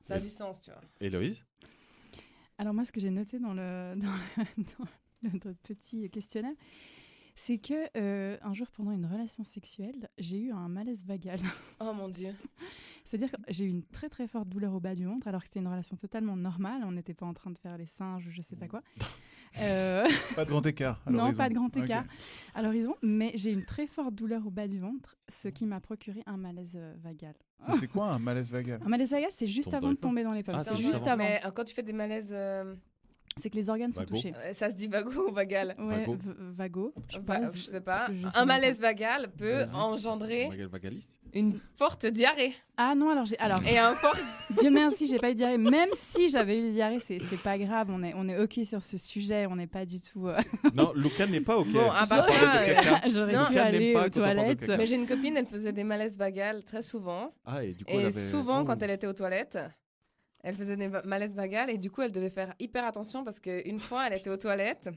Ça a du sens, tu vois. Héloïse? Alors moi, ce que j'ai noté dans notre petit questionnaire, C'est que un jour, pendant une relation sexuelle, j'ai eu un malaise vagal. Oh mon Dieu. C'est-à-dire que j'ai eu une très très forte douleur au bas du ventre, alors que c'était une relation totalement normale. On n'était pas en train de faire les singes ou je sais pas quoi. Pas de grand écart. Non, pas de grand écart à l'horizon, mais j'ai une très forte douleur au bas du ventre, ce qui m'a procuré un malaise vagal. Mais c'est quoi un malaise vagal? Un malaise vagal, c'est juste avant de tomber dans les pommes. C'est juste avant. Mais quand tu fais des malaises... C'est que les organes sont touchés. Ça se dit vago ou vagal? Ouais, vago. Je sais pas. Un malaise vagal peut engendrer une forte diarrhée. Ah non, alors et un fort... Dieu merci, j'ai pas eu de diarrhée. Même si j'avais eu de diarrhée, c'est pas grave. On est ok sur ce sujet. On n'est pas du tout. Non, Luca n'est pas ok. Bon, à part ça, j'aurais pu aller aux toilettes. Mais j'ai une copine, elle faisait des malaises vagales très souvent. Ah, et du coup, et souvent, quand elle était aux toilettes. Elle faisait des malaises vagales et du coup, elle devait faire hyper attention parce qu'une fois, elle était aux toilettes.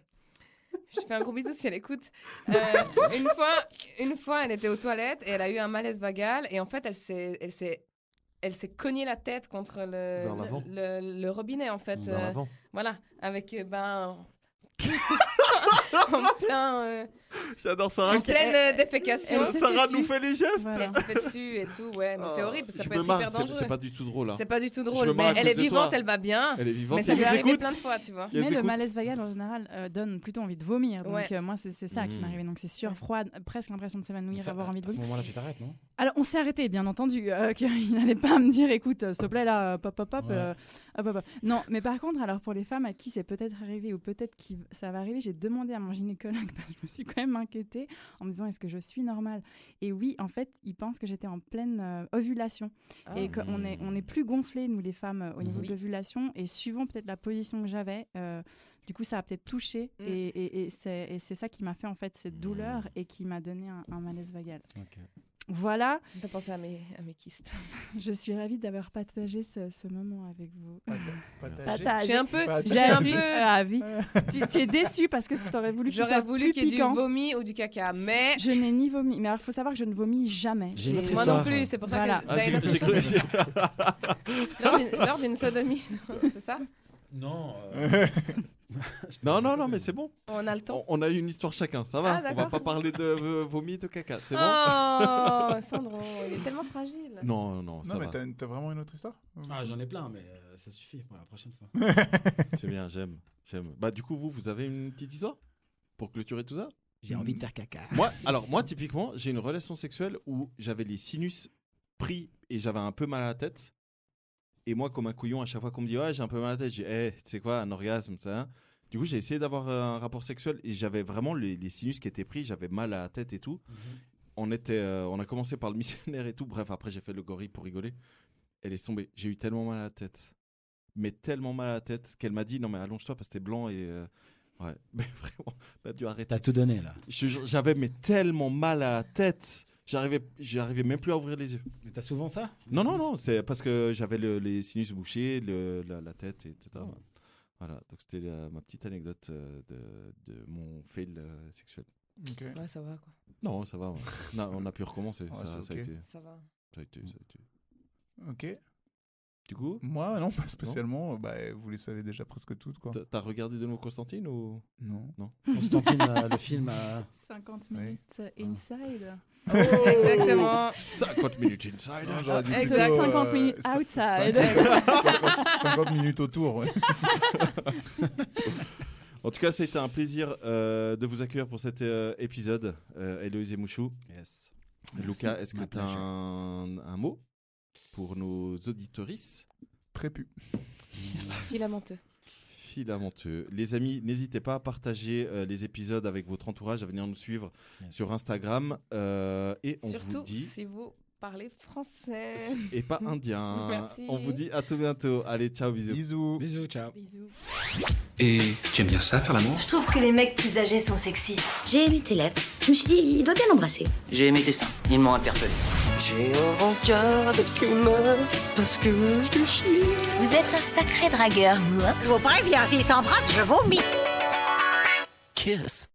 Je fais un gros bisou si elle écoute. Une fois, elle était aux toilettes et elle a eu un malaise vagal et en fait, elle s'est cognée la tête contre le robinet en fait. Vers l'avant. Voilà, avec en plein. J'adore Sarah. En pleine défécation. Sarah nous fait les gestes. Voilà. Elle se fait dessus et tout, ouais, mais c'est horrible, ça peut être hyper dangereux. C'est pas du tout drôle. C'est pas du tout drôle, mais elle est vivante, elle va bien. Elle est vivante. Mais ça lui est arrivé plein de fois, tu vois. Mais le malaise vagal en général donne plutôt envie de vomir. Donc moi, c'est ça qui m'est arrivé. Donc c'est sûr, froide, presque l'impression de s'évanouir, avoir envie de vomir. À ce moment-là, tu t'arrêtes, non? Alors on s'est arrêté, bien entendu. Il n'allait pas me dire, écoute, s'il te plaît là, pop. Non, mais par contre, alors pour les femmes à qui c'est peut-être arrivé ou peut-être que ça va arriver, j'ai demandé à mon gynécologue, parce que je me suis quand même inquiétée en me disant est-ce que je suis normale? Et oui, en fait, il pense que j'étais en pleine ovulation et qu'on est plus gonflés, nous les femmes, au niveau de l'ovulation, et suivant peut-être la position que j'avais, du coup, ça a peut-être touché et c'est ça qui m'a fait en fait cette douleur et qui m'a donné un malaise vagal. Okay. Voilà. Ça me fait penser à mes kystes. Je suis ravie d'avoir partagé ce moment avec vous. Je suis un peu ravie. Tu es déçue parce que tu aurais voulu que ce soit J'aurais voulu qu'il y ait piquant. du vomi ou du caca, mais... Je n'ai ni vomi. Mais alors, il faut savoir que je ne vomis jamais. Moi non plus, c'est pour ça que... J'ai cru... Lors d'une sodomie, c'est ça? Non. Non, mais c'est bon. On a le temps. On a eu une histoire chacun, ça va. On va pas parler de vomi et de caca, c'est bon. Oh, Sandro, il est tellement fragile. Non, ça va. Non, mais t'as vraiment une autre histoire? Ah, j'en ai plein, mais ça suffit pour la prochaine fois. C'est bien, j'aime. Bah, du coup, vous avez une petite histoire pour clôturer tout ça? J'ai envie de faire caca. Moi, typiquement, j'ai une relation sexuelle où j'avais les sinus pris et j'avais un peu mal à la tête. Et moi, comme un couillon, à chaque fois qu'on me dit « Ouais, j'ai un peu mal à la tête », je dis « tu sais quoi, un orgasme, ça ?» Du coup, j'ai essayé d'avoir un rapport sexuel et j'avais vraiment les sinus qui étaient pris, j'avais mal à la tête et tout. On a commencé par le missionnaire et tout. Bref, après, j'ai fait le gorille pour rigoler. Elle est tombée. J'ai eu tellement mal à la tête. Mais tellement mal à la tête qu'elle m'a dit « Non, mais allonge-toi parce que t'es blanc et... Ouais, mais vraiment, elle a dû arrêter. T'as tout donné, là. J'avais tellement mal à la tête. J'arrivais même plus à ouvrir les yeux. Mais t'as souvent ça? Non, c'est parce que j'avais les sinus bouchés, la tête, etc. Oh. Voilà, donc c'était ma petite anecdote de mon fail sexuel. Okay. Ouais, ça va quoi. Non, ça va. Ouais. Non, on a pu recommencer. Ouais, ça a été. Ça va. Ça a été. Ok. Du coup? Moi, non, pas spécialement. Bah, vous les savez déjà presque toutes, quoi. T'as regardé de nouveau Constantine ou? Non. Constantine, le film. 50 minutes inside. Oh exactement. 50 minutes inside. Non, j'aurais dit plutôt 50 minutes outside. 50 minutes autour, ouais. En tout cas, ça a été un plaisir de vous accueillir pour cet épisode. Héloïse et Mouchou. Yes. Luca, est-ce que tu as un mot pour nos auditorices? Prépu. Filamenteux. Les amis, n'hésitez pas à partager les épisodes avec votre entourage, à venir nous suivre sur Instagram. Et on surtout vous dit... si vous parlez français. Et pas indien. Merci. On vous dit à tout bientôt. Allez, ciao, bisous. Bisous, ciao. Et tu aimes bien ça, faire l'amour? Je trouve que les mecs plus âgés sont sexy. J'ai aimé tes lèvres. Je me suis dit, il doit bien l'embrasser. J'ai aimé tes seins, ils m'ont interpellé. J'ai un rencard avec une meuf parce que je chie. Vous êtes un sacré dragueur, moi. Je vous préviens, s'il s'embrasse, je vomis. Kiss.